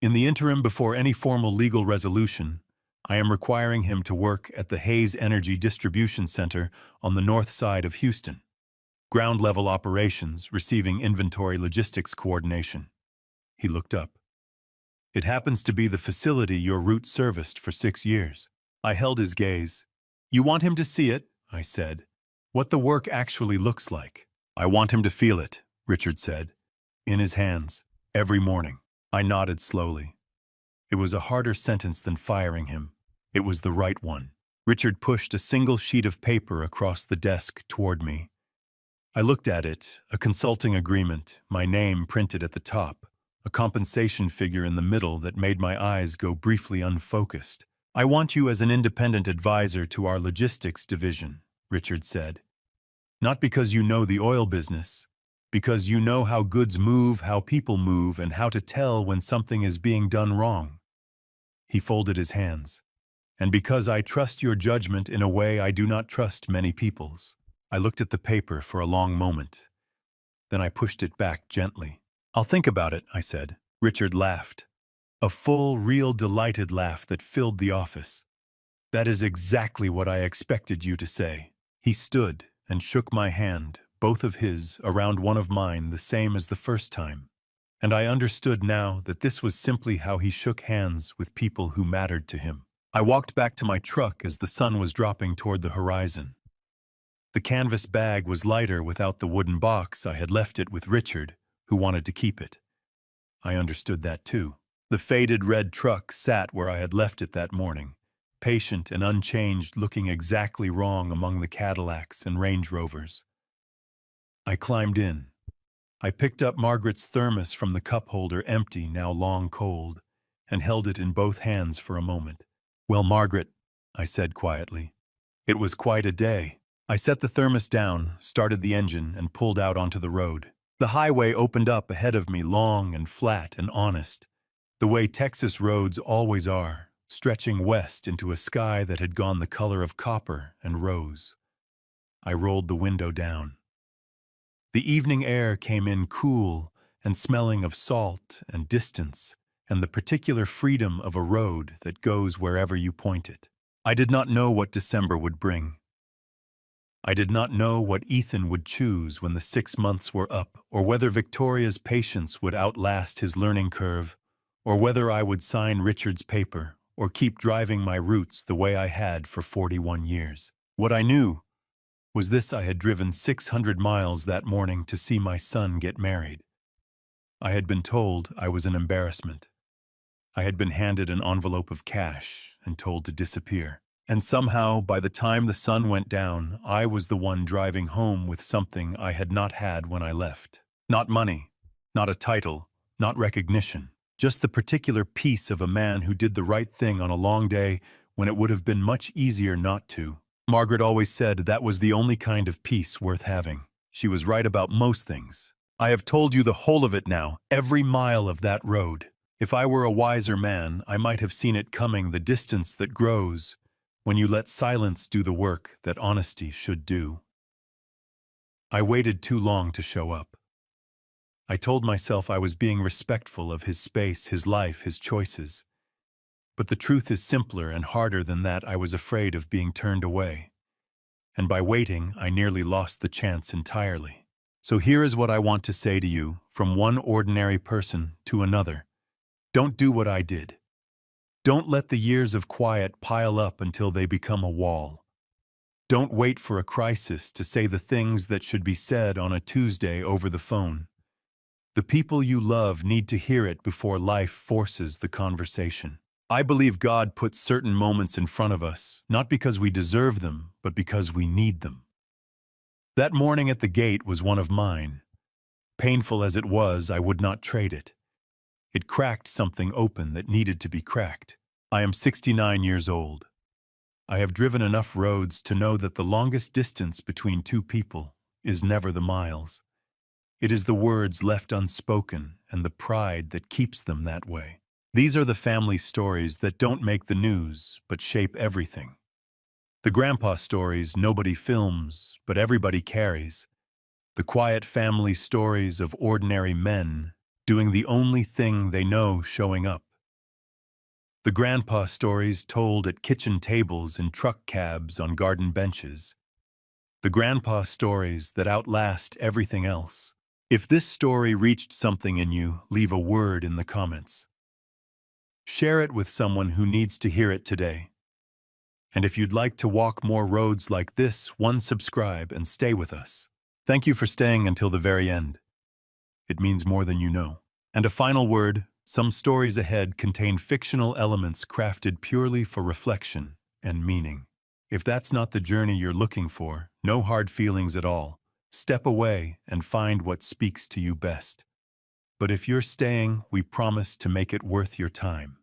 In the interim, before any formal legal resolution, I am requiring him to work at the Hayes Energy Distribution Center on the north side of Houston. Ground-level operations, receiving inventory logistics coordination. He looked up. It happens to be the facility your route serviced for 6 years. I held his gaze. You want him to see it, I said. What the work actually looks like. I want him to feel it, Richard said. In his hands, every morning. I nodded slowly. It was a harder sentence than firing him. It was the right one. Richard pushed a single sheet of paper across the desk toward me. I looked at it, a consulting agreement, my name printed at the top, a compensation figure in the middle that made my eyes go briefly unfocused. I want you as an independent advisor to our logistics division, Richard said. Not because you know the oil business, because you know how goods move, how people move, and how to tell when something is being done wrong. He folded his hands. And because I trust your judgment in a way I do not trust many people's. I looked at the paper for a long moment. Then I pushed it back gently. I'll think about it, I said. Richard laughed. A full, real, delighted laugh that filled the office. That is exactly what I expected you to say. He stood and shook my hand, both of his, around one of mine, the same as the first time. And I understood now that this was simply how he shook hands with people who mattered to him. I walked back to my truck as the sun was dropping toward the horizon. The canvas bag was lighter without the wooden box. I had left it with Richard, who wanted to keep it. I understood that too. The faded red truck sat where I had left it that morning, patient and unchanged, looking exactly wrong among the Cadillacs and Range Rovers. I climbed in. I picked up Margaret's thermos from the cup holder, empty, now long cold, and held it in both hands for a moment. Well, Margaret, I said quietly. It was quite a day. I set the thermos down, started the engine, and pulled out onto the road. The highway opened up ahead of me, long and flat and honest, the way Texas roads always are, stretching west into a sky that had gone the color of copper and rose. I rolled the window down. The evening air came in cool and smelling of salt and distance and the particular freedom of a road that goes wherever you point it. I did not know what December would bring. I did not know what Ethan would choose when the 6 months were up, or whether Victoria's patience would outlast his learning curve, or whether I would sign Richard's paper, or keep driving my roots the way I had for 41 years. What I knew was this: I had driven 600 miles that morning to see my son get married. I had been told I was an embarrassment. I had been handed an envelope of cash and told to disappear. And somehow, by the time the sun went down, I was the one driving home with something I had not had when I left. Not money, not a title, not recognition, just the particular peace of a man who did the right thing on a long day when it would have been much easier not to. Margaret always said that was the only kind of peace worth having. She was right about most things. I have told you the whole of it now, every mile of that road. If I were a wiser man, I might have seen it coming, the distance that grows when you let silence do the work that honesty should do. I waited too long to show up. I told myself I was being respectful of his space, his life, his choices. But the truth is simpler and harder than that. I was afraid of being turned away. And by waiting, I nearly lost the chance entirely. So here is what I want to say to you, from one ordinary person to another. Don't do what I did. Don't let the years of quiet pile up until they become a wall. Don't wait for a crisis to say the things that should be said on a Tuesday over the phone. The people you love need to hear it before life forces the conversation. I believe God puts certain moments in front of us, not because we deserve them, but because we need them. That morning at the gate was one of mine. Painful as it was, I would not trade it. It cracked something open that needed to be cracked. I am 69 years old. I have driven enough roads to know that the longest distance between two people is never the miles. It is the words left unspoken and the pride that keeps them that way. These are the family stories that don't make the news, but shape everything. The grandpa stories nobody films, but everybody carries. The quiet family stories of ordinary men doing the only thing they know, showing up. The grandpa stories told at kitchen tables, in truck cabs, on garden benches. The grandpa stories that outlast everything else. If this story reached something in you, leave a word in the comments. Share it with someone who needs to hear it today. And if you'd like to walk more roads like this, subscribe and stay with us. Thank you for staying until the very end. It means more than you know. And a final word, some stories ahead contain fictional elements crafted purely for reflection and meaning. If that's not the journey you're looking for, no hard feelings at all. Step away and find what speaks to you best. But if you're staying, we promise to make it worth your time.